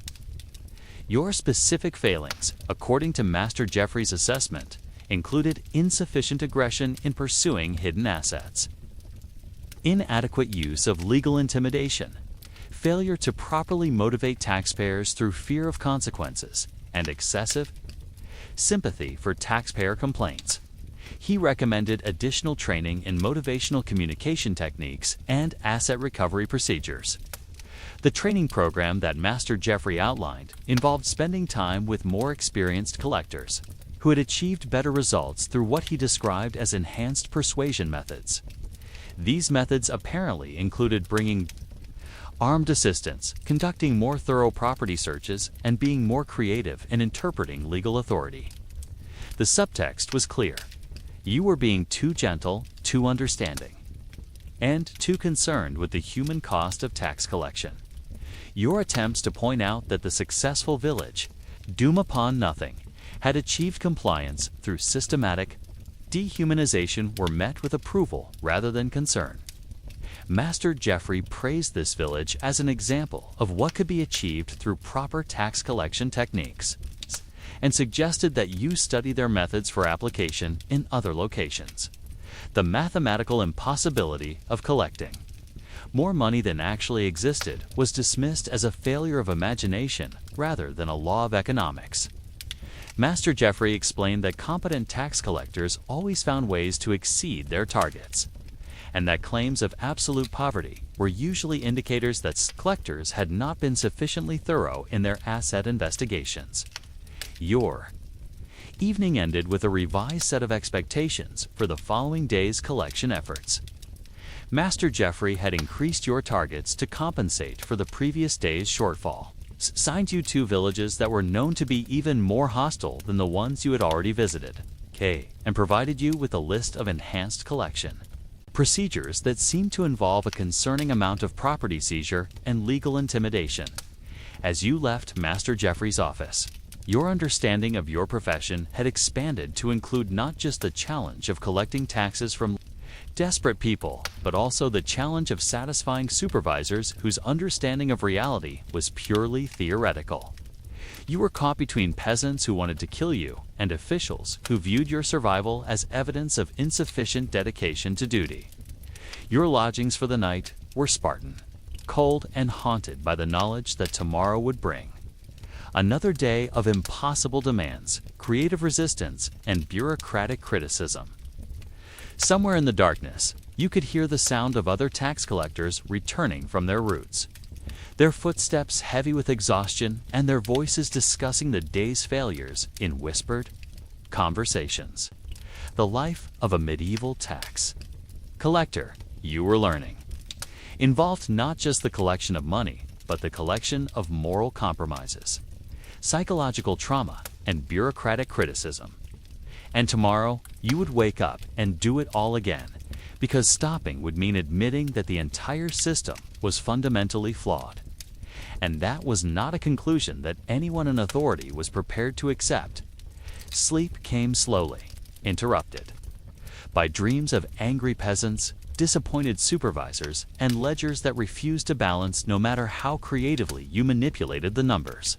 Speaker 1: Your specific failings, according to Master Jeffrey's assessment, included insufficient aggression in pursuing hidden assets, inadequate use of legal intimidation, failure to properly motivate taxpayers through fear of consequences, and excessive sympathy for taxpayer complaints. He recommended additional training in motivational communication techniques and asset recovery procedures. The training program that Master Jeffrey outlined involved spending time with more experienced collectors who had achieved better results through what he described as enhanced persuasion methods. These methods apparently included bringing armed assistance, conducting more thorough property searches, and being more creative in interpreting legal authority. The subtext was clear. You were being too gentle, too understanding, and too concerned with the human cost of tax collection. Your attempts to point out that the successful village, doom upon nothing, had achieved compliance through systematic dehumanization were met with approval rather than concern. Master Jeffrey praised this village as an example of what could be achieved through proper tax collection techniques, and suggested that you study their methods for application in other locations. The mathematical impossibility of collecting more money than actually existed was dismissed as a failure of imagination rather than a law of economics. Master Jeffrey explained that competent tax collectors always found ways to exceed their targets, and that claims of absolute poverty were usually indicators that collectors had not been sufficiently thorough in their asset investigations. Your evening ended with a revised set of expectations for the following day's collection efforts. Master Jeffrey had increased your targets to compensate for the previous day's shortfall, signed you to villages that were known to be even more hostile than the ones you had already visited, and provided you with a list of enhanced collection procedures that seemed to involve a concerning amount of property seizure and legal intimidation. As you left Master Jeffrey's office, your understanding of your profession had expanded to include not just the challenge of collecting taxes from desperate people, but also the challenge of satisfying supervisors whose understanding of reality was purely theoretical. You were caught between peasants who wanted to kill you and officials who viewed your survival as evidence of insufficient dedication to duty. Your lodgings for the night were Spartan, cold and haunted by the knowledge that tomorrow would bring another day of impossible demands, creative resistance, and bureaucratic criticism. Somewhere in the darkness, you could hear the sound of other tax collectors returning from their routes, their footsteps heavy with exhaustion and their voices discussing the day's failures in whispered conversations. The life of a medieval tax collector, you were learning, involved not just the collection of money, but the collection of moral compromises, psychological trauma, and bureaucratic criticism. And tomorrow, you would wake up and do it all again, because stopping would mean admitting that the entire system was fundamentally flawed. And that was not a conclusion that anyone in authority was prepared to accept. Sleep came slowly, interrupted by dreams of angry peasants, disappointed supervisors, and ledgers that refused to balance no matter how creatively you manipulated the numbers.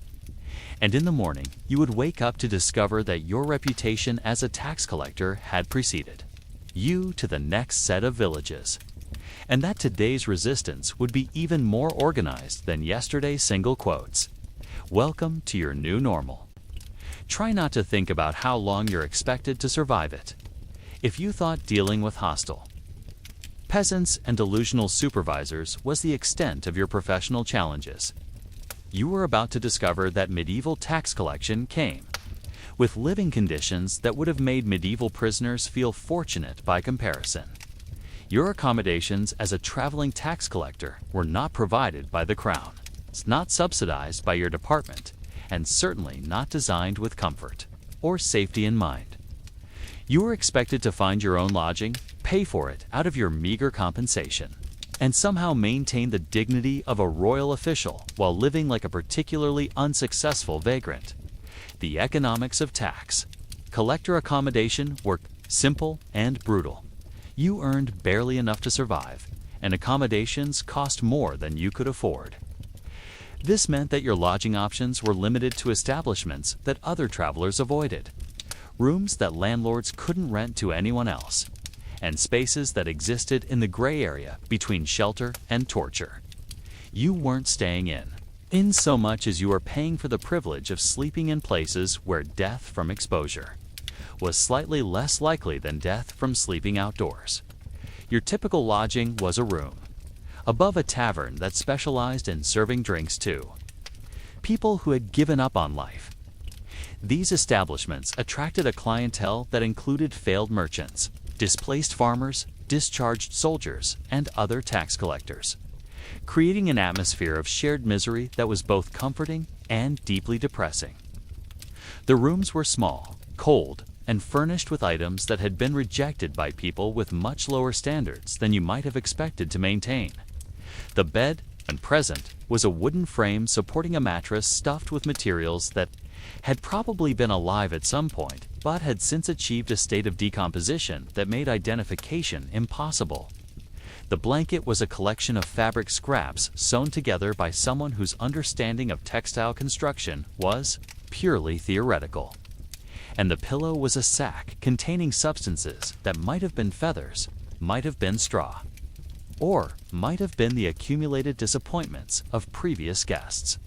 Speaker 1: And in the morning, you would wake up to discover that your reputation as a tax collector had preceded you to the next set of villages, and that today's resistance would be even more organized than yesterday's single quotes. Welcome to your new normal. Try not to think about how long you're expected to survive it. If you thought dealing with hostile peasants and delusional supervisors was the extent of your professional challenges, You were about to discover that medieval tax collection came with living conditions that would have made medieval prisoners feel fortunate by comparison. Your accommodations as a traveling tax collector were not provided by the crown. It's not subsidized by your department, and certainly not designed with comfort or safety in mind. You were expected to find your own lodging, pay for it out of your meager compensation, and somehow maintain the dignity of a royal official while living like a particularly unsuccessful vagrant. The economics of tax collector accommodation were simple and brutal. You earned barely enough to survive, and accommodations cost more than you could afford. This meant that your lodging options were limited to establishments that other travelers avoided, rooms that landlords couldn't rent to anyone else, and spaces that existed in the gray area between shelter and torture. You weren't staying in so much as you were paying for the privilege of sleeping in places where death from exposure was slightly less likely than death from sleeping outdoors. Your typical lodging was a room above a tavern that specialized in serving drinks to people who had given up on life. These establishments attracted a clientele that included failed merchants, displaced farmers, discharged soldiers, and other tax collectors, creating an atmosphere of shared misery that was both comforting and deeply depressing. The rooms were small, cold, and furnished with items that had been rejected by people with much lower standards than you might have expected to maintain. The bed, when present, was a wooden frame supporting a mattress stuffed with materials that had probably been alive at some point, but had since achieved a state of decomposition that made identification impossible. The blanket was a collection of fabric scraps sewn together by someone whose understanding of textile construction was purely theoretical. And the pillow was a sack containing substances that might have been feathers, might have been straw, or might have been the accumulated disappointments of previous guests.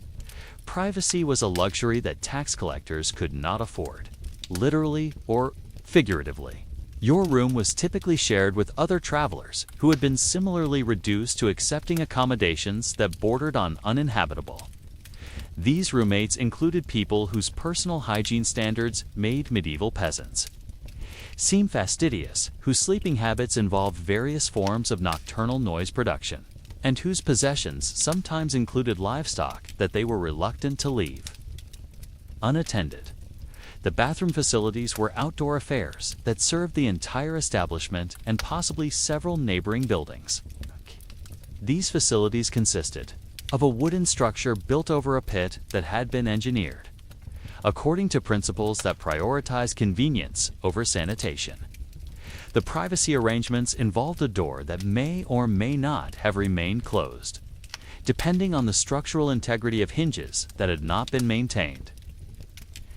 Speaker 1: Privacy was a luxury that tax collectors could not afford, literally or figuratively. Your room was typically shared with other travelers who had been similarly reduced to accepting accommodations that bordered on uninhabitable. These roommates included people whose personal hygiene standards made medieval peasants seem fastidious, whose sleeping habits involved various forms of nocturnal noise production, and whose possessions sometimes included livestock that they were reluctant to leave unattended. The bathroom facilities were outdoor affairs that served the entire establishment and possibly several neighboring buildings. These facilities consisted of a wooden structure built over a pit that had been engineered according to principles that prioritize convenience over sanitation. The privacy arrangements involved a door that may or may not have remained closed, depending on the structural integrity of hinges that had not been maintained.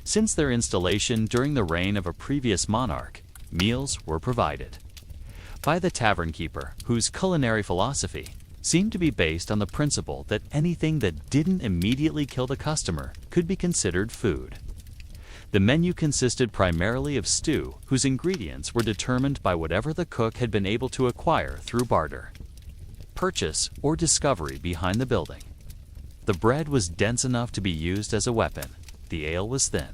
Speaker 1: Since their installation during the reign of a previous monarch, meals were provided by the tavern keeper, whose culinary philosophy seemed to be based on the principle that anything that didn't immediately kill the customer could be considered food. The menu consisted primarily of stew whose ingredients were determined by whatever the cook had been able to acquire through barter, purchase, or discovery behind the building. The bread was dense enough to be used as a weapon, the ale was thin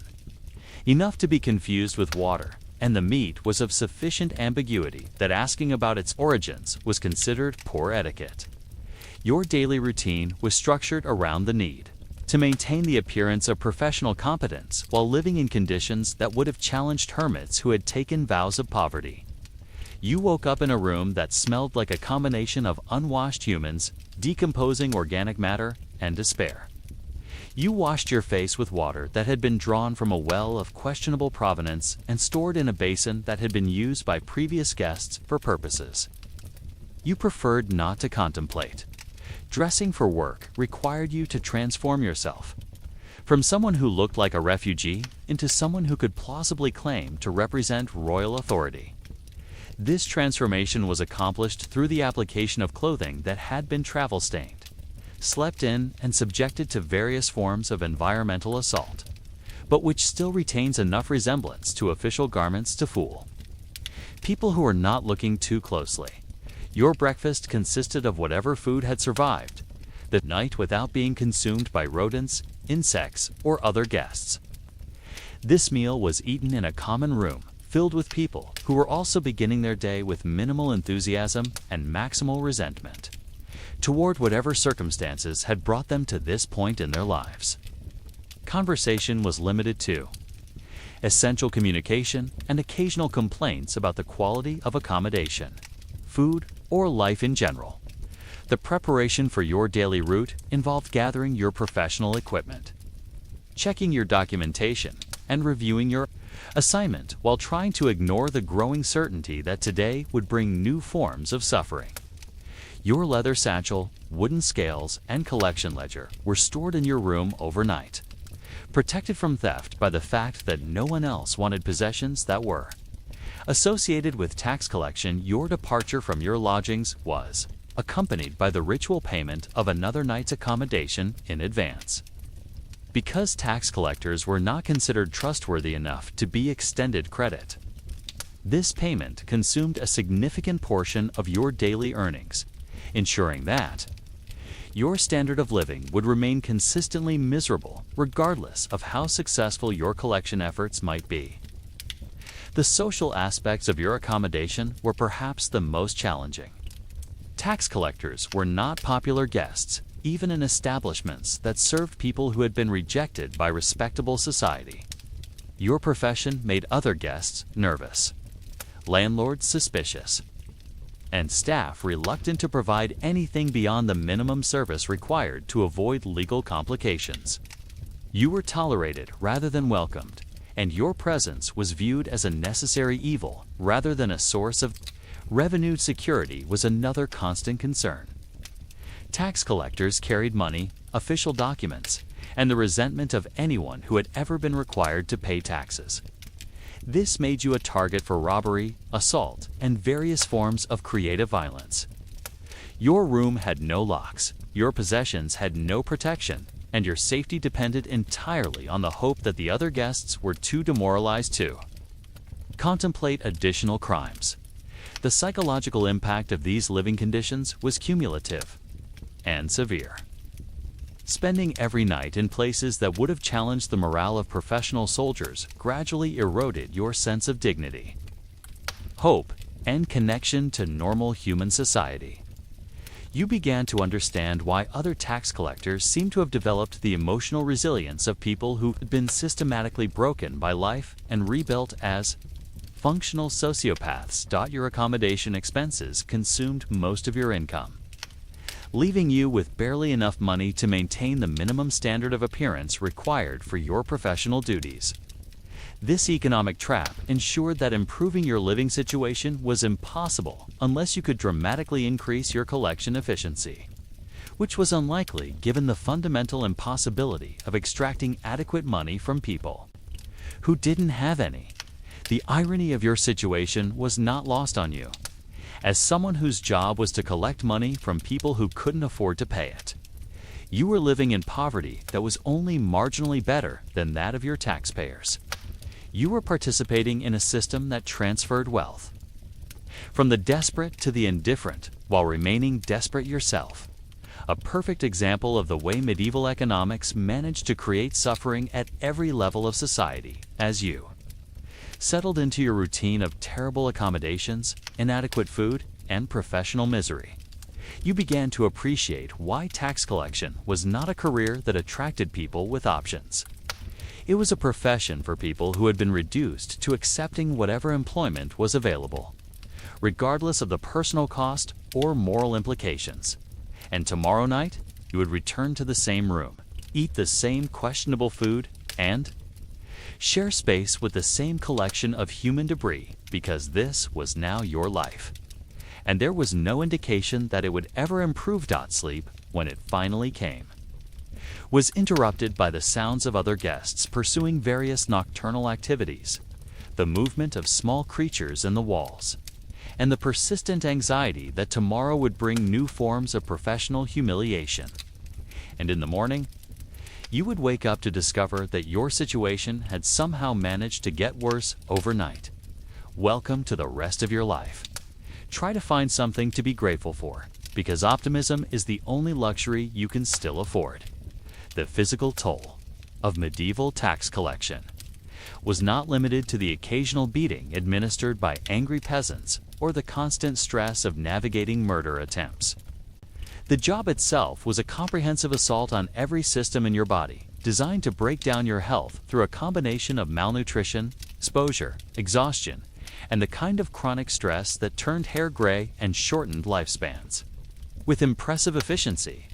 Speaker 1: enough to be confused with water, and the meat was of sufficient ambiguity that asking about its origins was considered poor etiquette. Your daily routine was structured around the need to maintain the appearance of professional competence while living in conditions that would have challenged hermits who had taken vows of poverty. You woke up in a room that smelled like a combination of unwashed humans, decomposing organic matter, and despair. You washed your face with water that had been drawn from a well of questionable provenance and stored in a basin that had been used by previous guests for purposes you preferred not to contemplate. Dressing for work required you to transform yourself from someone who looked like a refugee into someone who could plausibly claim to represent royal authority. This transformation was accomplished through the application of clothing that had been travel-stained, slept in, and subjected to various forms of environmental assault, but which still retains enough resemblance to official garments to fool people who are not looking too closely. Your breakfast consisted of whatever food had survived, the night without being consumed by rodents, insects, or other guests. This meal was eaten in a common room filled with people who were also beginning their day with minimal enthusiasm and maximal resentment toward whatever circumstances had brought them to this point in their lives. Conversation was limited to essential communication and occasional complaints about the quality of accommodation, food, or life in general. The preparation for your daily route involved gathering your professional equipment, checking your documentation, and reviewing your assignment while trying to ignore the growing certainty that today would bring new forms of suffering. Your leather satchel, wooden scales, and collection ledger were stored in your room overnight, protected from theft by the fact that no one else wanted possessions that were. Associated with tax collection, your departure from your lodgings was accompanied by the ritual payment of another night's accommodation in advance. Because tax collectors were not considered trustworthy enough to be extended credit, this payment consumed a significant portion of your daily earnings, ensuring that your standard of living would remain consistently miserable regardless of how successful your collection efforts might be. The social aspects of your accommodation were perhaps the most challenging. Tax collectors were not popular guests, even in establishments that served people who had been rejected by respectable society. Your profession made other guests nervous, landlords suspicious, and staff reluctant to provide anything beyond the minimum service required to avoid legal complications. You were tolerated rather than welcomed, and your presence was viewed as a necessary evil rather than a source of revenue. Security was another constant concern. Tax collectors carried money, official documents, and the resentment of anyone who had ever been required to pay taxes. This made you a target for robbery, assault, and various forms of creative violence. Your room had no locks, your possessions had no protection, and your safety depended entirely on the hope that the other guests were too demoralized to contemplate additional crimes. The psychological impact of these living conditions was cumulative and severe. Spending every night in places that would have challenged the morale of professional soldiers gradually eroded your sense of dignity, hope, and connection to normal human society. You began to understand why other tax collectors seemed to have developed the emotional resilience of people who had been systematically broken by life and rebuilt as functional sociopaths. Your accommodation expenses consumed most of your income, leaving you with barely enough money to maintain the minimum standard of appearance required for your professional duties. This economic trap ensured that improving your living situation was impossible unless you could dramatically increase your collection efficiency, which was unlikely given the fundamental impossibility of extracting adequate money from people who didn't have any. The irony of your situation was not lost on you. As someone whose job was to collect money from people who couldn't afford to pay it, you were living in poverty that was only marginally better than that of your taxpayers. You were participating in a system that transferred wealth from the desperate to the indifferent while remaining desperate yourself. A perfect example of the way medieval economics managed to create suffering at every level of society as you settled into your routine of terrible accommodations, inadequate food, and professional misery. You began to appreciate why tax collection was not a career that attracted people with options. It was a profession for people who had been reduced to accepting whatever employment was available, regardless of the personal cost or moral implications. And tomorrow night, you would return to the same room, eat the same questionable food, and share space with the same collection of human debris because this was now your life. And there was no indication that it would ever improve. Sleep, when it finally came, was interrupted by the sounds of other guests pursuing various nocturnal activities, the movement of small creatures in the walls, and the persistent anxiety that tomorrow would bring new forms of professional humiliation. And in the morning, you would wake up to discover that your situation had somehow managed to get worse overnight. Welcome to the rest of your life. Try to find something to be grateful for, because optimism is the only luxury you can still afford. The physical toll of medieval tax collection was not limited to the occasional beating administered by angry peasants or the constant stress of navigating murder attempts. The job itself was a comprehensive assault on every system in your body, designed to break down your health through a combination of malnutrition, exposure, exhaustion, and the kind of chronic stress that turned hair gray and shortened lifespans. With impressive efficiency,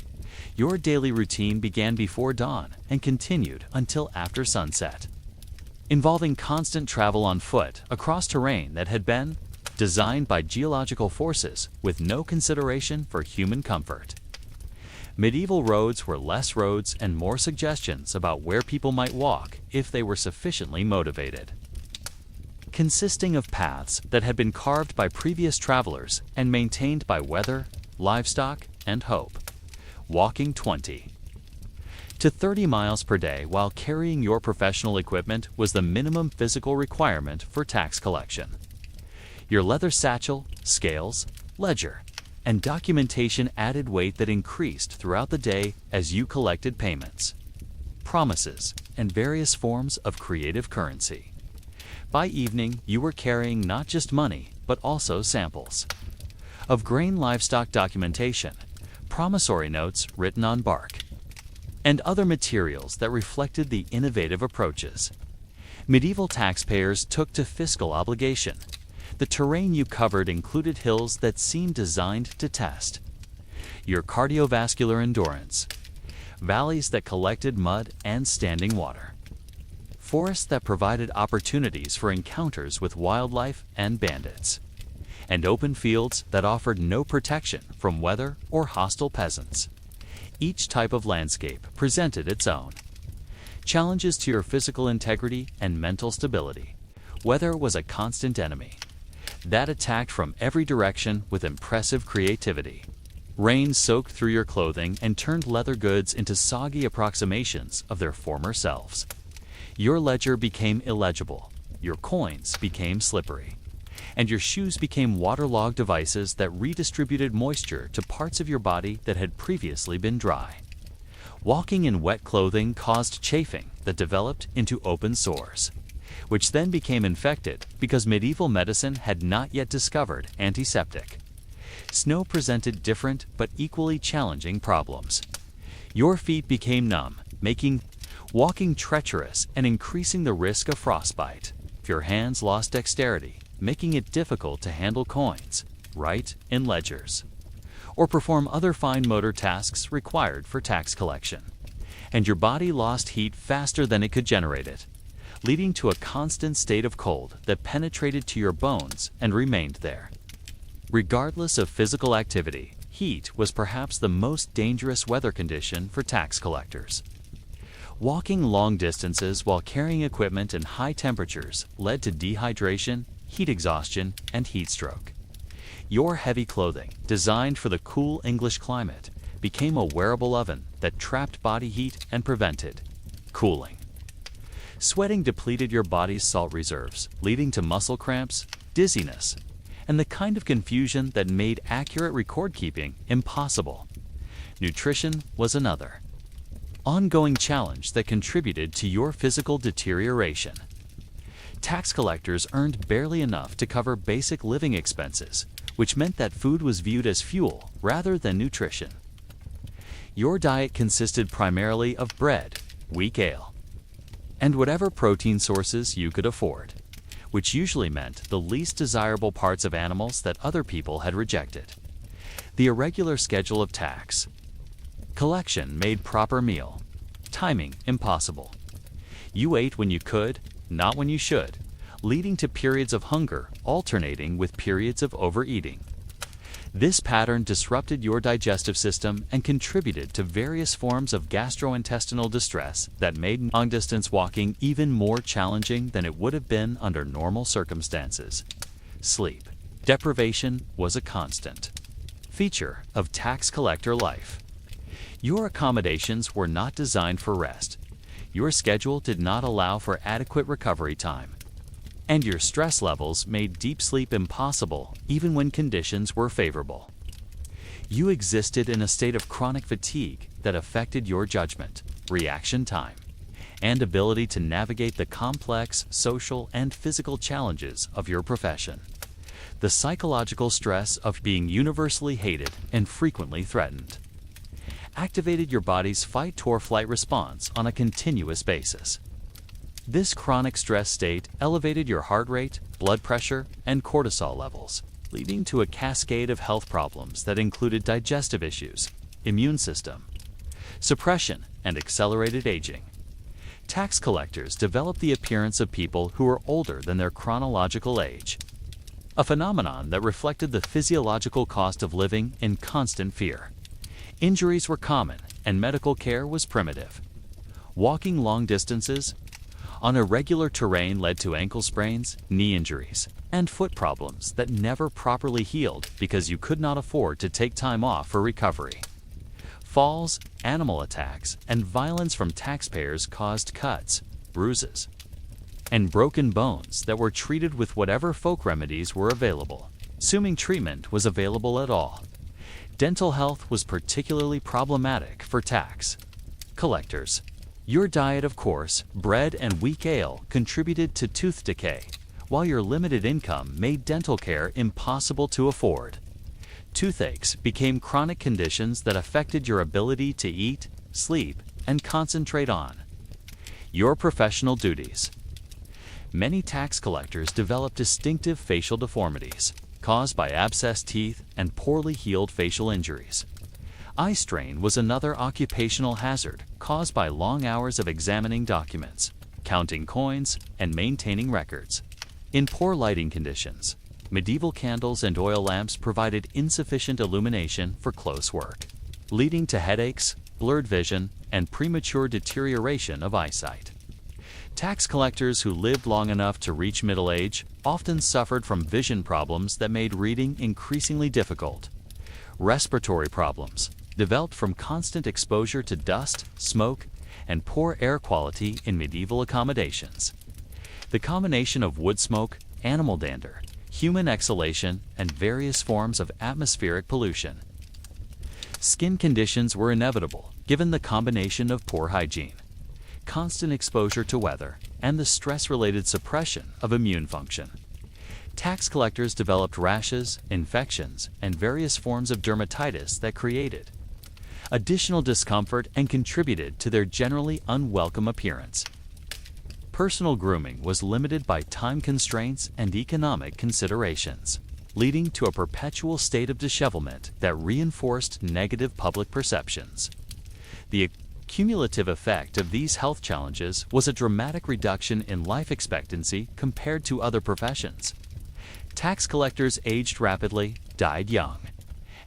Speaker 1: your daily routine began before dawn and continued until after sunset, involving constant travel on foot across terrain that had been designed by geological forces with no consideration for human comfort. Medieval roads were less roads and more suggestions about where people might walk if they were sufficiently motivated, consisting of paths that had been carved by previous travelers and maintained by weather, livestock, and hope. Walking 20 to 30 miles per day while carrying your professional equipment was the minimum physical requirement for tax collection. Your leather satchel, scales, ledger, and documentation added weight that increased throughout the day as you collected payments, promises, and various forms of creative currency. By evening, you were carrying not just money, but also samples of grain livestock documentation, promissory notes written on bark, and other materials that reflected the innovative approaches medieval taxpayers took to fiscal obligation. The terrain you covered included hills that seemed designed to test your cardiovascular endurance, valleys that collected mud and standing water, forests that provided opportunities for encounters with wildlife and bandits, and open fields that offered no protection from weather or hostile peasants. Each type of landscape presented its own challenges to your physical integrity and mental stability. Weather was a constant enemy that attacked from every direction with impressive creativity. Rain soaked through your clothing and turned leather goods into soggy approximations of their former selves. Your ledger became illegible, your coins became slippery, and your shoes became waterlogged devices that redistributed moisture to parts of your body that had previously been dry. Walking in wet clothing caused chafing that developed into open sores, which then became infected because medieval medicine had not yet discovered antiseptic. Snow presented different but equally challenging problems. Your feet became numb, making walking treacherous and increasing the risk of frostbite. Your hands lost dexterity, making it difficult to handle coins, write in ledgers, or perform other fine motor tasks required for tax collection. And your body lost heat faster than it could generate it, leading to a constant state of cold that penetrated to your bones and remained there. Regardless of physical activity, heat was perhaps the most dangerous weather condition for tax collectors. Walking long distances while carrying equipment in high temperatures led to dehydration, heat exhaustion, and heat stroke. Your heavy clothing, designed for the cool English climate, became a wearable oven that trapped body heat and prevented cooling. Sweating depleted your body's salt reserves, leading to muscle cramps, dizziness, and the kind of confusion that made accurate record-keeping impossible. Nutrition was another ongoing challenge that contributed to your physical deterioration. Tax collectors earned barely enough to cover basic living expenses, which meant that food was viewed as fuel rather than nutrition. Your diet consisted primarily of bread, weak ale, and whatever protein sources you could afford, which usually meant the least desirable parts of animals that other people had rejected. The irregular schedule of tax collection made proper meal timing impossible. You ate when you could, not when you should, leading to periods of hunger alternating with periods of overeating. This pattern disrupted your digestive system and contributed to various forms of gastrointestinal distress that made long-distance walking even more challenging than it would have been under normal circumstances. Sleep deprivation was a constant feature of tax collector life. Your accommodations were not designed for rest. Your schedule did not allow for adequate recovery time, and your stress levels made deep sleep impossible even when conditions were favorable. You existed in a state of chronic fatigue that affected your judgment, reaction time, and ability to navigate the complex social and physical challenges of your profession. The psychological stress of being universally hated and frequently threatened activated your body's fight-or-flight response on a continuous basis. This chronic stress state elevated your heart rate, blood pressure, and cortisol levels, leading to a cascade of health problems that included digestive issues, immune system suppression, and accelerated aging. Tax collectors developed the appearance of people who were older than their chronological age, a phenomenon that reflected the physiological cost of living in constant fear. Injuries were common, and medical care was primitive. Walking long distances on irregular terrain led to ankle sprains, knee injuries, and foot problems that never properly healed because you could not afford to take time off for recovery. Falls, animal attacks, and violence from taxpayers caused cuts, bruises, and broken bones that were treated with whatever folk remedies were available, assuming treatment was available at all. Dental health was particularly problematic for tax collectors. Your diet of coarse, bread and weak ale contributed to tooth decay, while your limited income made dental care impossible to afford. Toothaches became chronic conditions that affected your ability to eat, sleep, and concentrate on your professional duties. Many tax collectors developed distinctive facial deformities caused by abscessed teeth and poorly healed facial injuries. Eye strain was another occupational hazard caused by long hours of examining documents, counting coins, and maintaining records. In poor lighting conditions, medieval candles and oil lamps provided insufficient illumination for close work, leading to headaches, blurred vision, and premature deterioration of eyesight. Tax collectors who lived long enough to reach middle age often suffered from vision problems that made reading increasingly difficult. Respiratory problems developed from constant exposure to dust, smoke, and poor air quality in medieval accommodations. The combination of wood smoke, animal dander, human exhalation, and various forms of atmospheric pollution. Skin conditions were inevitable given the combination of poor hygiene, constant exposure to weather, and the stress-related suppression of immune function. Tax collectors developed rashes, infections, and various forms of dermatitis that created additional discomfort and contributed to their generally unwelcome appearance. Personal grooming was limited by time constraints and economic considerations, leading to a perpetual state of dishevelment that reinforced negative public perceptions. The cumulative effect of these health challenges was a dramatic reduction in life expectancy compared to other professions. Tax collectors aged rapidly, died young,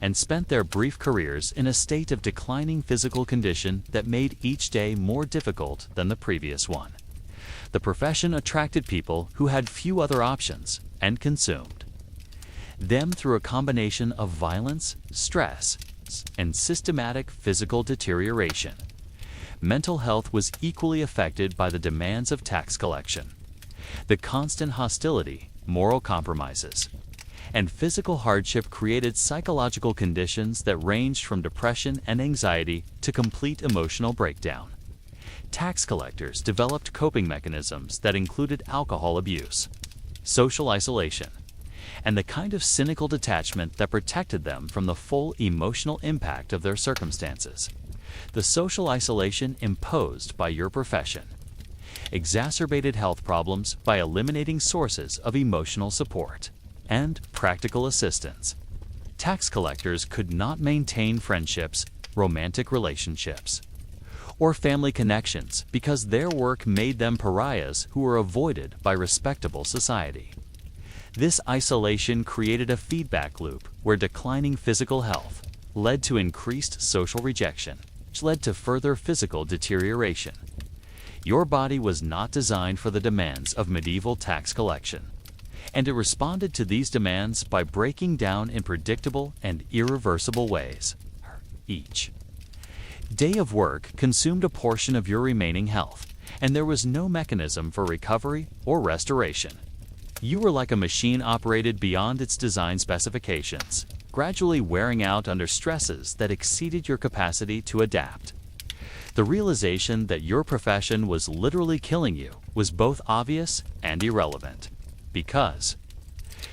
Speaker 1: and spent their brief careers in a state of declining physical condition that made each day more difficult than the previous one. The profession attracted people who had few other options and consumed them through a combination of violence, stress, and systematic physical deterioration. Mental health was equally affected by the demands of tax collection. The constant hostility, moral compromises, and physical hardship created psychological conditions that ranged from depression and anxiety to complete emotional breakdown. Tax collectors developed coping mechanisms that included alcohol abuse, social isolation, and the kind of cynical detachment that protected them from the full emotional impact of their circumstances. The social isolation imposed by your profession exacerbated health problems by eliminating sources of emotional support and practical assistance. Tax collectors could not maintain friendships, romantic relationships, or family connections because their work made them pariahs who were avoided by respectable society. This isolation created a feedback loop where declining physical health led to increased social rejection, which led to further physical deterioration. Your body was not designed for the demands of medieval tax collection, and it responded to these demands by breaking down in predictable and irreversible ways. Each day of work consumed a portion of your remaining health, and there was no mechanism for recovery or restoration. You were like a machine operated beyond its design specifications, gradually wearing out under stresses that exceeded your capacity to adapt. The realization that your profession was literally killing you was both obvious and irrelevant, because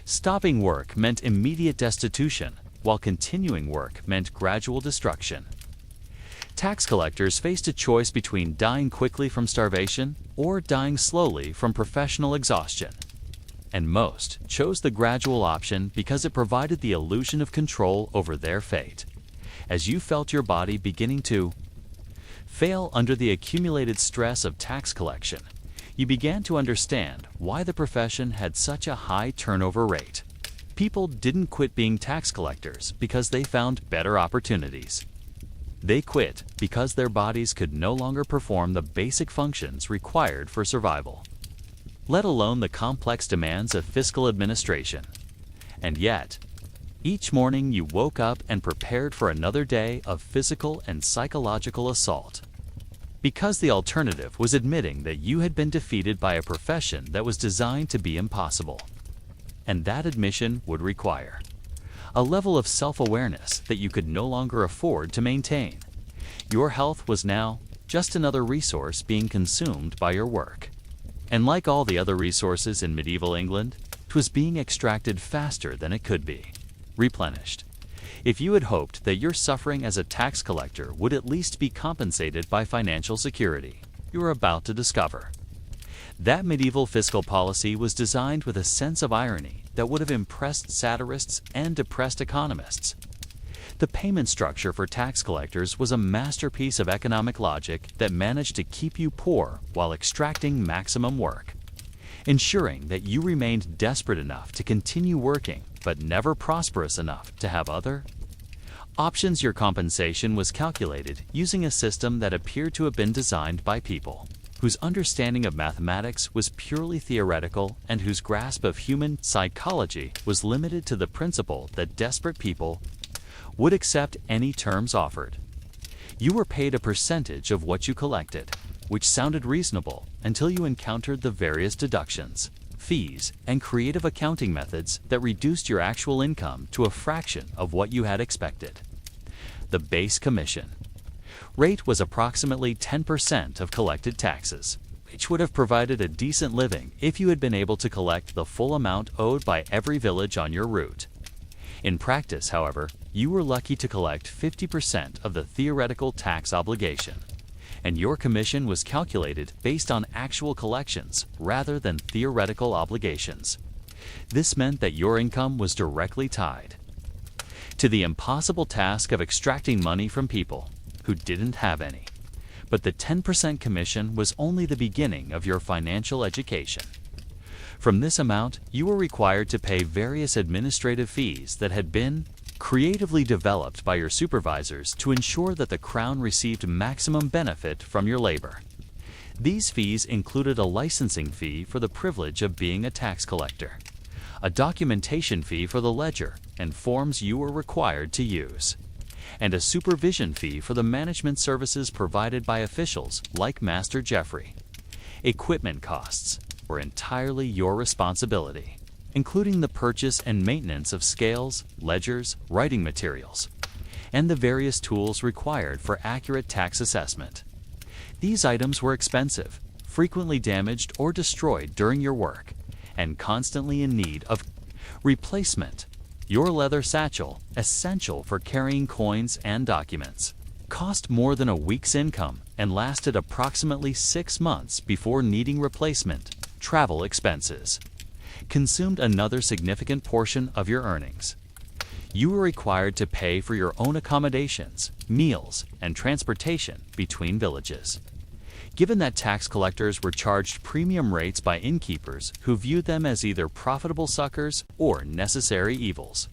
Speaker 1: stopping work meant immediate destitution, while continuing work meant gradual destruction. Tax collectors faced a choice between dying quickly from starvation or dying slowly from professional exhaustion. And most chose the gradual option because it provided the illusion of control over their fate. As you felt your body beginning to fail under the accumulated stress of tax collection, you began to understand why the profession had such a high turnover rate. People didn't quit being tax collectors because they found better opportunities. They quit because their bodies could no longer perform the basic functions required for survival, let alone the complex demands of fiscal administration. And yet, each morning you woke up and prepared for another day of physical and psychological assault, because the alternative was admitting that you had been defeated by a profession that was designed to be impossible. And that admission would require a level of self-awareness that you could no longer afford to maintain. Your health was now just another resource being consumed by your work. And like all the other resources in medieval England, it was being extracted faster than it could be replenished. If you had hoped that your suffering as a tax collector would at least be compensated by financial security, you were about to discover that medieval fiscal policy was designed with a sense of irony that would have impressed satirists and depressed economists. The payment structure for tax collectors was a masterpiece of economic logic that managed to keep you poor while extracting maximum work, ensuring that you remained desperate enough to continue working but never prosperous enough to have other options. Your compensation was calculated using a system that appeared to have been designed by people whose understanding of mathematics was purely theoretical and whose grasp of human psychology was limited to the principle that desperate people would accept any terms offered. You were paid a percentage of what you collected, which sounded reasonable until you encountered the various deductions, fees, and creative accounting methods that reduced your actual income to a fraction of what you had expected. The base commission rate was approximately 10% of collected taxes, which would have provided a decent living if you had been able to collect the full amount owed by every village on your route. In practice, however, you were lucky to collect 50% of the theoretical tax obligation, and your commission was calculated based on actual collections rather than theoretical obligations. This meant that your income was directly tied to the impossible task of extracting money from people who didn't have any. But the 10% commission was only the beginning of your financial education. From this amount, you were required to pay various administrative fees that had been creatively developed by your supervisors to ensure that the Crown received maximum benefit from your labor. These fees included a licensing fee for the privilege of being a tax collector, a documentation fee for the ledger and forms you were required to use, and a supervision fee for the management services provided by officials like Master Geoffrey. Equipment costs were entirely your responsibility, including the purchase and maintenance of scales, ledgers, writing materials, and the various tools required for accurate tax assessment. These items were expensive, frequently damaged or destroyed during your work, and constantly in need of replacement. Your leather satchel, essential for carrying coins and documents, cost more than a week's income and lasted approximately 6 months before needing replacement. Travel expenses consumed another significant portion of your earnings. You were required to pay for your own accommodations, meals, and transportation between villages. Given that tax collectors were charged premium rates by innkeepers who viewed them as either profitable suckers or necessary evils,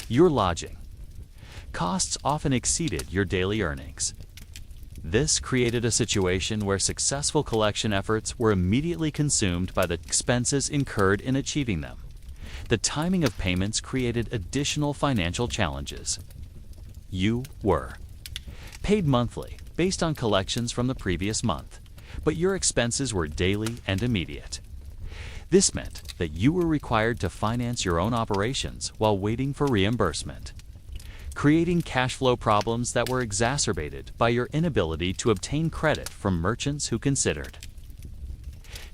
Speaker 1: your lodging costs often exceeded your daily earnings. This created a situation where successful collection efforts were immediately consumed by the expenses incurred in achieving them. The timing of payments created additional financial challenges. You were paid monthly based on collections from the previous month, but your expenses were daily and immediate. This meant that you were required to finance your own operations while waiting for reimbursement, creating cash flow problems that were exacerbated by your inability to obtain credit from merchants who considered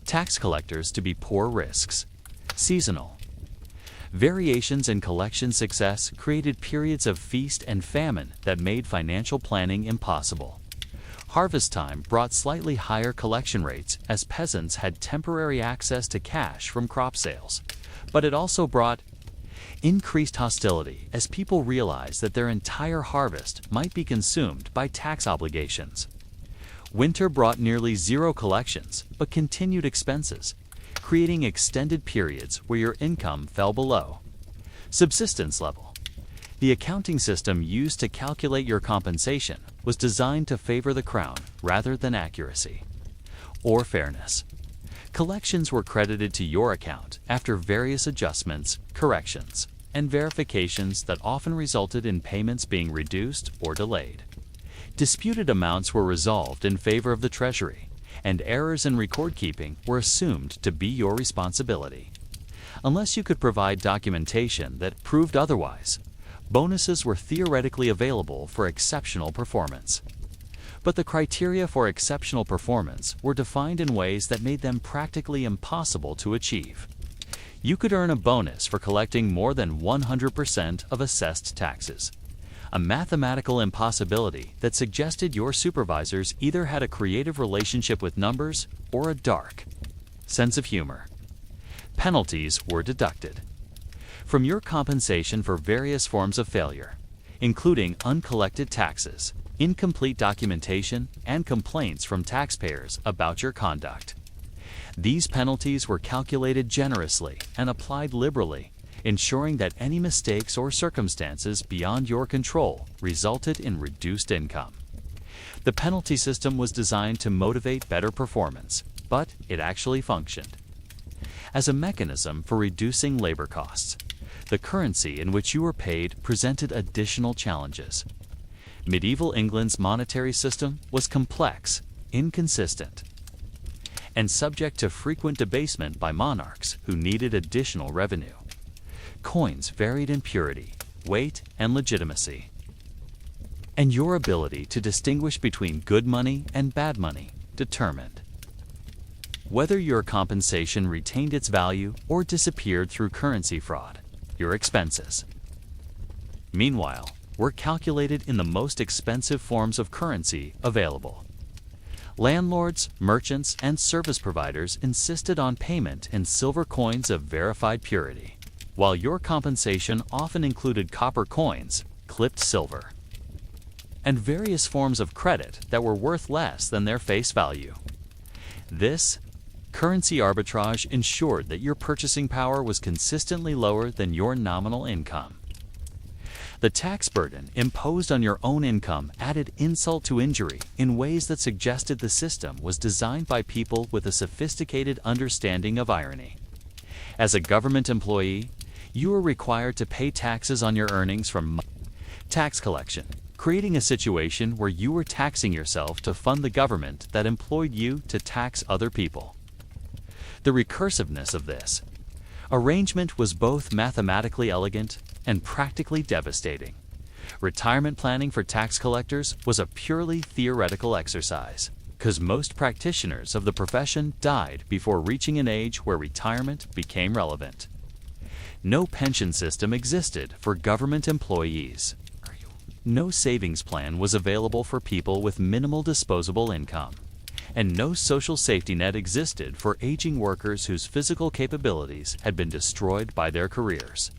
Speaker 1: tax collectors to be poor risks. Seasonal variations in collection success created periods of feast and famine that made financial planning impossible. Harvest time brought slightly higher collection rates as peasants had temporary access to cash from crop sales, but it also brought increased hostility as people realized that their entire harvest might be consumed by tax obligations. Winter brought nearly zero collections, but continued expenses, creating extended periods where your income fell below subsistence level. The accounting system used to calculate your compensation was designed to favor the crown rather than accuracy or fairness. Collections were credited to your account after various adjustments, corrections, and verifications that often resulted in payments being reduced or delayed. Disputed amounts were resolved in favor of the Treasury, and errors in record keeping were assumed to be your responsibility. Unless you could provide documentation that proved otherwise, bonuses were theoretically available for exceptional performance. But the criteria for exceptional performance were defined in ways that made them practically impossible to achieve. You could earn a bonus for collecting more than 100% of assessed taxes, a mathematical impossibility that suggested your supervisors either had a creative relationship with numbers or a dark sense of humor. Penalties were deducted from your compensation for various forms of failure, including uncollected taxes, incomplete documentation, and complaints from taxpayers about your conduct. These penalties were calculated generously and applied liberally, ensuring that any mistakes or circumstances beyond your control resulted in reduced income. The penalty system was designed to motivate better performance, but it actually functioned as a mechanism for reducing labor costs. The currency in which you were paid presented additional challenges. Medieval England's monetary system was complex, inconsistent, and subject to frequent debasement by monarchs who needed additional revenue. Coins varied in purity, weight, and legitimacy, and your ability to distinguish between good money and bad money determined whether your compensation retained its value or disappeared through currency fraud. Your expenses, meanwhile, were calculated in the most expensive forms of currency available. Landlords, merchants, and service providers insisted on payment in silver coins of verified purity, while your compensation often included copper coins, clipped silver, and various forms of credit that were worth less than their face value. This currency arbitrage ensured that your purchasing power was consistently lower than your nominal income. The tax burden imposed on your own income added insult to injury in ways that suggested the system was designed by people with a sophisticated understanding of irony. As a government employee, you were required to pay taxes on your earnings from tax collection, creating a situation where you were taxing yourself to fund the government that employed you to tax other people. The recursiveness of this arrangement was both mathematically elegant and practically devastating. Retirement planning for tax collectors was a purely theoretical exercise, because most practitioners of the profession died before reaching an age where retirement became relevant. No pension system existed for government employees. No savings plan was available for people with minimal disposable income, and no social safety net existed for aging workers whose physical capabilities had been destroyed by their careers.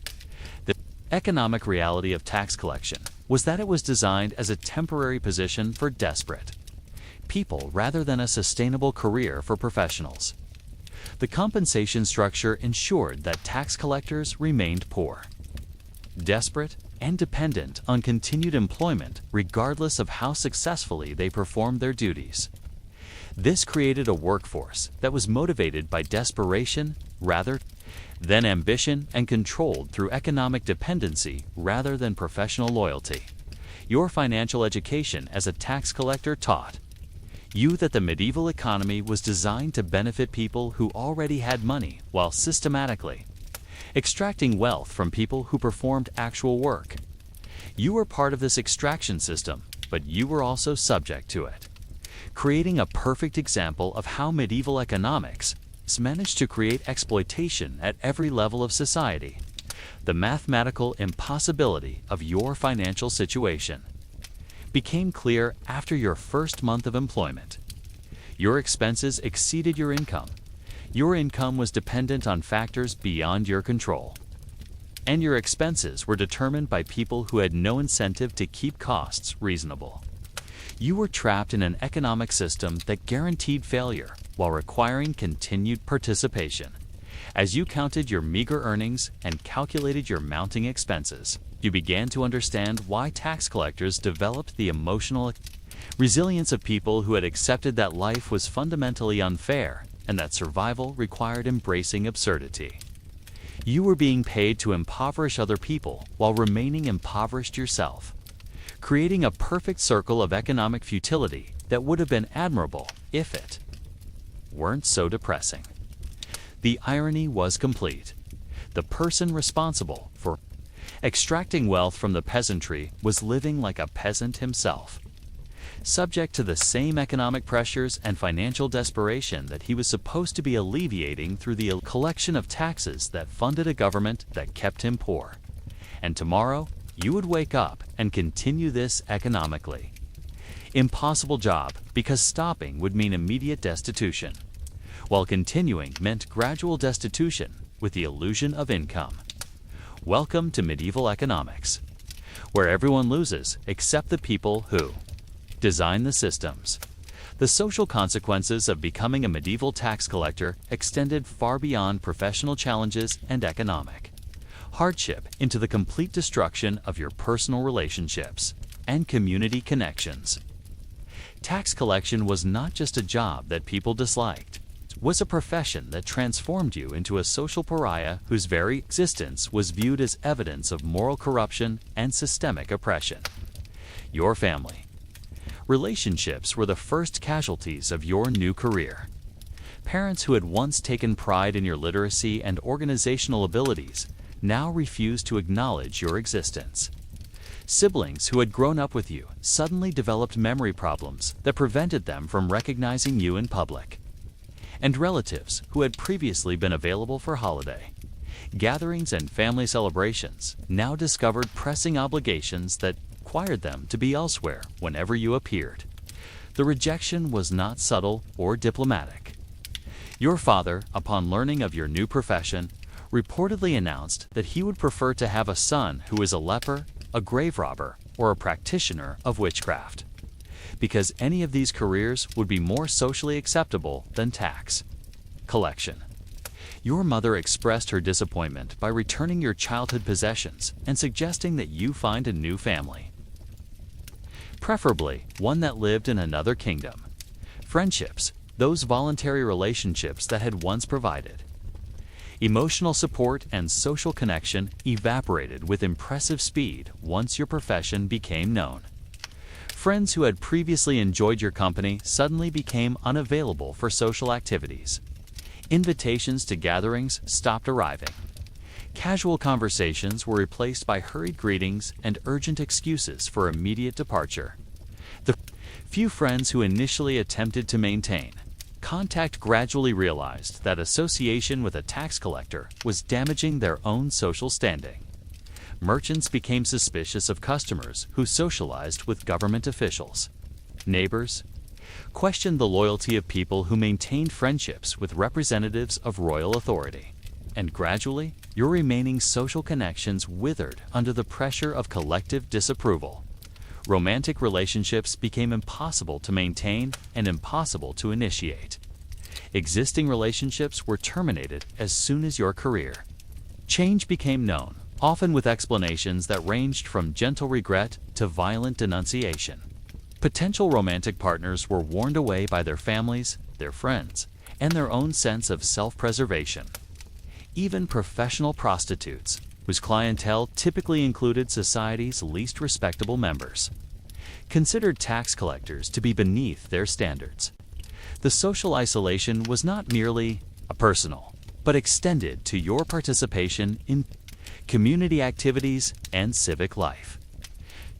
Speaker 1: The economic reality of tax collection was that it was designed as a temporary position for desperate people rather than a sustainable career for professionals. The compensation structure ensured that tax collectors remained poor, desperate, and dependent on continued employment regardless of how successfully they performed their duties. This created a workforce that was motivated by desperation rather than ambition and controlled through economic dependency rather than professional loyalty. Your financial education as a tax collector taught You that the medieval economy was designed to benefit people who already had money while systematically extracting wealth from people who performed actual work. You were part of this extraction system, but you were also subject to it, creating a perfect example of how medieval economics managed to create exploitation at every level of society. The mathematical impossibility of your financial situation became clear after your first month of employment. Your expenses exceeded your income. Your income was dependent on factors beyond your control. And your expenses were determined by people who had no incentive to keep costs reasonable. You were trapped in an economic system that guaranteed failure while requiring continued participation. As you counted your meager earnings and calculated your mounting expenses, you began to understand why tax collectors developed the emotional resilience of people who had accepted that life was fundamentally unfair and that survival required embracing absurdity. You were being paid to impoverish other people while remaining impoverished yourself, creating a perfect circle of economic futility that would have been admirable if it weren't so depressing. The irony was complete. The person responsible for extracting wealth from the peasantry was living like a peasant himself, subject to the same economic pressures and financial desperation that he was supposed to be alleviating through the collection of taxes that funded a government that kept him poor. And tomorrow, you would wake up and continue this economically. Impossible job, because stopping would mean immediate destitution, while continuing meant gradual destitution with the illusion of income. Welcome to medieval economics, where everyone loses except the people who design the systems. The social consequences of becoming a medieval tax collector extended far beyond professional challenges and economic hardship into the complete destruction of your personal relationships and community connections. Tax collection was not just a job that people disliked. It was a profession that transformed you into a social pariah whose very existence was viewed as evidence of moral corruption and systemic oppression. Your family relationships were the first casualties of your new career. Parents who had once taken pride in your literacy and organizational abilities now refused to acknowledge your existence. Siblings who had grown up with you suddenly developed memory problems that prevented them from recognizing you in public. And relatives who had previously been available for holiday gatherings and family celebrations now discovered pressing obligations that required them to be elsewhere whenever you appeared. The rejection was not subtle or diplomatic. Your father, upon learning of your new profession, reportedly announced that he would prefer to have a son who is a leper, a grave robber, or a practitioner of witchcraft, because any of these careers would be more socially acceptable than tax collection. Your mother expressed her disappointment by returning your childhood possessions and suggesting that you find a new family, preferably one that lived in another kingdom. Friendships, those voluntary relationships that had once provided emotional support and social connection, evaporated with impressive speed once your profession became known. Friends who had previously enjoyed your company suddenly became unavailable for social activities. Invitations to gatherings stopped arriving. Casual conversations were replaced by hurried greetings and urgent excuses for immediate departure. The few friends who initially attempted to maintain contact gradually realized that association with a tax collector was damaging their own social standing. Merchants became suspicious of customers who socialized with government officials. Neighbors questioned the loyalty of people who maintained friendships with representatives of royal authority. And gradually, your remaining social connections withered under the pressure of collective disapproval. Romantic relationships became impossible to maintain and impossible to initiate. Existing relationships were terminated as soon as your career change became known, often with explanations that ranged from gentle regret to violent denunciation. Potential romantic partners were warned away by their families, their friends, and their own sense of self-preservation. Even professional prostitutes, whose clientele typically included society's least respectable members, considered tax collectors to be beneath their standards. The social isolation was not merely personal, but extended to your participation in community activities and civic life.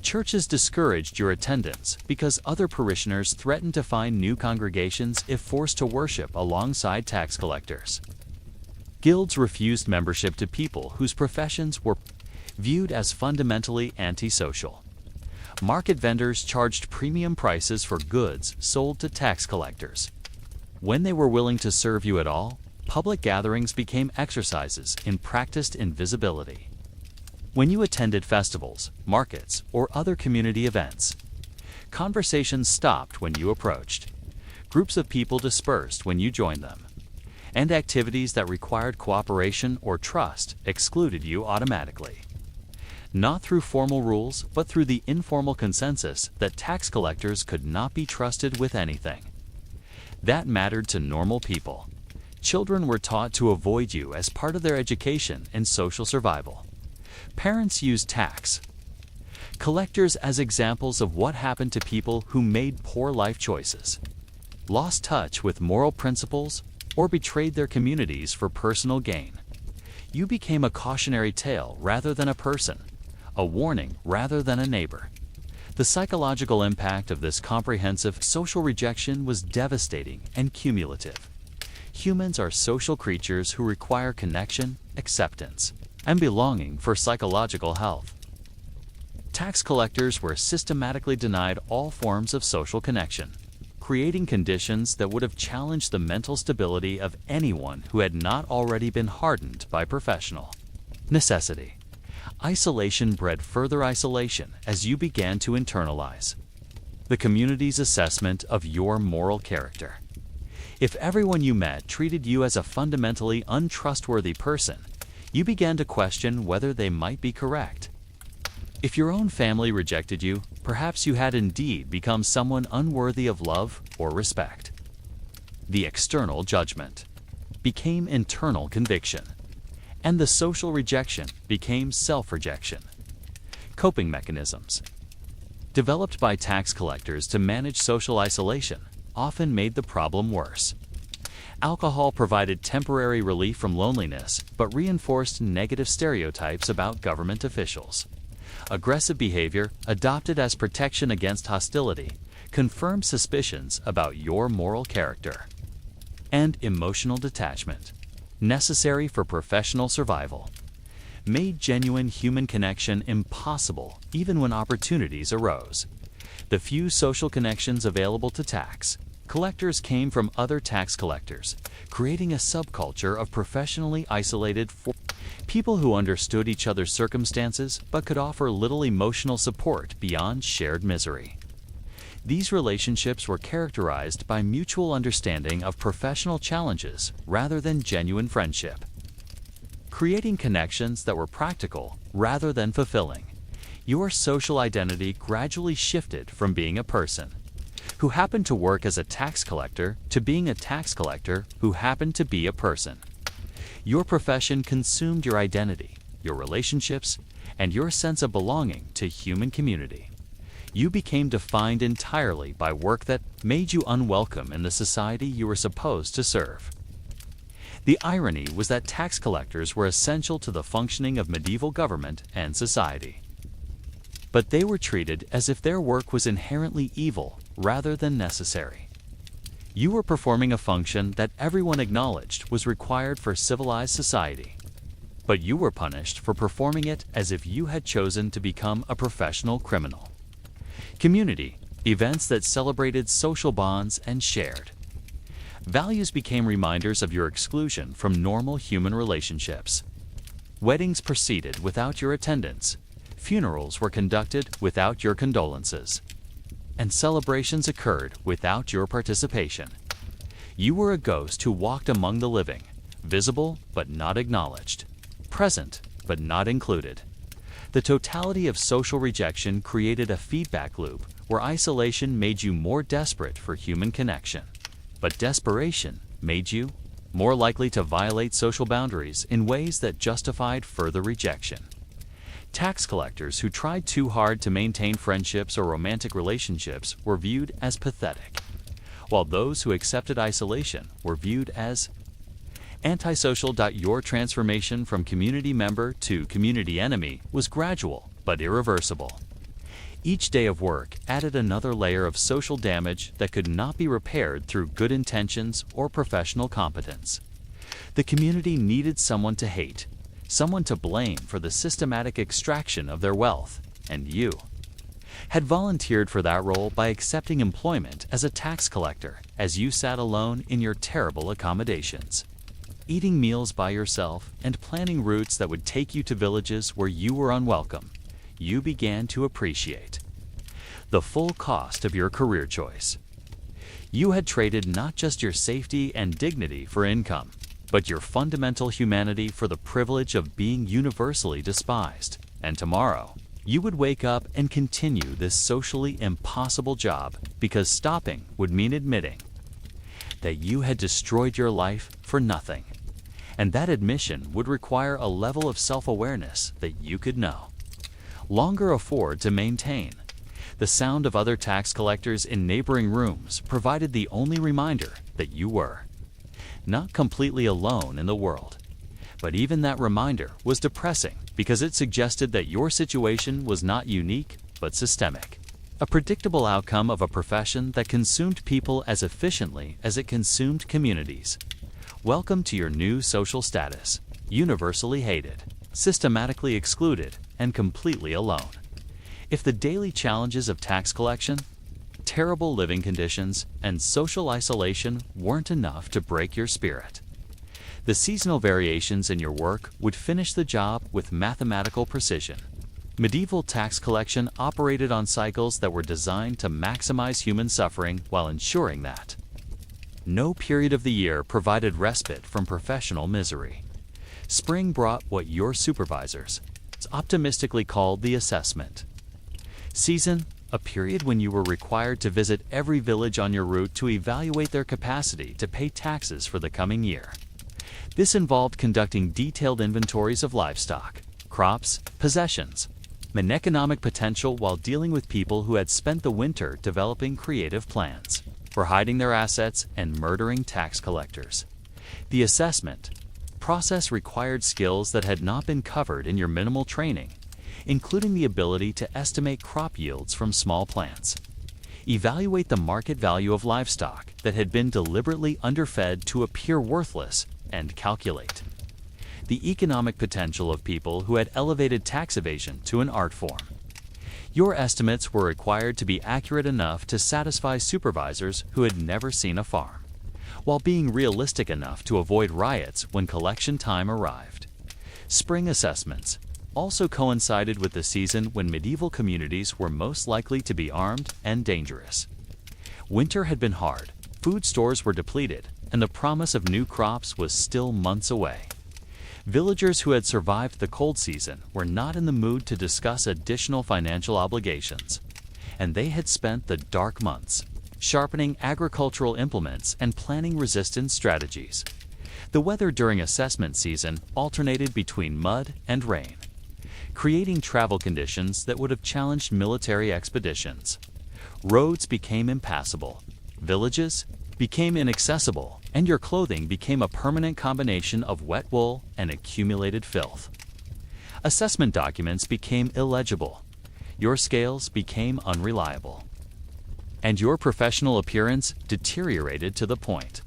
Speaker 1: Churches discouraged your attendance because other parishioners threatened to find new congregations if forced to worship alongside tax collectors. Guilds refused membership to people whose professions were viewed as fundamentally antisocial. Market vendors charged premium prices for goods sold to tax collectors. When they were willing to serve you at all, public gatherings became exercises in practiced invisibility. When you attended festivals, markets, or other community events, conversations stopped when you approached. Groups of people dispersed when you joined them. And activities that required cooperation or trust excluded you automatically. Not through formal rules, but through the informal consensus that tax collectors could not be trusted with anything. That mattered to normal people. Children were taught to avoid you as part of their education and social survival. Parents used tax collectors as examples of what happened to people who made poor life choices, lost touch with moral principles, or betrayed their communities for personal gain. You became a cautionary tale rather than a person, a warning rather than a neighbor. The psychological impact of this comprehensive social rejection was devastating and cumulative. Humans are social creatures who require connection, acceptance, and belonging for psychological health. Tax collectors were systematically denied all forms of social connection, creating conditions that would have challenged the mental stability of anyone who had not already been hardened by professional necessity. Isolation bred further isolation as you began to internalize the community's assessment of your moral character. If everyone you met treated you as a fundamentally untrustworthy person, you began to question whether they might be correct. If your own family rejected you, perhaps you had indeed become someone unworthy of love or respect. The external judgment became internal conviction, and the social rejection became self-rejection. Coping mechanisms developed by tax collectors to manage social isolation often made the problem worse. Alcohol provided temporary relief from loneliness, but reinforced negative stereotypes about government officials. Aggressive behavior, adopted as protection against hostility, confirmed suspicions about your moral character. And emotional detachment, necessary for professional survival, made genuine human connection impossible even when opportunities arose. The few social connections available to tax collectors came from other tax collectors, creating a subculture of professionally isolated people who understood each other's circumstances but could offer little emotional support beyond shared misery. These relationships were characterized by mutual understanding of professional challenges rather than genuine friendship, creating connections that were practical rather than fulfilling. Your social identity gradually shifted from being a person who happened to work as a tax collector to being a tax collector who happened to be a person. Your profession consumed your identity, your relationships, and your sense of belonging to human community. You became defined entirely by work that made you unwelcome in the society you were supposed to serve. The irony was that tax collectors were essential to the functioning of medieval government and society. But they were treated as if their work was inherently evil rather than necessary. You were performing a function that everyone acknowledged was required for civilized society, but you were punished for performing it as if you had chosen to become a professional criminal. Community, events that celebrated social bonds and shared values became reminders of your exclusion from normal human relationships. Weddings proceeded without your attendance, funerals were conducted without your condolences, and celebrations occurred without your participation. You were a ghost who walked among the living, visible but not acknowledged, present but not included. The totality of social rejection created a feedback loop where isolation made you more desperate for human connection, but desperation made you more likely to violate social boundaries in ways that justified further rejection. Tax collectors who tried too hard to maintain friendships or romantic relationships were viewed as pathetic, while those who accepted isolation were viewed as antisocial. Your transformation from community member to community enemy was gradual but irreversible. Each day of work added another layer of social damage that could not be repaired through good intentions or professional competence. The community needed someone to hate, someone to blame for the systematic extraction of their wealth, and you had volunteered for that role by accepting employment as a tax collector as you sat alone in your terrible accommodations, eating meals by yourself and planning routes that would take you to villages where you were unwelcome. You began to appreciate the full cost of your career choice. You had traded not just your safety and dignity for income, but your fundamental humanity for the privilege of being universally despised. And tomorrow, you would wake up and continue this socially impossible job because stopping would mean admitting that you had destroyed your life for nothing. And that admission would require a level of self-awareness that you could no longer afford to maintain. The sound of other tax collectors in neighboring rooms provided the only reminder that you were not completely alone in the world. But even that reminder was depressing because it suggested that your situation was not unique but systemic, a predictable outcome of a profession that consumed people as efficiently as it consumed communities. Welcome to your new social status: universally hated, systematically excluded, and completely alone. If the daily challenges of tax collection, terrible living conditions, and social isolation weren't enough to break your spirit, the seasonal variations in your work would finish the job with mathematical precision. Medieval tax collection operated on cycles that were designed to maximize human suffering while ensuring that no period of the year provided respite from professional misery. Spring brought what your supervisors optimistically called the assessment season, a period when you were required to visit every village on your route to evaluate their capacity to pay taxes for the coming year. This involved conducting detailed inventories of livestock, crops, possessions, and economic potential while dealing with people who had spent the winter developing creative plans for hiding their assets and murdering tax collectors. The assessment process required skills that had not been covered in your minimal training, including the ability to estimate crop yields from small plants, evaluate the market value of livestock that had been deliberately underfed to appear worthless, and calculate the economic potential of people who had elevated tax evasion to an art form. Your estimates were required to be accurate enough to satisfy supervisors who had never seen a farm, while being realistic enough to avoid riots when collection time arrived. Spring assessments also coincided with the season when medieval communities were most likely to be armed and dangerous. Winter had been hard, food stores were depleted, and the promise of new crops was still months away. Villagers who had survived the cold season were not in the mood to discuss additional financial obligations, and they had spent the dark months sharpening agricultural implements and planning resistance strategies. The weather during assessment season alternated between mud and rain, creating travel conditions that would have challenged military expeditions. Roads became impassable, villages became inaccessible, and your clothing became a permanent combination of wet wool and accumulated filth. Assessment documents became illegible, your scales became unreliable, and your professional appearance deteriorated to the point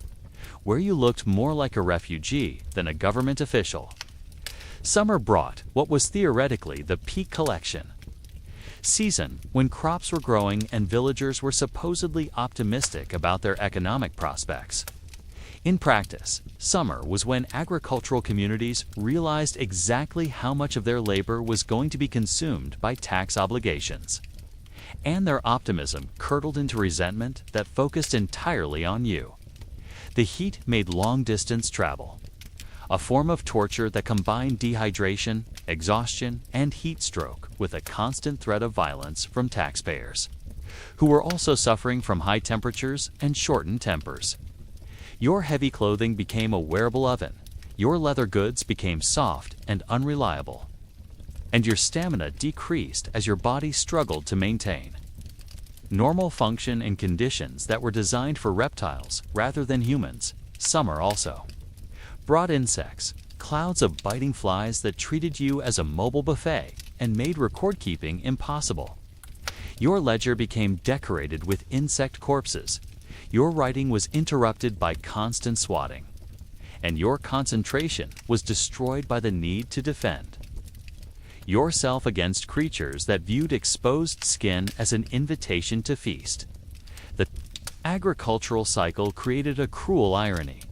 Speaker 1: where you looked more like a refugee than a government official. Summer brought what was theoretically the peak collection season, when crops were growing and villagers were supposedly optimistic about their economic prospects. In practice, summer was when agricultural communities realized exactly how much of their labor was going to be consumed by tax obligations, and their optimism curdled into resentment that focused entirely on you. The heat made long-distance travel a form of torture that combined dehydration, exhaustion, and heat stroke with a constant threat of violence from taxpayers, who were also suffering from high temperatures and shortened tempers. Your heavy clothing became a wearable oven, your leather goods became soft and unreliable, and your stamina decreased as your body struggled to maintain normal function in conditions that were designed for reptiles rather than humans. Summer also brought insects, clouds of biting flies that treated you as a mobile buffet and made record-keeping impossible. Your ledger became decorated with insect corpses. Your writing was interrupted by constant swatting, and your concentration was destroyed by the need to defend yourself against creatures that viewed exposed skin as an invitation to feast. The agricultural cycle created a cruel irony,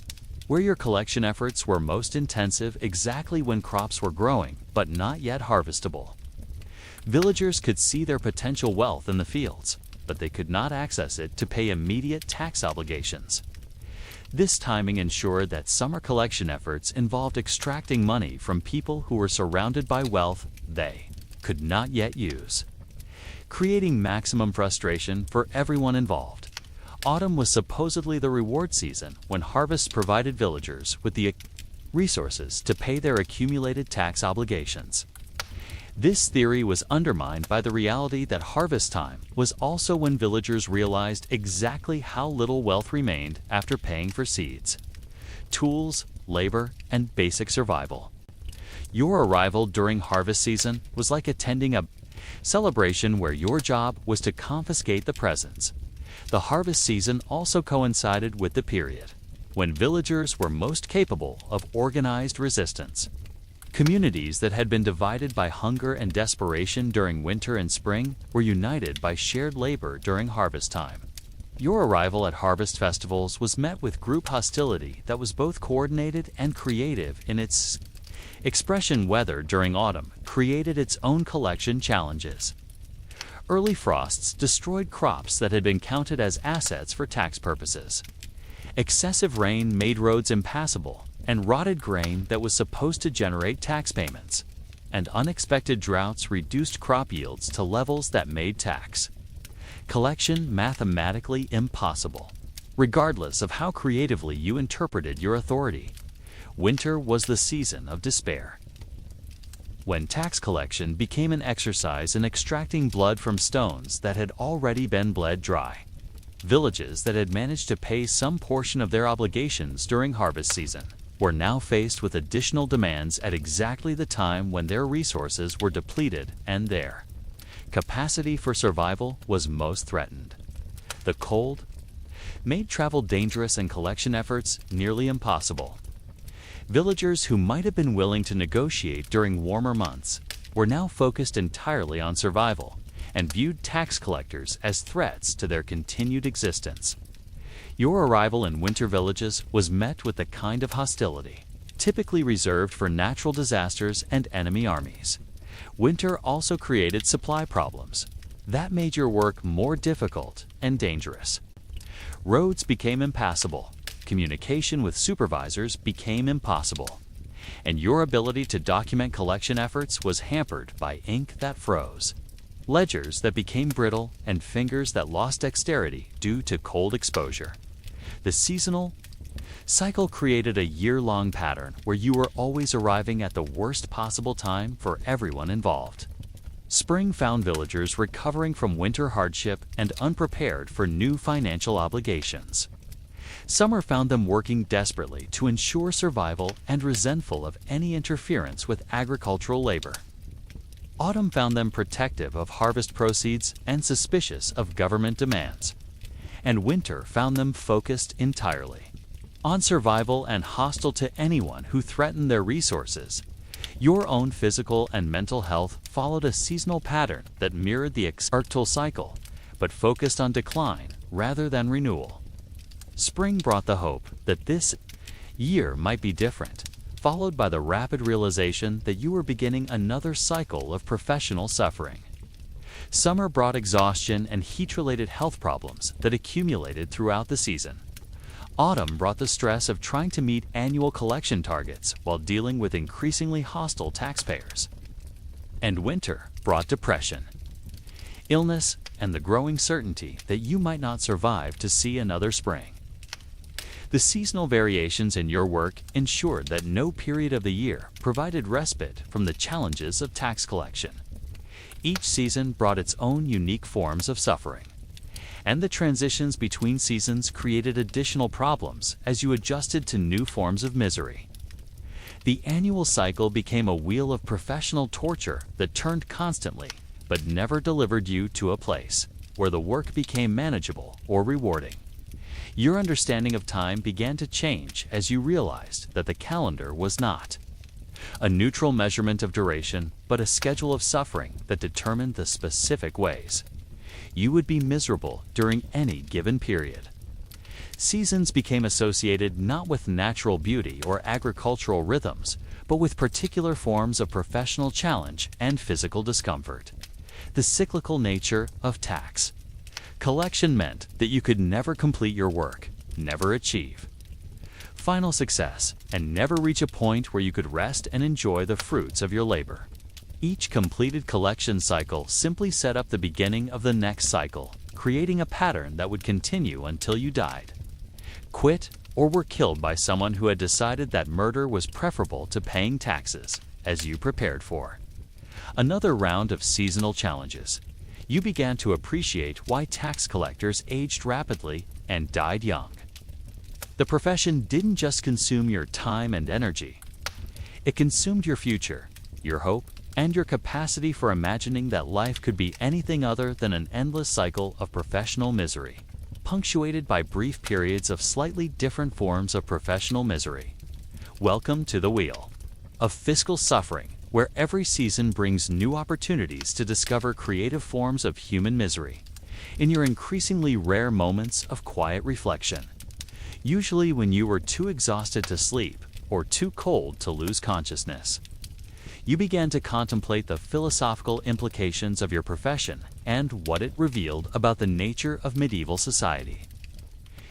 Speaker 1: where your collection efforts were most intensive exactly when crops were growing but not yet harvestable. Villagers could see their potential wealth in the fields, but they could not access it to pay immediate tax obligations. This timing ensured that summer collection efforts involved extracting money from people who were surrounded by wealth they could not yet use, creating maximum frustration for everyone involved. Autumn was supposedly the reward season when harvests provided villagers with the resources to pay their accumulated tax obligations. This theory was undermined by the reality that harvest time was also when villagers realized exactly how little wealth remained after paying for seeds, tools, labor, and basic survival. Your arrival during harvest season was like attending a celebration where your job was to confiscate the presents. The harvest season also coincided with the period when villagers were most capable of organized resistance. Communities that had been divided by hunger and desperation during winter and spring were united by shared labor during harvest time. Your arrival at harvest festivals was met with group hostility that was both coordinated and creative in its expression. Weather during autumn created its own collection challenges. Early frosts destroyed crops that had been counted as assets for tax purposes. Excessive rain made roads impassable and rotted grain that was supposed to generate tax payments, and unexpected droughts reduced crop yields to levels that made tax collection mathematically impossible. Regardless of how creatively you interpreted your authority, winter was the season of despair, when tax collection became an exercise in extracting blood from stones that had already been bled dry. Villages that had managed to pay some portion of their obligations during harvest season were now faced with additional demands at exactly the time when their resources were depleted and their capacity for survival was most threatened. The cold made travel dangerous and collection efforts nearly impossible. Villagers who might have been willing to negotiate during warmer months were now focused entirely on survival and viewed tax collectors as threats to their continued existence. Your arrival in winter villages was met with the kind of hostility typically reserved for natural disasters and enemy armies. Winter also created supply problems that made your work more difficult and dangerous. Roads became impassable, communication with supervisors became impossible, and your ability to document collection efforts was hampered by ink that froze, ledgers that became brittle, and fingers that lost dexterity due to cold exposure. The seasonal cycle created a year-long pattern where you were always arriving at the worst possible time for everyone involved. Spring found villagers recovering from winter hardship and unprepared for new financial obligations. Summer found them working desperately to ensure survival and resentful of any interference with agricultural labor. Autumn found them protective of harvest proceeds and suspicious of government demands. And winter found them focused entirely on survival and hostile to anyone who threatened their resources. Your own physical and mental health followed a seasonal pattern that mirrored the agricultural cycle, but focused on decline rather than renewal. Spring brought the hope that this year might be different, followed by the rapid realization that you were beginning another cycle of professional suffering. Summer brought exhaustion and heat-related health problems that accumulated throughout the season. Autumn brought the stress of trying to meet annual collection targets while dealing with increasingly hostile taxpayers. And winter brought depression, illness, and the growing certainty that you might not survive to see another spring. The seasonal variations in your work ensured that no period of the year provided respite from the challenges of tax collection. Each season brought its own unique forms of suffering, and the transitions between seasons created additional problems as you adjusted to new forms of misery. The annual cycle became a wheel of professional torture that turned constantly but never delivered you to a place where the work became manageable or rewarding. Your understanding of time began to change as you realized that the calendar was not a neutral measurement of duration, but a schedule of suffering that determined the specific ways you would be miserable during any given period. Seasons became associated not with natural beauty or agricultural rhythms, but with particular forms of professional challenge and physical discomfort. The cyclical nature of tax collection meant that you could never complete your work, never achieve final success, and never reach a point where you could rest and enjoy the fruits of your labor. Each completed collection cycle simply set up the beginning of the next cycle, creating a pattern that would continue until you died, quit, or were killed by someone who had decided that murder was preferable to paying taxes, as you prepared for another round of seasonal challenges. You began to appreciate why tax collectors aged rapidly and died young. The profession didn't just consume your time and energy. It consumed your future, your hope, and your capacity for imagining that life could be anything other than an endless cycle of professional misery, punctuated by brief periods of slightly different forms of professional misery. Welcome to the wheel of fiscal suffering, where every season brings new opportunities to discover creative forms of human misery in your increasingly rare moments of quiet reflection. Usually when you were too exhausted to sleep or too cold to lose consciousness, you began to contemplate the philosophical implications of your profession and what it revealed about the nature of medieval society,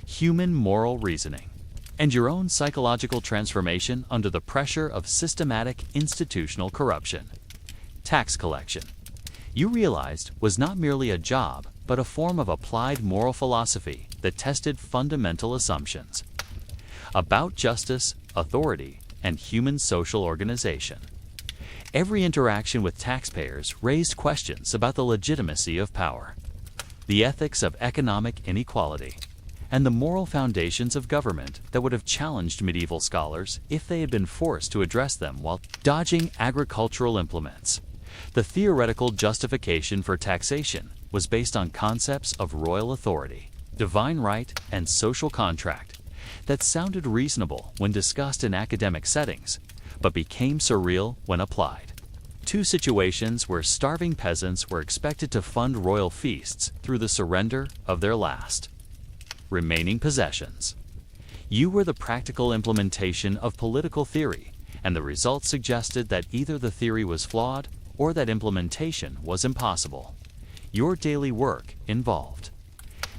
Speaker 1: human moral reasoning, and your own psychological transformation under the pressure of systematic institutional corruption. Tax collection, you realized, was not merely a job, but a form of applied moral philosophy that tested fundamental assumptions about justice, authority, and human social organization. Every interaction with taxpayers raised questions about the legitimacy of power, the ethics of economic inequality, and the moral foundations of government that would have challenged medieval scholars if they had been forced to address them while dodging agricultural implements. The theoretical justification for taxation was based on concepts of royal authority, divine right, and social contract that sounded reasonable when discussed in academic settings, but became surreal when applied. Two situations where starving peasants were expected to fund royal feasts through the surrender of their last remaining possessions. You were the practical implementation of political theory, and the results suggested that either the theory was flawed or that implementation was impossible. Your daily work involved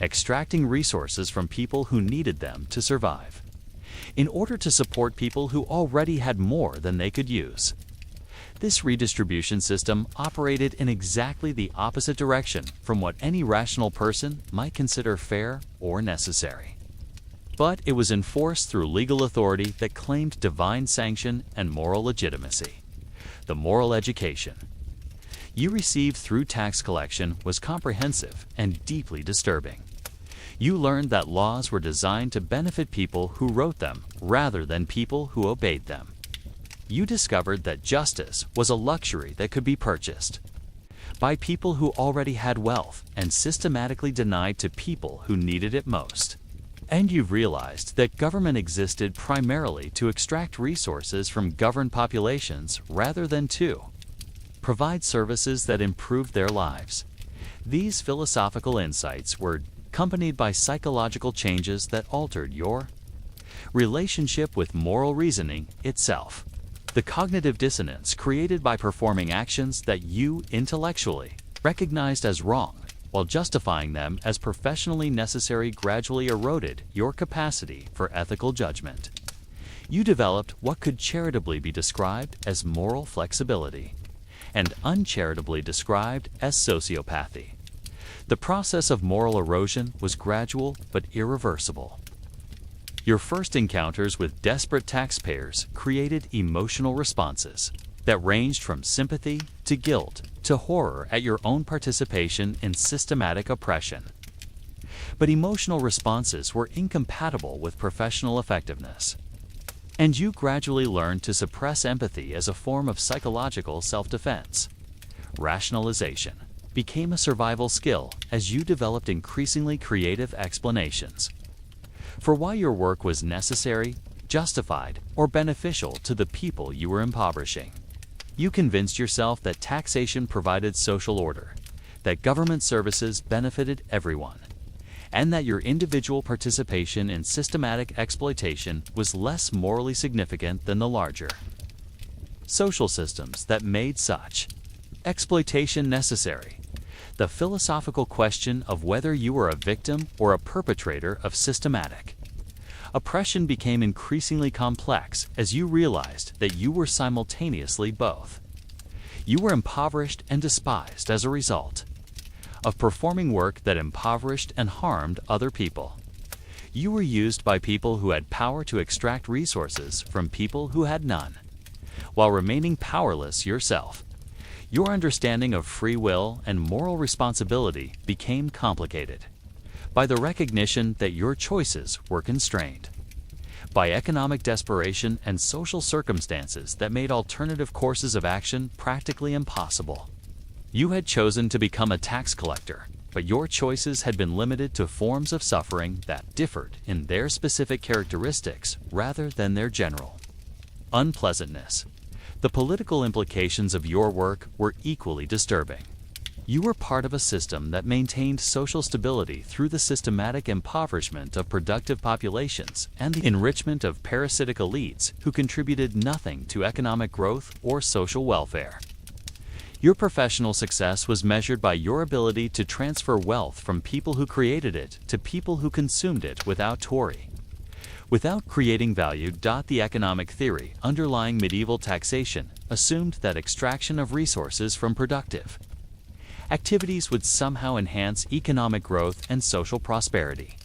Speaker 1: extracting resources from people who needed them to survive, in order to support people who already had more than they could use. This redistribution system operated in exactly the opposite direction from what any rational person might consider fair or necessary. But it was enforced through legal authority that claimed divine sanction and moral legitimacy. The moral education you received through tax collection was comprehensive and deeply disturbing. You learned that laws were designed to benefit people who wrote them rather than people who obeyed them. You discovered that justice was a luxury that could be purchased by people who already had wealth and systematically denied to people who needed it most. And you've realized that government existed primarily to extract resources from governed populations rather than to provide services that improved their lives. These philosophical insights were accompanied by psychological changes that altered your relationship with moral reasoning itself. The cognitive dissonance created by performing actions that you intellectually recognized as wrong while justifying them as professionally necessary gradually eroded your capacity for ethical judgment. You developed what could charitably be described as moral flexibility and uncharitably described as sociopathy. The process of moral erosion was gradual but irreversible. Your first encounters with desperate taxpayers created emotional responses that ranged from sympathy to guilt to horror at your own participation in systematic oppression. But emotional responses were incompatible with professional effectiveness. And you gradually learned to suppress empathy as a form of psychological self-defense. Rationalization became a survival skill as you developed increasingly creative explanations for why your work was necessary, justified, or beneficial to the people you were impoverishing. You convinced yourself that taxation provided social order, that government services benefited everyone, and that your individual participation in systematic exploitation was less morally significant than the larger social systems that made such exploitation necessary. The philosophical question of whether you were a victim or a perpetrator of systematic oppression became increasingly complex as you realized that you were simultaneously both. You were impoverished and despised as a result of performing work that impoverished and harmed other people. You were used by people who had power to extract resources from people who had none, while remaining powerless yourself. Your understanding of free will and moral responsibility became complicated by the recognition that your choices were constrained by economic desperation and social circumstances that made alternative courses of action practically impossible. You had chosen to become a tax collector, but your choices had been limited to forms of suffering that differed in their specific characteristics rather than their general unpleasantness. The political implications of your work were equally disturbing. You were part of a system that maintained social stability through the systematic impoverishment of productive populations and the enrichment of parasitic elites who contributed nothing to economic growth or social welfare. Your professional success was measured by your ability to transfer wealth from people who created it to people who consumed it without tory. Without creating value. The economic theory underlying medieval taxation assumed that extraction of resources from productive activities would somehow enhance economic growth and social prosperity.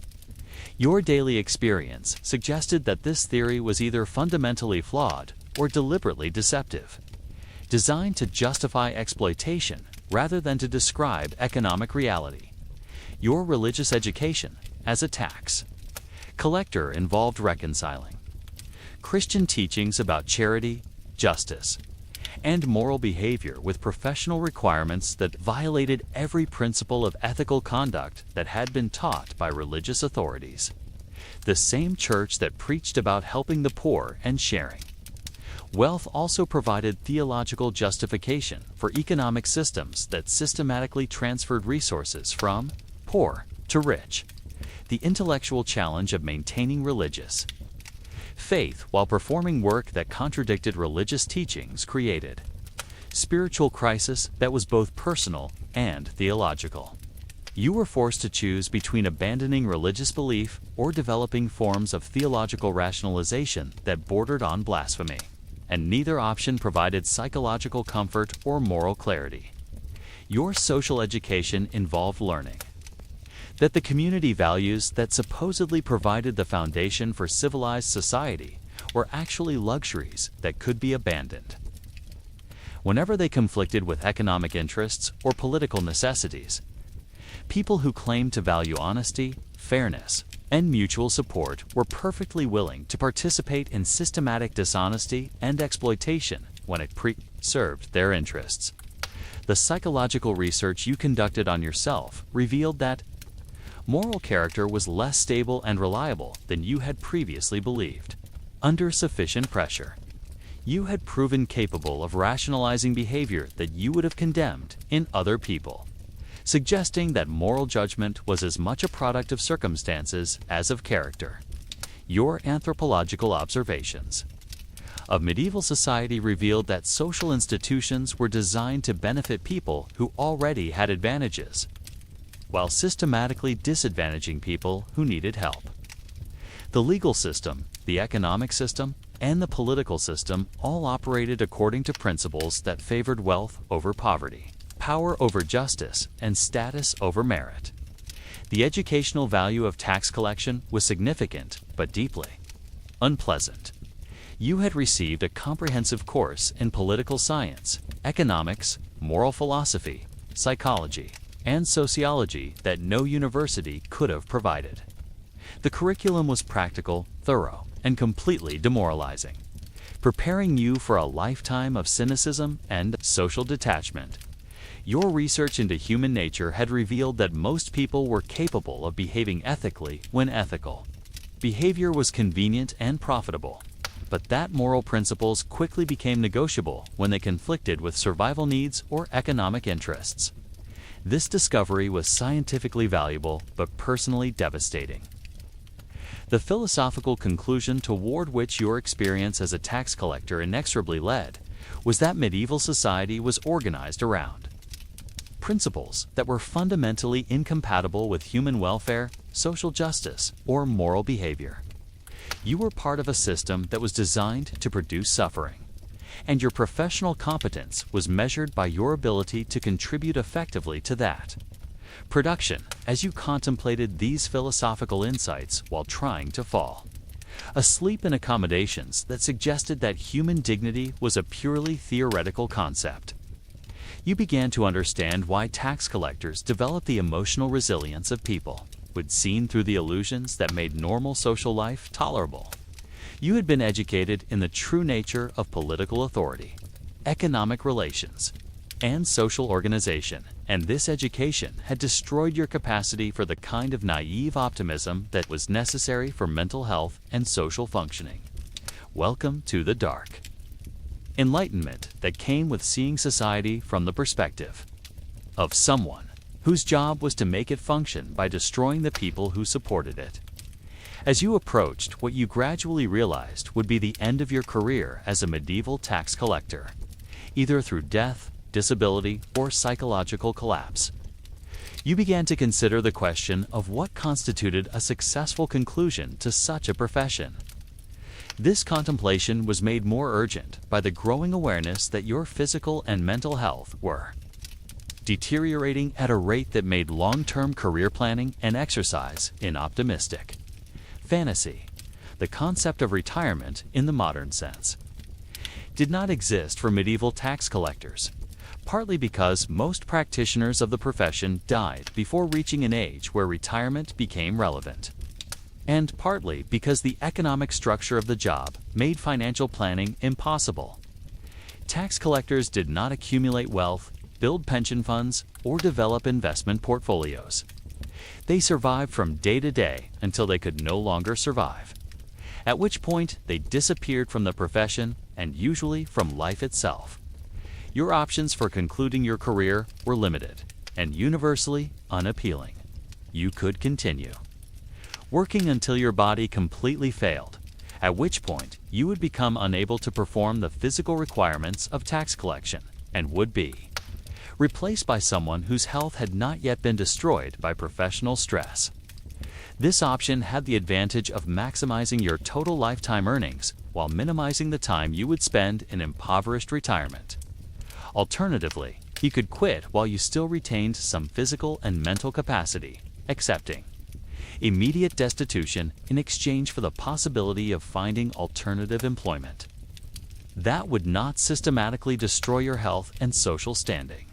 Speaker 1: Your daily experience suggested that this theory was either fundamentally flawed or deliberately deceptive, designed to justify exploitation rather than to describe economic reality. Your religious education as a tax collector involved reconciling Christian teachings about charity, justice, and moral behavior with professional requirements that violated every principle of ethical conduct that had been taught by religious authorities. The same church that preached about helping the poor and sharing wealth also provided theological justification for economic systems that systematically transferred resources from poor to rich. The intellectual challenge of maintaining religious faith while performing work that contradicted religious teachings created spiritual crisis that was both personal and theological. You were forced to choose between abandoning religious belief or developing forms of theological rationalization that bordered on blasphemy, and neither option provided psychological comfort or moral clarity. Your social education involved learning that the community values that supposedly provided the foundation for civilized society were actually luxuries that could be abandoned whenever they conflicted with economic interests or political necessities. People who claimed to value honesty, fairness, and mutual support were perfectly willing to participate in systematic dishonesty and exploitation when it served their interests. The psychological research you conducted on yourself revealed that moral character was less stable and reliable than you had previously believed. Under sufficient pressure, you had proven capable of rationalizing behavior that you would have condemned in other people, suggesting that moral judgment was as much a product of circumstances as of character. Your anthropological observations of medieval society revealed that social institutions were designed to benefit people who already had advantages, while systematically disadvantaging people who needed help. The legal system, the economic system, and the political system all operated according to principles that favored wealth over poverty, power over justice, and status over merit. The educational value of tax collection was significant, but deeply unpleasant. You had received a comprehensive course in political science, economics, moral philosophy, psychology, and sociology that no university could have provided. The curriculum was practical, thorough, and completely demoralizing, preparing you for a lifetime of cynicism and social detachment. Your research into human nature had revealed that most people were capable of behaving ethically when ethical. Behavior was convenient and profitable, but that moral principles quickly became negotiable when they conflicted with survival needs or economic interests. This discovery was scientifically valuable but personally devastating. The philosophical conclusion toward which your experience as a tax collector inexorably led was that medieval society was organized around principles that were fundamentally incompatible with human welfare, social justice, or moral behavior. You were part of a system that was designed to produce suffering, and your professional competence was measured by your ability to contribute effectively to that production as you contemplated these philosophical insights while trying to fall asleep in accommodations that suggested that human dignity was a purely theoretical concept. You began to understand why tax collectors developed the emotional resilience of people who'd seen through the illusions that made normal social life tolerable. You had been educated in the true nature of political authority, economic relations, and social organization, and this education had destroyed your capacity for the kind of naive optimism that was necessary for mental health and social functioning. Welcome to the dark enlightenment that came with seeing society from the perspective of someone whose job was to make it function by destroying the people who supported it. As you approached what you gradually realized would be the end of your career as a medieval tax collector, either through death, disability, or psychological collapse, you began to consider the question of what constituted a successful conclusion to such a profession. This contemplation was made more urgent by the growing awareness that your physical and mental health were deteriorating at a rate that made long-term career planning and exercise inoptimistic. Fantasy, the concept of retirement in the modern sense, did not exist for medieval tax collectors, partly because most practitioners of the profession died before reaching an age where retirement became relevant, and partly because the economic structure of the job made financial planning impossible. Tax collectors did not accumulate wealth, build pension funds, or develop investment portfolios. They survived from day to day until they could no longer survive, at which point they disappeared from the profession and usually from life itself. Your options for concluding your career were limited and universally unappealing. You could continue working until your body completely failed, at which point you would become unable to perform the physical requirements of tax collection and would be replaced by someone whose health had not yet been destroyed by professional stress. This option had the advantage of maximizing your total lifetime earnings while minimizing the time you would spend in impoverished retirement. Alternatively, you could quit while you still retained some physical and mental capacity, accepting immediate destitution in exchange for the possibility of finding alternative employment. That would not systematically destroy your health and social standing.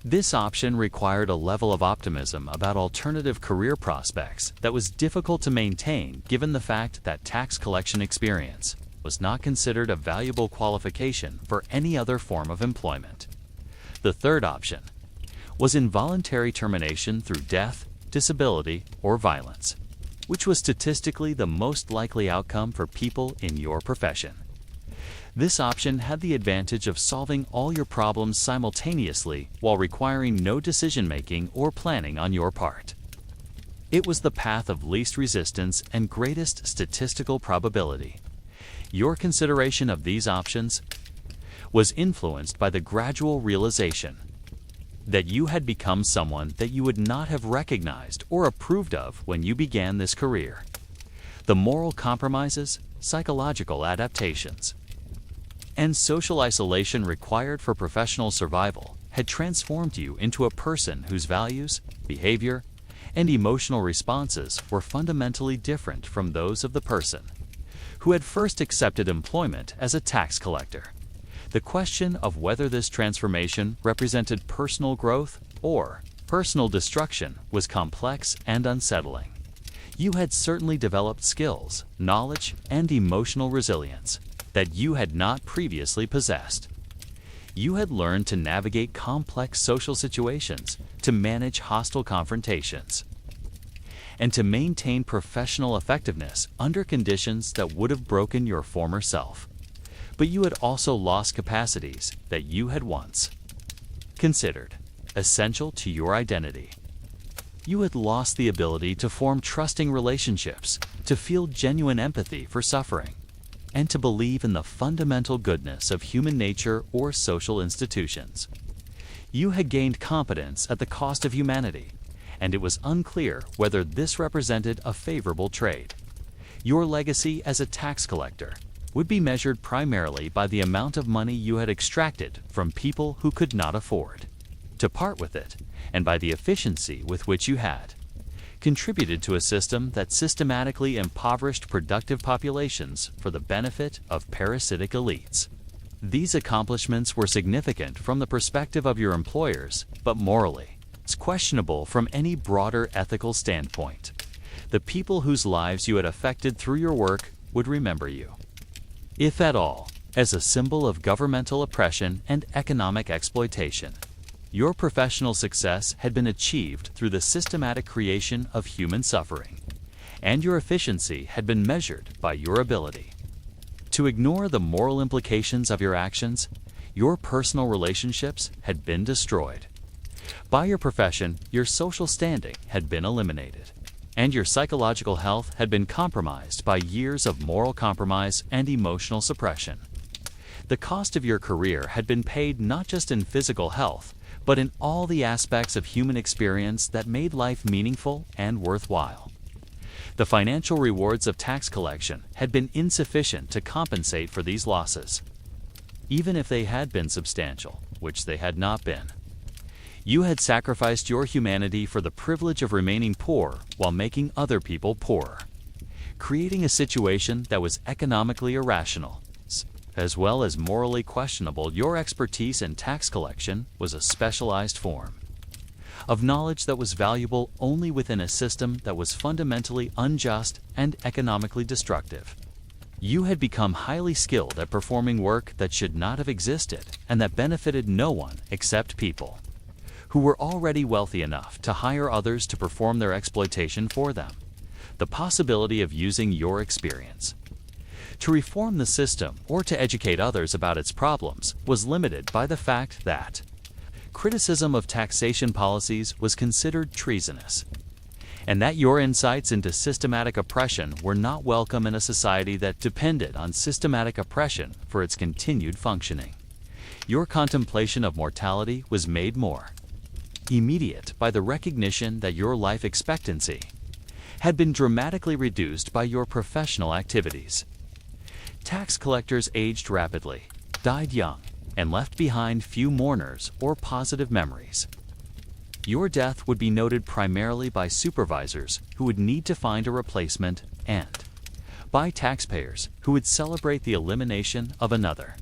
Speaker 1: This option required a level of optimism about alternative career prospects that was difficult to maintain given the fact that tax collection experience was not considered a valuable qualification for any other form of employment. The third option was involuntary termination through death, disability, or violence, which was statistically the most likely outcome for people in your profession. This option had the advantage of solving all your problems simultaneously while requiring no decision-making or planning on your part. It was the path of least resistance and greatest statistical probability. Your consideration of these options was influenced by the gradual realization that you had become someone that you would not have recognized or approved of when you began this career. The moral compromises, psychological adaptations, and social isolation required for professional survival had transformed you into a person whose values, behavior, and emotional responses were fundamentally different from those of the person who had first accepted employment as a tax collector. The question of whether this transformation represented personal growth or personal destruction was complex and unsettling. You had certainly developed skills, knowledge, and emotional resilience that you had not previously possessed. You had learned to navigate complex social situations, to manage hostile confrontations, and to maintain professional effectiveness under conditions that would have broken your former self. But you had also lost capacities that you had once considered essential to your identity. You had lost the ability to form trusting relationships, to feel genuine empathy for suffering, and to believe in the fundamental goodness of human nature or social institutions. You had gained competence at the cost of humanity, and it was unclear whether this represented a favorable trade. Your legacy as a tax collector would be measured primarily by the amount of money you had extracted from people who could not afford to part with it, and by the efficiency with which you had contributed to a system that systematically impoverished productive populations for the benefit of parasitic elites. These accomplishments were significant from the perspective of your employers, but morally, it's questionable from any broader ethical standpoint. The people whose lives you had affected through your work would remember you, if at all, as a symbol of governmental oppression and economic exploitation. Your professional success had been achieved through the systematic creation of human suffering, and your efficiency had been measured by your ability to ignore the moral implications of your actions. Your personal relationships had been destroyed. By your profession, your social standing had been eliminated, and your psychological health had been compromised by years of moral compromise and emotional suppression. The cost of your career had been paid not just in physical health, but in all the aspects of human experience that made life meaningful and worthwhile. The financial rewards of tax collection had been insufficient to compensate for these losses, even if they had been substantial, which they had not been. You had sacrificed your humanity for the privilege of remaining poor while making other people poorer, creating a situation that was economically irrational. As well as morally questionable, your expertise in tax collection was a specialized form of knowledge that was valuable only within a system that was fundamentally unjust and economically destructive. You had become highly skilled at performing work that should not have existed and that benefited no one except people who were already wealthy enough to hire others to perform their exploitation for them. The possibility of using your experience to reform the system or to educate others about its problems was limited by the fact that criticism of taxation policies was considered treasonous, and that your insights into systematic oppression were not welcome in a society that depended on systematic oppression for its continued functioning. Your contemplation of mortality was made more immediate by the recognition that your life expectancy had been dramatically reduced by your professional activities. Tax collectors aged rapidly, died young, and left behind few mourners or positive memories. Your death would be noted primarily by supervisors who would need to find a replacement and by taxpayers who would celebrate the elimination of another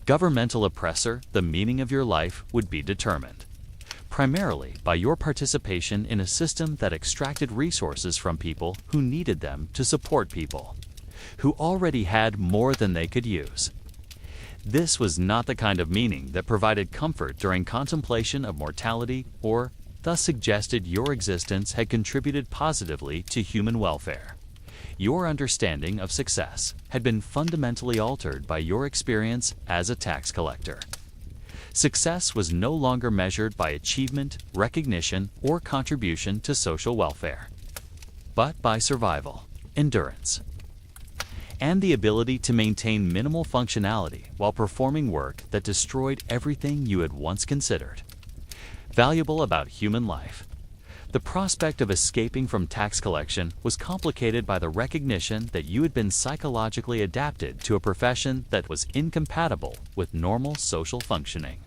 Speaker 1: governmental oppressor. The meaning of your life would be determined primarily by your participation in a system that extracted resources from people who needed them to support people who already had more than they could use. This was not the kind of meaning that provided comfort during contemplation of mortality or thus suggested your existence had contributed positively to human welfare. Your understanding of success had been fundamentally altered by your experience as a tax collector. Success was no longer measured by achievement, recognition, or contribution to social welfare, but by survival, endurance, and the ability to maintain minimal functionality while performing work that destroyed everything you had once considered valuable about human life. The prospect of escaping from tax collection was complicated by the recognition that you had been psychologically adapted to a profession that was incompatible with normal social functioning.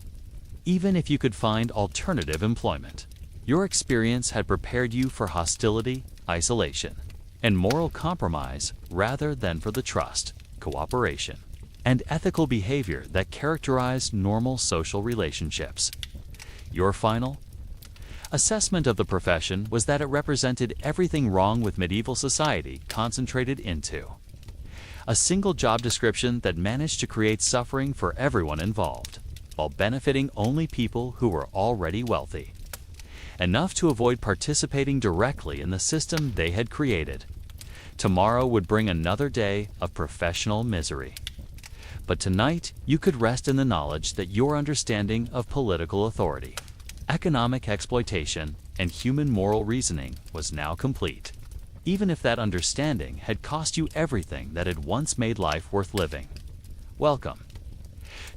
Speaker 1: Even if you could find alternative employment, Your experience had prepared you for hostility, isolation, and moral compromise rather than for the trust, cooperation, and ethical behavior that characterized normal social relationships. Your final assessment of the profession was that it represented everything wrong with medieval society concentrated into a single job description that managed to create suffering for everyone involved, while benefiting only people who were already wealthy, enough to avoid participating directly in the system they had created. Tomorrow would bring another day of professional misery. But tonight, you could rest in the knowledge that your understanding of political authority, economic exploitation, and human moral reasoning was now complete, even if that understanding had cost you everything that had once made life worth living. Welcome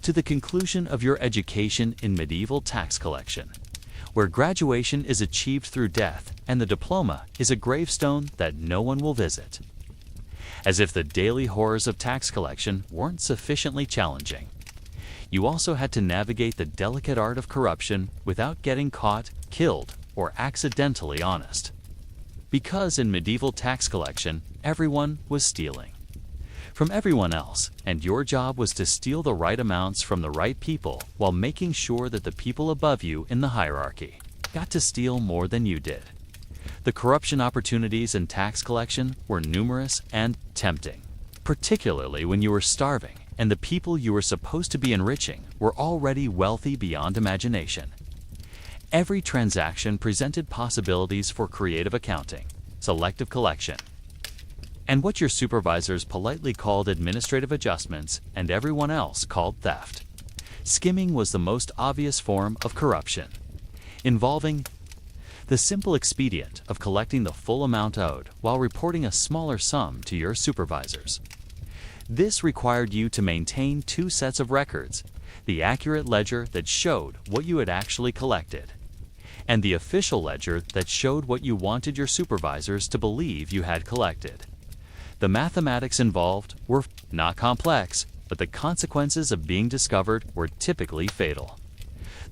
Speaker 1: to the conclusion of your education in medieval tax collection, where graduation is achieved through death and the diploma is a gravestone that no one will visit. As if the daily horrors of tax collection weren't sufficiently challenging, you also had to navigate the delicate art of corruption without getting caught, killed, or accidentally honest. Because in medieval tax collection, everyone was stealing from everyone else, and your job was to steal the right amounts from the right people while making sure that the people above you in the hierarchy got to steal more than you did. The corruption opportunities in tax collection were numerous and tempting, particularly when you were starving and the people you were supposed to be enriching were already wealthy beyond imagination. Every transaction presented possibilities for creative accounting, selective collection, and what your supervisors politely called administrative adjustments and everyone else called theft. Skimming was the most obvious form of corruption, involving the simple expedient of collecting the full amount owed while reporting a smaller sum to your supervisors. This required you to maintain two sets of records: the accurate ledger that showed what you had actually collected, and the official ledger that showed what you wanted your supervisors to believe you had collected. The mathematics involved were not complex, but the consequences of being discovered were typically fatal.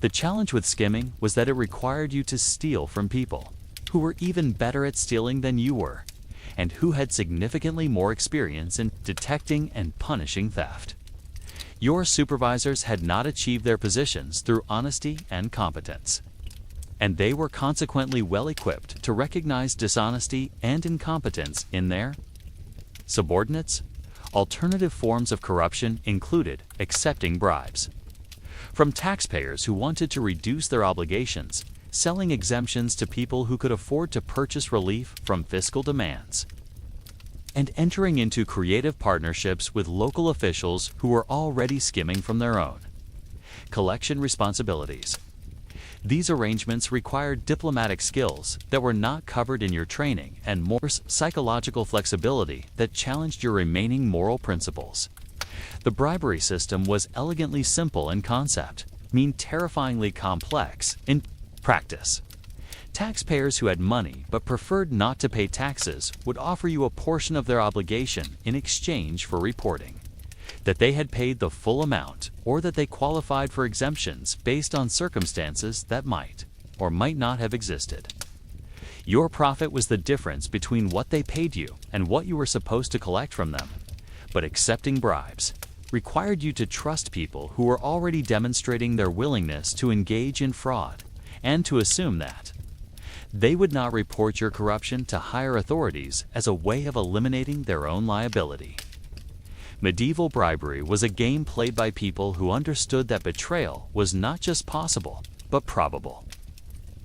Speaker 1: The challenge with skimming was that it required you to steal from people who were even better at stealing than you were, and who had significantly more experience in detecting and punishing theft. Your supervisors had not achieved their positions through honesty and competence, and they were consequently well equipped to recognize dishonesty and incompetence in their subordinates. Alternative forms of corruption included accepting bribes from taxpayers who wanted to reduce their obligations, selling exemptions to people who could afford to purchase relief from fiscal demands, and entering into creative partnerships with local officials who were already skimming from their own collection responsibilities. These arrangements required diplomatic skills that were not covered in your training and more psychological flexibility that challenged your remaining moral principles. The bribery system was elegantly simple in concept, terrifyingly complex in practice. Taxpayers who had money but preferred not to pay taxes would offer you a portion of their obligation in exchange for reporting that they had paid the full amount, or that they qualified for exemptions based on circumstances that might or might not have existed. Your profit was the difference between what they paid you and what you were supposed to collect from them. But accepting bribes required you to trust people who were already demonstrating their willingness to engage in fraud, and to assume that they would not report your corruption to higher authorities as a way of eliminating their own liability. Medieval bribery was a game played by people who understood that betrayal was not just possible, but probable,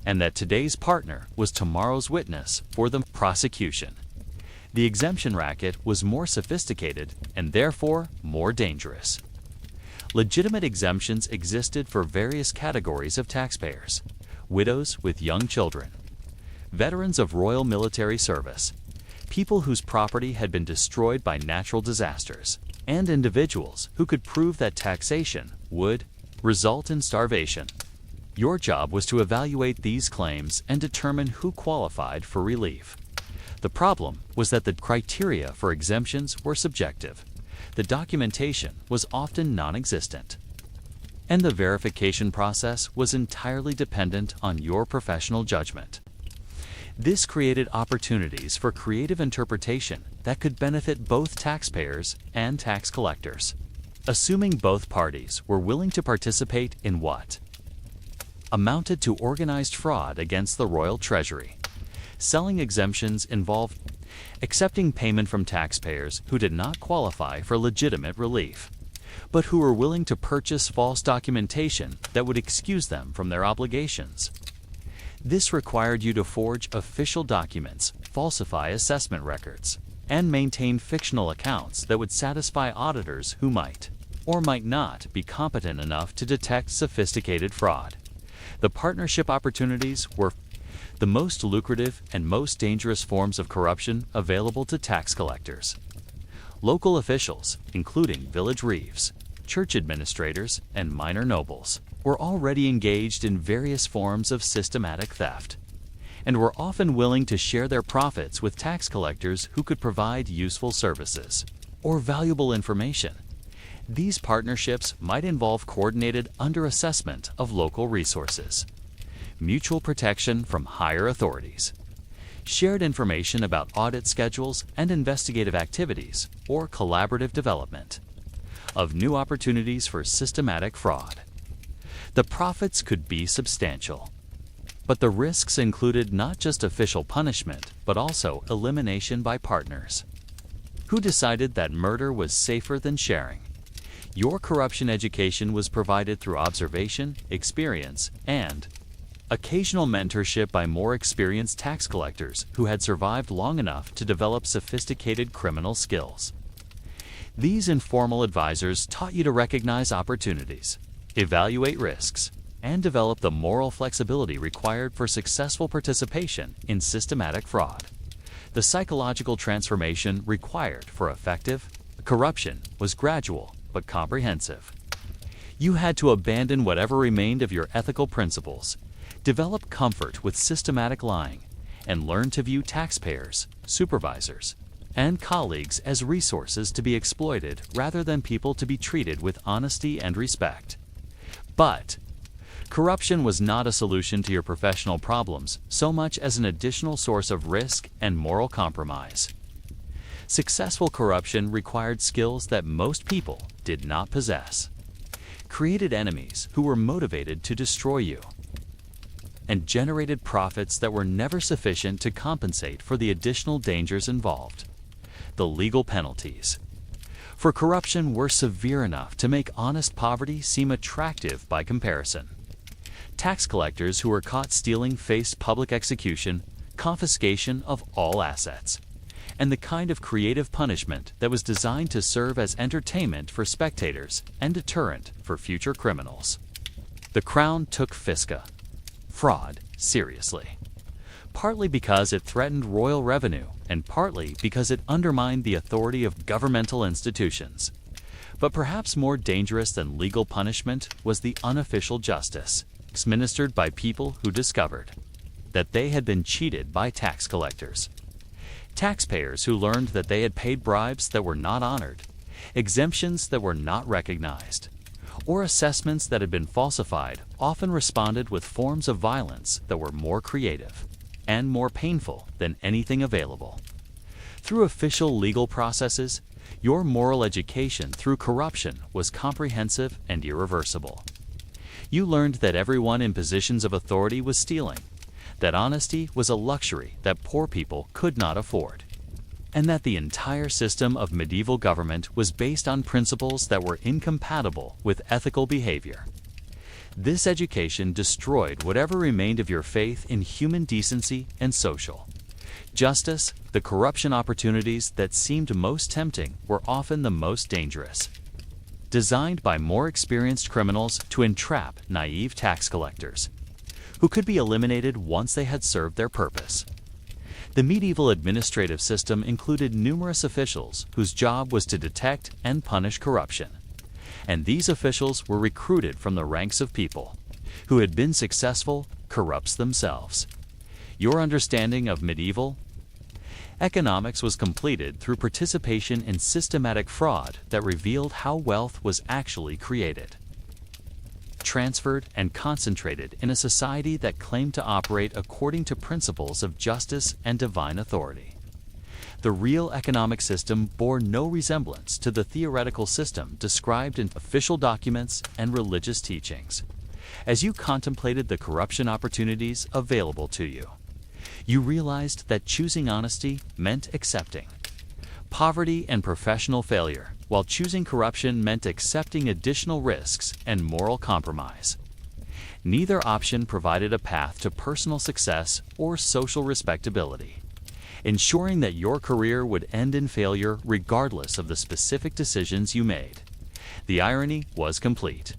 Speaker 1: and that today's partner was tomorrow's witness for the prosecution. The exemption racket was more sophisticated and therefore more dangerous. Legitimate exemptions existed for various categories of taxpayers: widows with young children, veterans of royal military service, people whose property had been destroyed by natural disasters, and individuals who could prove that taxation would result in starvation. Your job was to evaluate these claims and determine who qualified for relief. The problem was that the criteria for exemptions were subjective. The documentation was often non-existent, and the verification process was entirely dependent on your professional judgment. This created opportunities for creative interpretation that could benefit both taxpayers and tax collectors, assuming both parties were willing to participate in what amounted to organized fraud against the royal treasury. Selling exemptions involved accepting payment from taxpayers who did not qualify for legitimate relief, but who were willing to purchase false documentation that would excuse them from their obligations. This required you to forge official documents, falsify assessment records, and maintain fictional accounts that would satisfy auditors who might or might not be competent enough to detect sophisticated fraud. The partnership opportunities were the most lucrative and most dangerous forms of corruption available to tax collectors. Local officials, including village reeves, church administrators, and minor nobles, were already engaged in various forms of systematic theft, and were often willing to share their profits with tax collectors who could provide useful services or valuable information. These partnerships might involve coordinated underassessment of local resources, mutual protection from higher authorities, shared information about audit schedules and investigative activities, or collaborative development of new opportunities for systematic fraud. The profits could be substantial, but the risks included not just official punishment, but also elimination by partners. Who decided that murder was safer than sharing? Your corruption education was provided through observation, experience, and occasional mentorship by more experienced tax collectors who had survived long enough to develop sophisticated criminal skills. These informal advisors taught you to recognize opportunities, evaluate risks, and develop the moral flexibility required for successful participation in systematic fraud. The psychological transformation required for effective corruption was gradual but comprehensive. You had to abandon whatever remained of your ethical principles, develop comfort with systematic lying, and learn to view taxpayers, supervisors, and colleagues as resources to be exploited rather than people to be treated with honesty and respect. But corruption was not a solution to your professional problems so much as an additional source of risk and moral compromise. Successful corruption required skills that most people did not possess, created enemies who were motivated to destroy you, and generated profits that were never sufficient to compensate for the additional dangers involved. The legal penalties for corruption were severe enough to make honest poverty seem attractive by comparison. Tax collectors who were caught stealing faced public execution, confiscation of all assets, and the kind of creative punishment that was designed to serve as entertainment for spectators and deterrent for future criminals. The Crown took fisca, fraud, seriously, partly because it threatened royal revenue and partly because it undermined the authority of governmental institutions. But perhaps more dangerous than legal punishment was the unofficial justice, administered by people who discovered that they had been cheated by tax collectors. Taxpayers who learned that they had paid bribes that were not honored, exemptions that were not recognized, or assessments that had been falsified often responded with forms of violence that were more creative and more painful than anything available. Through official legal processes, your moral education through corruption was comprehensive and irreversible. You learned that everyone in positions of authority was stealing, that honesty was a luxury that poor people could not afford, and that the entire system of medieval government was based on principles that were incompatible with ethical behavior. This education destroyed whatever remained of your faith in human decency and social justice. The corruption opportunities that seemed most tempting were often the most dangerous, designed by more experienced criminals to entrap naive tax collectors, who could be eliminated once they had served their purpose. The medieval administrative system included numerous officials whose job was to detect and punish corruption, and these officials were recruited from the ranks of people who had been successful corrupts themselves. Your understanding of medieval economics was completed through participation in systematic fraud that revealed how wealth was actually created. transferred and concentrated in a society that claimed to operate according to principles of justice and divine authority. The real economic system bore no resemblance to the theoretical system described in official documents and religious teachings. As you contemplated the corruption opportunities available to you, you realized that choosing honesty meant accepting poverty and professional failure, while choosing corruption meant accepting additional risks and moral compromise. Neither option provided a path to personal success or social respectability, ensuring that your career would end in failure regardless of the specific decisions you made. The irony was complete.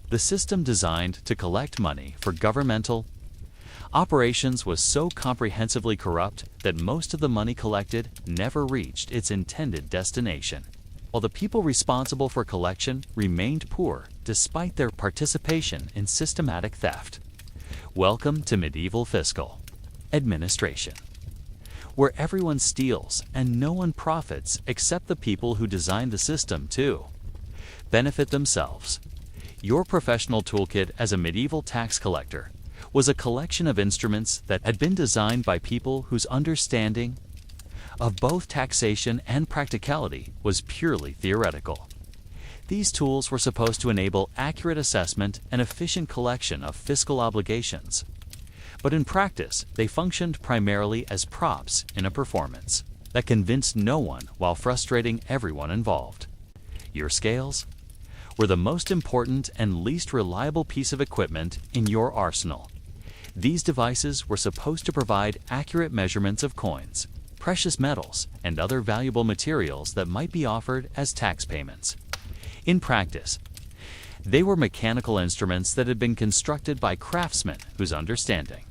Speaker 1: The system designed to collect money for governmental operations was so comprehensively corrupt that most of the money collected never reached its intended destination, while the people responsible for collection remained poor despite their participation in systematic theft. Welcome to medieval fiscal administration, where everyone steals and no one profits except the people who designed the system to benefit themselves. Your professional toolkit as a medieval tax collector was a collection of instruments that had been designed by people whose understanding of both taxation and practicality was purely theoretical. These tools were supposed to enable accurate assessment and efficient collection of fiscal obligations, but in practice they functioned primarily as props in a performance that convinced no one while frustrating everyone involved. Your scales were the most important and least reliable piece of equipment in your arsenal. These devices were supposed to provide accurate measurements of coins, precious metals, and other valuable materials that might be offered as tax payments. In practice, they were mechanical instruments that had been constructed by craftsmen whose understanding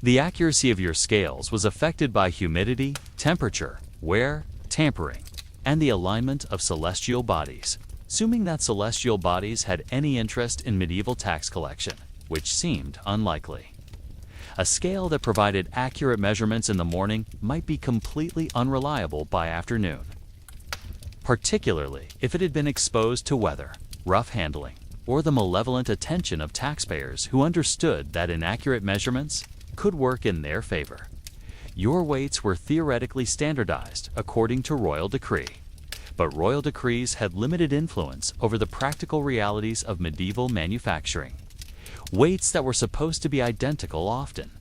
Speaker 1: the accuracy of your scales was affected by humidity, temperature, wear, tampering, and the alignment of celestial bodies. Assuming that celestial bodies had any interest in medieval tax collection, which seemed unlikely. A scale that provided accurate measurements in the morning might be completely unreliable by afternoon, particularly if it had been exposed to weather, rough handling, or the malevolent attention of taxpayers who understood that inaccurate measurements could work in their favor. Your weights were theoretically standardized according to royal decree, but royal decrees had limited influence over the practical realities of medieval manufacturing. Weights that were supposed to be identical often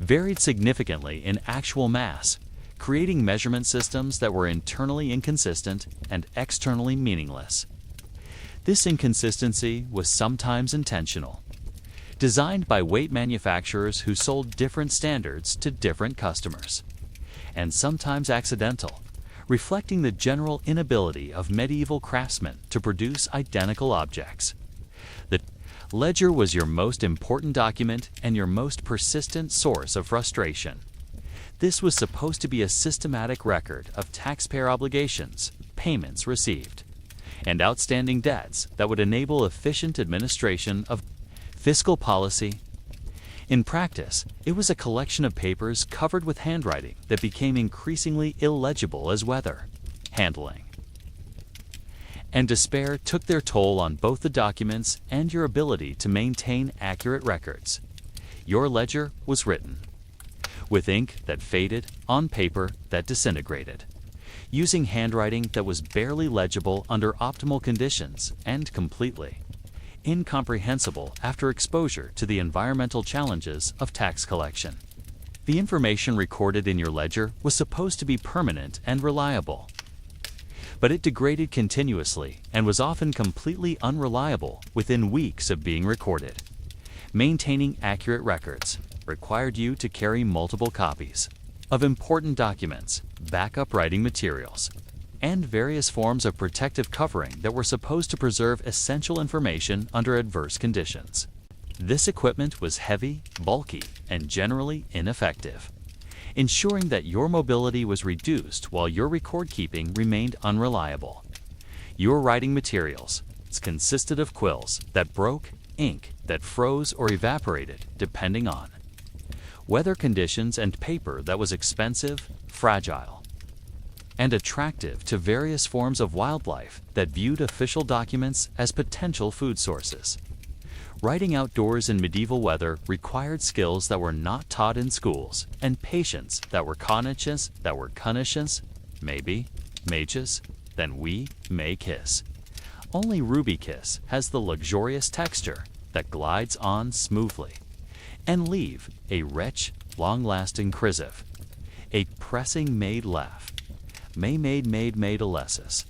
Speaker 1: varied significantly in actual mass, creating measurement systems that were internally inconsistent and externally meaningless. This inconsistency was sometimes intentional, designed by weight manufacturers who sold different standards to different customers, and sometimes accidental, reflecting the general inability of medieval craftsmen to produce identical objects. The ledger was your most important document and your most persistent source of frustration. This was supposed to be a systematic record of taxpayer obligations, payments received, and outstanding debts that would enable efficient administration of fiscal policy. In practice, it was a collection of papers covered with handwriting that became increasingly illegible as weather, handling, and despair took their toll on both the documents and your ability to maintain accurate records. Your ledger was written with ink that faded on paper that disintegrated, using handwriting that was barely legible under optimal conditions and completely incomprehensible after exposure to the environmental challenges of tax collection. The information recorded in your ledger was supposed to be permanent and reliable, but it degraded continuously and was often completely unreliable within weeks of being recorded. Maintaining accurate records required you to carry multiple copies of important documents, backup writing materials, and various forms of protective covering that were supposed to preserve essential information under adverse conditions. This equipment was heavy, bulky, and generally ineffective, ensuring that your mobility was reduced while your record keeping remained unreliable. Your writing materials consisted of quills that broke, ink that froze or evaporated depending on weather conditions, and paper that was expensive, fragile, and attractive to various forms of wildlife that viewed official documents as potential food sources. Riding outdoors in medieval weather required skills that were not taught in schools, and patience that were conscious, maybe, mages, then we may kiss. Only Ruby Kiss has the luxurious texture that glides on smoothly, and leave a rich, long-lasting crisp, a pressing made laugh. Made alessis.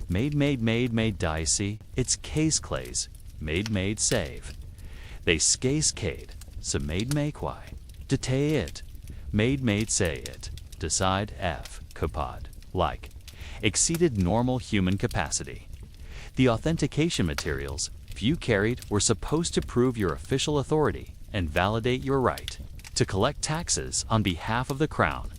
Speaker 1: Made dicey, it's case clays, made save. They scase cade, so made make why. Detay it, made say it, decide f, copod, like. Exceeded normal human capacity. The authentication materials few carried were supposed to prove your official authority and validate your right to collect taxes on behalf of the crown.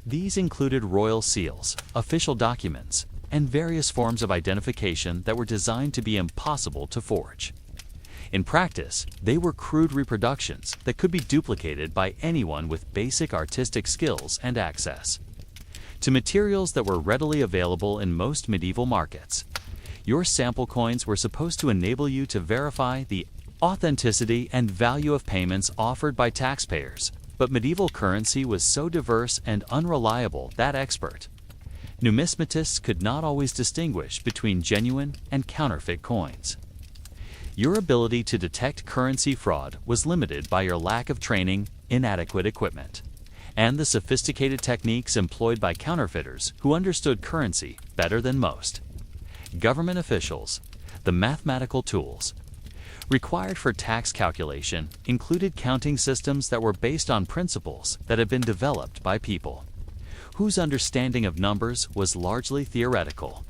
Speaker 1: These included royal seals, official documents, and various forms of identification that were designed to be impossible to forge. In practice, they were crude reproductions that could be duplicated by anyone with basic artistic skills and access to materials that were readily available in most medieval markets. Your sample coins were supposed to enable you to verify the authenticity and value of payments offered by taxpayers, but medieval currency was so diverse and unreliable that expert numismatists could not always distinguish between genuine and counterfeit coins. Your ability to detect currency fraud was limited by your lack of training, inadequate equipment, and the sophisticated techniques employed by counterfeiters who understood currency better than most. Government officials, the mathematical tools required for tax calculation included counting systems that were based on principles that had been developed by people whose understanding of numbers was largely theoretical.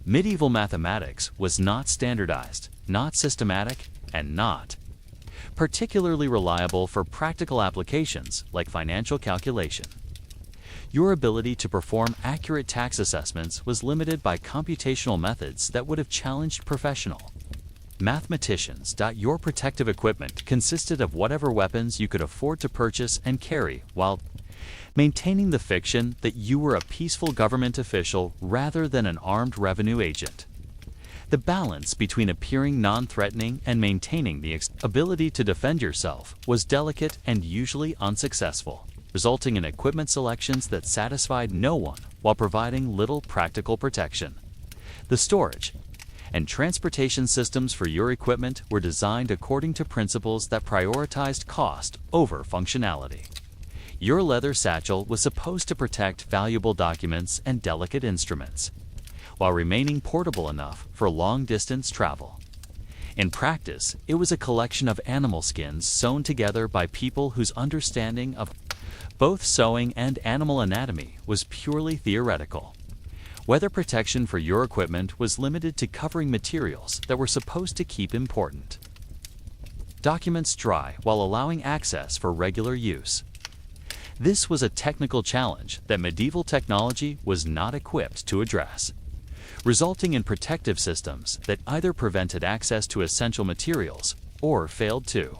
Speaker 1: Medieval mathematics was not standardized, not systematic, and not particularly reliable for practical applications like financial calculation. Your ability to perform accurate tax assessments was limited by computational methods that would have challenged professional mathematicians. Your protective equipment consisted of whatever weapons you could afford to purchase and carry while maintaining the fiction that you were a peaceful government official rather than an armed revenue agent. The balance between appearing non-threatening and maintaining the ability to defend yourself was delicate and usually unsuccessful, resulting in equipment selections that satisfied no one while providing little practical protection. The storage and transportation systems for your equipment were designed according to principles that prioritized cost over functionality. Your leather satchel was supposed to protect valuable documents and delicate instruments, while remaining portable enough for long-distance travel. In practice, it was a collection of animal skins sewn together by people whose understanding of both sewing and animal anatomy was purely theoretical. Weather protection for your equipment was limited to covering materials that were supposed to keep important documents dry while allowing access for regular use. This was a technical challenge that medieval technology was not equipped to address, resulting in protective systems that either prevented access to essential materials or failed to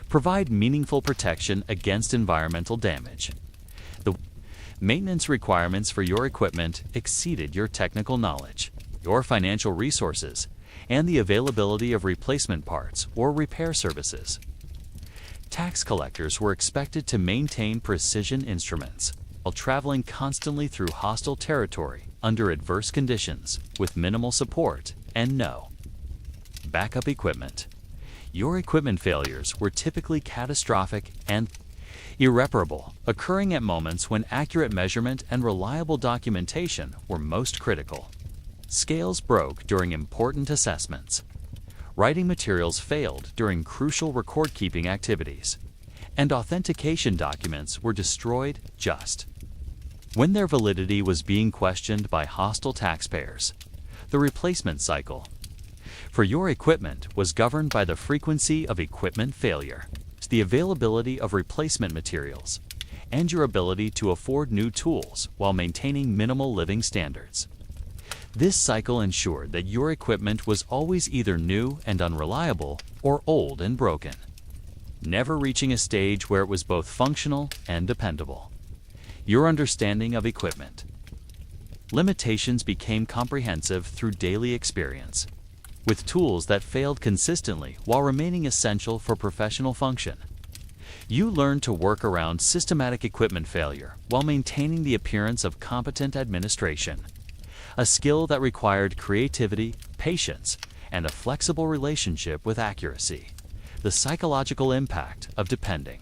Speaker 1: provide meaningful protection against environmental damage. The maintenance requirements for your equipment exceeded your technical knowledge, your financial resources, and the availability of replacement parts or repair services. Tax collectors were expected to maintain precision instruments while traveling constantly through hostile territory under adverse conditions with minimal support and no backup equipment. Your equipment failures were typically catastrophic and irreparable, occurring at moments when accurate measurement and reliable documentation were most critical. Scales broke during important assessments. Writing materials failed during crucial record-keeping activities, and authentication documents were destroyed just when their validity was being questioned by hostile taxpayers. The replacement cycle for your equipment was governed by the frequency of equipment failure, the availability of replacement materials, and your ability to afford new tools while maintaining minimal living standards. This cycle ensured that your equipment was always either new and unreliable or old and broken, never reaching a stage where it was both functional and dependable. Your understanding of equipment limitations became comprehensive through daily experience. with tools that failed consistently while remaining essential for professional function. You learned to work around systematic equipment failure while maintaining the appearance of competent administration, a skill that required creativity, patience, and a flexible relationship with accuracy. The psychological impact of depending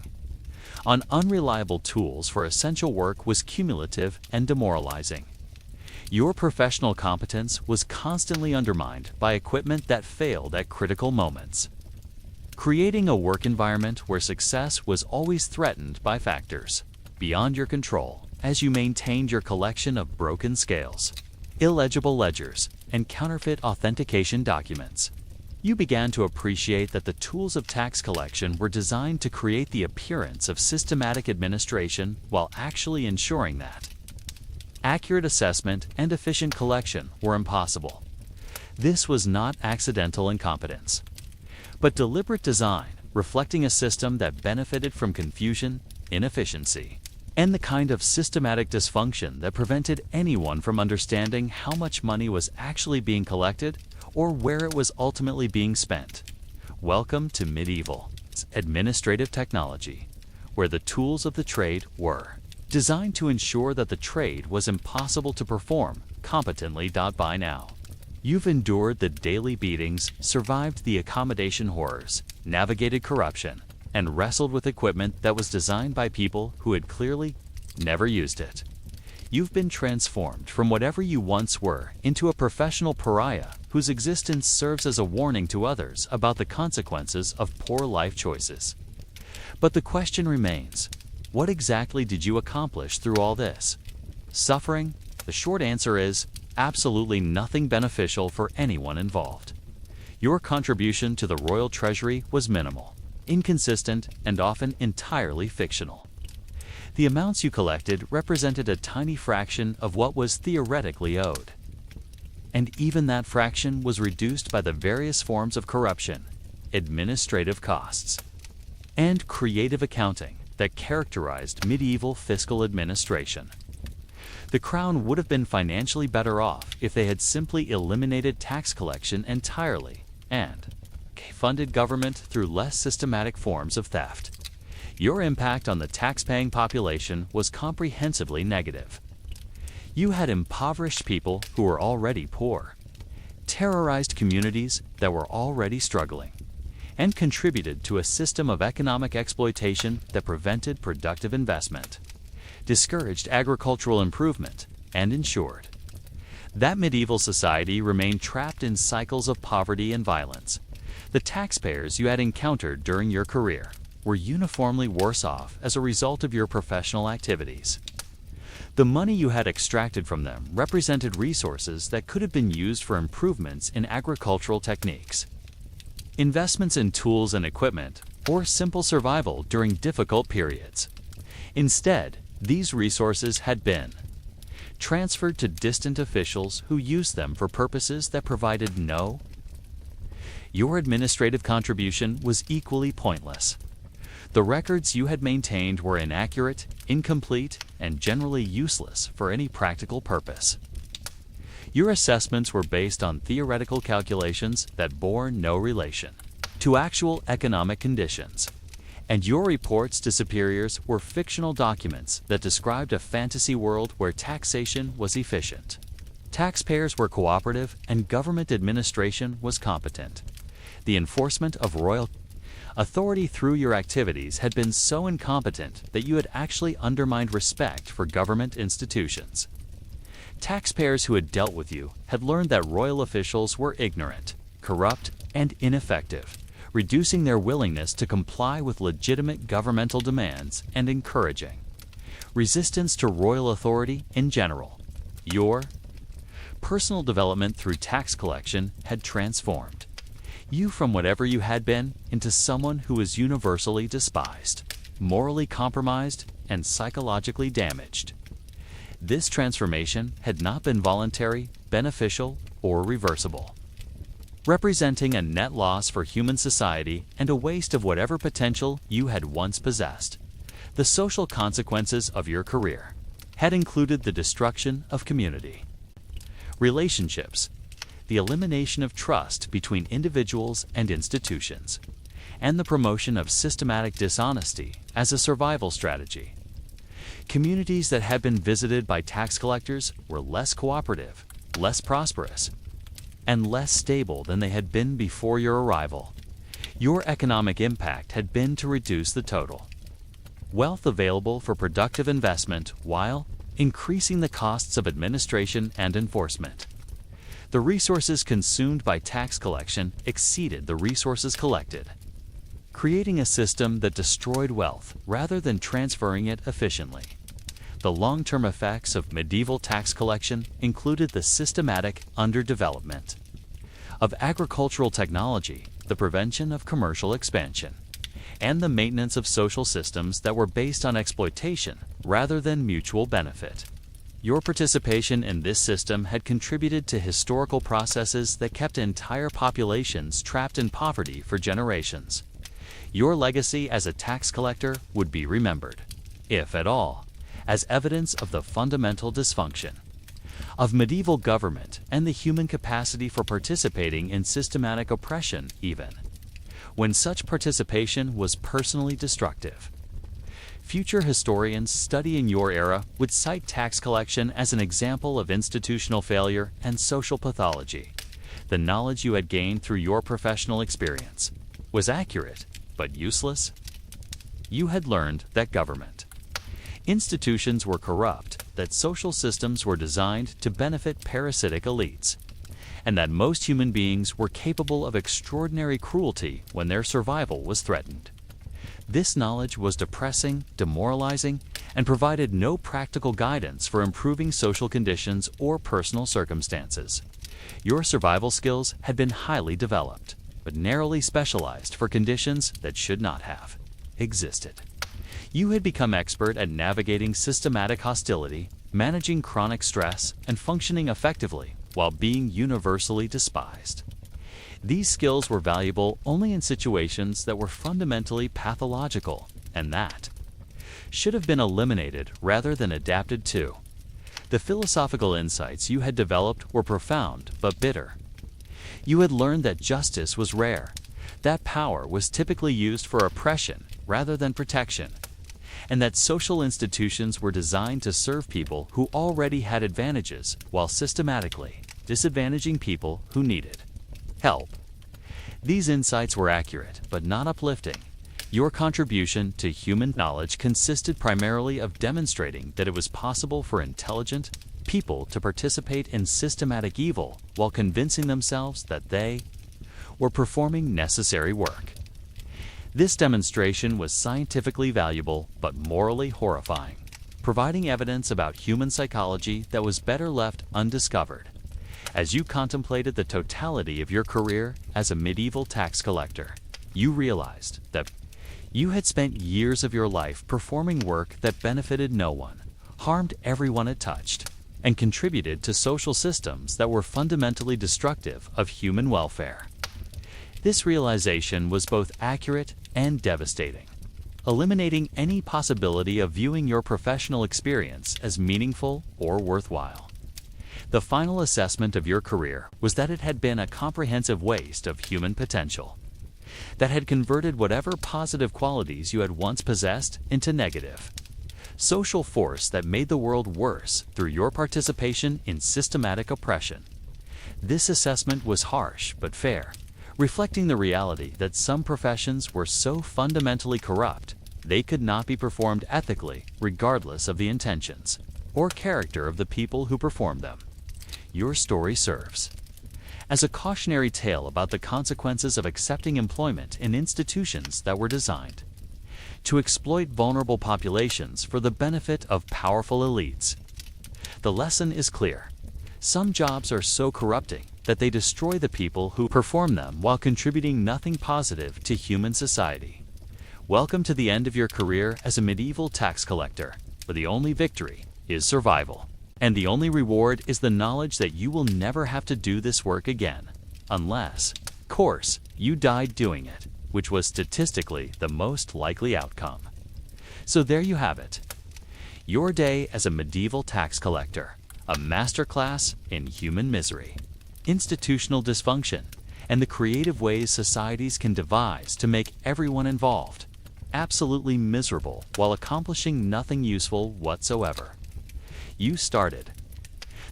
Speaker 1: on unreliable tools for essential work was cumulative and demoralizing. Your professional competence was constantly undermined by equipment that failed at critical moments, creating a work environment where success was always threatened by factors beyond your control as you maintained your collection of broken scales, illegible ledgers, and counterfeit authentication documents. You began to appreciate that the tools of tax collection were designed to create the appearance of systematic administration while actually ensuring that accurate assessment and efficient collection were impossible. This was not accidental incompetence, but deliberate design, reflecting a system that benefited from confusion, inefficiency, and the kind of systematic dysfunction that prevented anyone from understanding how much money was actually being collected or where it was ultimately being spent. Welcome to medieval administrative technology, where the tools of the trade were designed to ensure that the trade was impossible to perform competently. By now, you've endured the daily beatings, survived the accommodation horrors, navigated corruption, and wrestled with equipment that was designed by people who had clearly never used it. You've been transformed from whatever you once were into a professional pariah whose existence serves as a warning to others about the consequences of poor life choices. But the question remains, what exactly did you accomplish through all this? Suffering? The short answer is absolutely nothing beneficial for anyone involved. Your contribution to the royal treasury was minimal, inconsistent, and often entirely fictional. The amounts you collected represented a tiny fraction of what was theoretically owed. And even that fraction was reduced by the various forms of corruption, administrative costs, and creative accounting that characterized medieval fiscal administration. The crown would have been financially better off if they had simply eliminated tax collection entirely and funded government through less systematic forms of theft. Your impact on the tax-paying population was comprehensively negative. You had impoverished people who were already poor, terrorized communities that were already struggling, and contributed to a system of economic exploitation that prevented productive investment, discouraged agricultural improvement, and ensured that medieval society remained trapped in cycles of poverty and violence. The taxpayers you had encountered during your career were uniformly worse off as a result of your professional activities. The money you had extracted from them represented resources that could have been used for improvements in agricultural techniques, investments in tools and equipment, or simple survival during difficult periods. Instead, these resources had been transferred to distant officials who used them for purposes that provided no. Your administrative contribution was equally pointless. The records you had maintained were inaccurate, incomplete, and generally useless for any practical purpose. Your assessments were based on theoretical calculations that bore no relation to actual economic conditions, and your reports to superiors were fictional documents that described a fantasy world where taxation was efficient, taxpayers were cooperative, and government administration was competent. The enforcement of royal authority through your activities had been so incompetent that you had actually undermined respect for government institutions. Taxpayers who had dealt with you had learned that royal officials were ignorant, corrupt, and ineffective, reducing their willingness to comply with legitimate governmental demands and encouraging resistance to royal authority in general. Your personal development through tax collection had transformed you from whatever you had been into someone who was universally despised, morally compromised, and psychologically damaged. This transformation had not been voluntary, beneficial, or reversible, representing a net loss for human society and a waste of whatever potential you had once possessed. The social consequences of your career had included the destruction of community relationships, the elimination of trust between individuals and institutions, and the promotion of systematic dishonesty as a survival strategy. Communities that had been visited by tax collectors were less cooperative, less prosperous, and less stable than they had been before your arrival. Your economic impact had been to reduce the total wealth available for productive investment while increasing the costs of administration and enforcement. The resources consumed by tax collection exceeded the resources collected, creating a system that destroyed wealth rather than transferring it efficiently. The long-term effects of medieval tax collection included the systematic underdevelopment of agricultural technology, the prevention of commercial expansion, and the maintenance of social systems that were based on exploitation rather than mutual benefit. Your participation in this system had contributed to historical processes that kept entire populations trapped in poverty for generations. Your legacy as a tax collector would be remembered, if at all, as evidence of the fundamental dysfunction of medieval government and the human capacity for participating in systematic oppression even when such participation was personally destructive. Future historians studying your era would cite tax collection as an example of institutional failure and social pathology. The knowledge you had gained through your professional experience was accurate, but useless. You had learned that government institutions were corrupt, that social systems were designed to benefit parasitic elites, and that most human beings were capable of extraordinary cruelty when their survival was threatened. This knowledge was depressing, demoralizing, and provided no practical guidance for improving social conditions or personal circumstances. Your survival skills had been highly developed, but narrowly specialized for conditions that should not have existed. You had become expert at navigating systematic hostility, managing chronic stress, and functioning effectively while being universally despised. These skills were valuable only in situations that were fundamentally pathological, and that should have been eliminated rather than adapted to. The philosophical insights you had developed were profound but bitter. You had learned that justice was rare, that power was typically used for oppression rather than protection, and that social institutions were designed to serve people who already had advantages while systematically disadvantaging people who needed help. These insights were accurate but not uplifting. Your contribution to human knowledge consisted primarily of demonstrating that it was possible for intelligent people to participate in systematic evil while convincing themselves that they were performing necessary work. This demonstration was scientifically valuable but morally horrifying, providing evidence about human psychology that was better left undiscovered. As you contemplated the totality of your career as a medieval tax collector, you realized that you had spent years of your life performing work that benefited no one, harmed everyone it touched, and contributed to social systems that were fundamentally destructive of human welfare. This realization was both accurate and devastating, eliminating any possibility of viewing your professional experience as meaningful or worthwhile. The final assessment of your career was that it had been a comprehensive waste of human potential, that had converted whatever positive qualities you had once possessed into negative social force that made the world worse through your participation in systematic oppression. This assessment was harsh but fair, reflecting the reality that some professions were so fundamentally corrupt they could not be performed ethically regardless of the intentions or character of the people who performed them. Your story serves as a cautionary tale about the consequences of accepting employment in institutions that were designed to exploit vulnerable populations for the benefit of powerful elites. The lesson is clear. Some jobs are so corrupting that they destroy the people who perform them while contributing nothing positive to human society. Welcome to the end of your career as a medieval tax collector, where the only victory is survival. And the only reward is the knowledge that you will never have to do this work again, unless, of course, you died doing it, which was statistically the most likely outcome. So there you have it. Your day as a medieval tax collector, a masterclass in human misery. institutional dysfunction, and the creative ways societies can devise to make everyone involved absolutely miserable while accomplishing nothing useful whatsoever. You started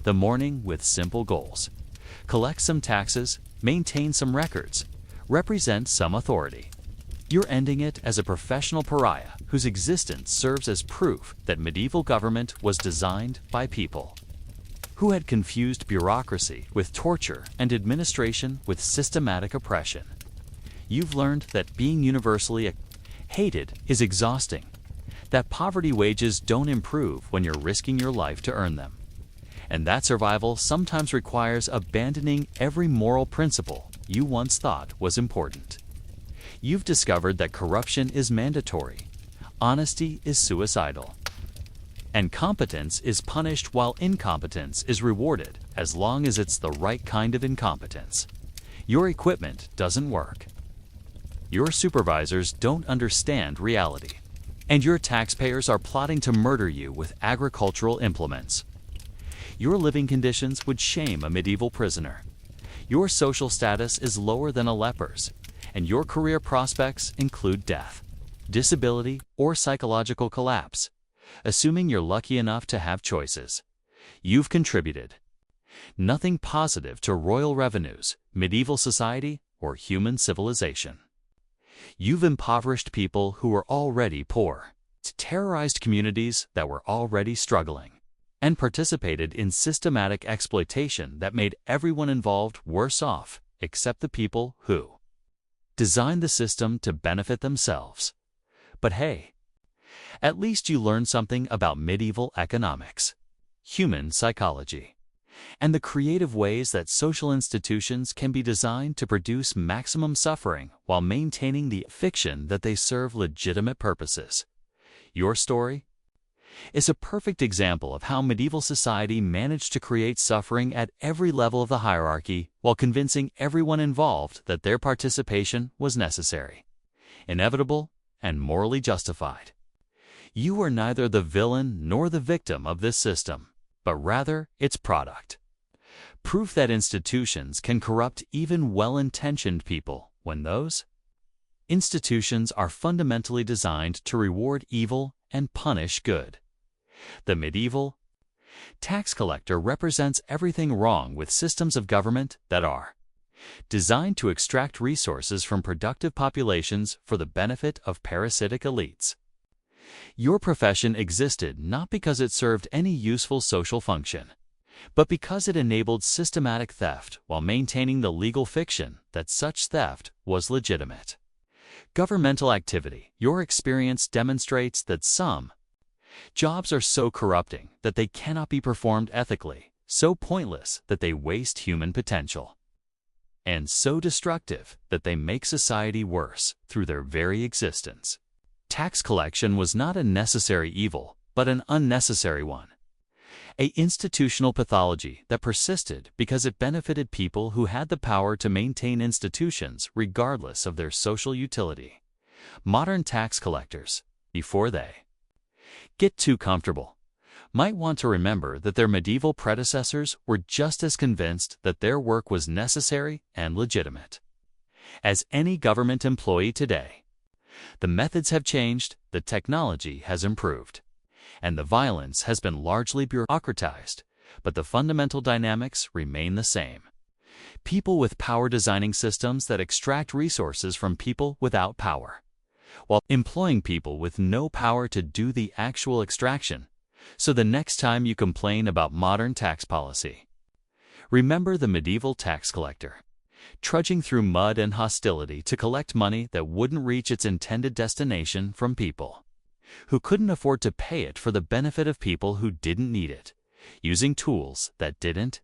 Speaker 1: the morning with simple goals. Collect some taxes, maintain some records, represent some authority. You're ending it as a professional pariah whose existence serves as proof that medieval government was designed by people who had confused bureaucracy with torture and administration with systematic oppression. You've learned that being universally hated is exhausting, that poverty wages don't improve when you're risking your life to earn them, and that survival sometimes requires abandoning every moral principle you once thought was important. You've discovered that corruption is mandatory, honesty is suicidal, and competence is punished while incompetence is rewarded as long as it's the right kind of incompetence. Your equipment doesn't work. Your supervisors don't understand reality, and your taxpayers are plotting to murder you with agricultural implements. Your living conditions would shame a medieval prisoner. Your social status is lower than a leper's, and your career prospects include death, disability, or psychological collapse, assuming you're lucky enough to have choices. You've contributed nothing positive to royal revenues, medieval society, or human civilization. You've impoverished people who were already poor, terrorized communities that were already struggling, and participated in systematic exploitation that made everyone involved worse off except the people who designed the system to benefit themselves. But hey, at least you learned something about medieval economics, human psychology, and the creative ways that social institutions can be designed to produce maximum suffering while maintaining the fiction that they serve legitimate purposes. Your story is a perfect example of how medieval society managed to create suffering at every level of the hierarchy while convincing everyone involved that their participation was necessary, inevitable, and morally justified. You are neither the villain nor the victim of this system, but rather its product. Proof that institutions can corrupt even well-intentioned people when those institutions are fundamentally designed to reward evil and punish good. The medieval tax collector represents everything wrong with systems of government that are designed to extract resources from productive populations for the benefit of parasitic elites. Your profession existed not because it served any useful social function, but because it enabled systematic theft while maintaining the legal fiction that such theft was legitimate. Governmental activity. Your experience demonstrates that some jobs are so corrupting that they cannot be performed ethically, so pointless that they waste human potential, and so destructive that they make society worse through their very existence. Tax collection was not a necessary evil, but an unnecessary one. An institutional pathology that persisted because it benefited people who had the power to maintain institutions regardless of their social utility. Modern tax collectors, before they get too comfortable, might want to remember that their medieval predecessors were just as convinced that their work was necessary and legitimate as any government employee today. The methods have changed, the technology has improved, and the violence has been largely bureaucratized, but the fundamental dynamics remain the same. People with power designing systems that extract resources from people without power, while employing people with no power to do the actual extraction. So the next time you complain about modern tax policy, remember the medieval tax collector, trudging through mud and hostility to collect money that wouldn't reach its intended destination from people who couldn't afford to pay it for the benefit of people who didn't need it, using tools that didn't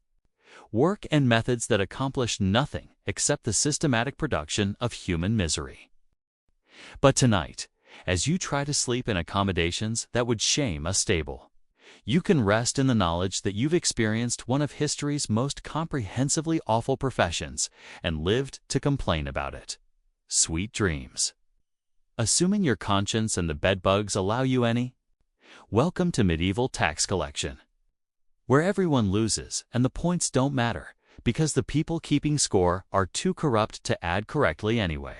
Speaker 1: work and methods that accomplished nothing except the systematic production of human misery. But tonight, as you try to sleep in accommodations that would shame a stable, you can rest in the knowledge that you've experienced one of history's most comprehensively awful professions and lived to complain about it. Sweet dreams. Assuming your conscience and the bedbugs allow you any. Welcome to medieval tax collection, where everyone loses and the points don't matter because the people keeping score are too corrupt to add correctly anyway.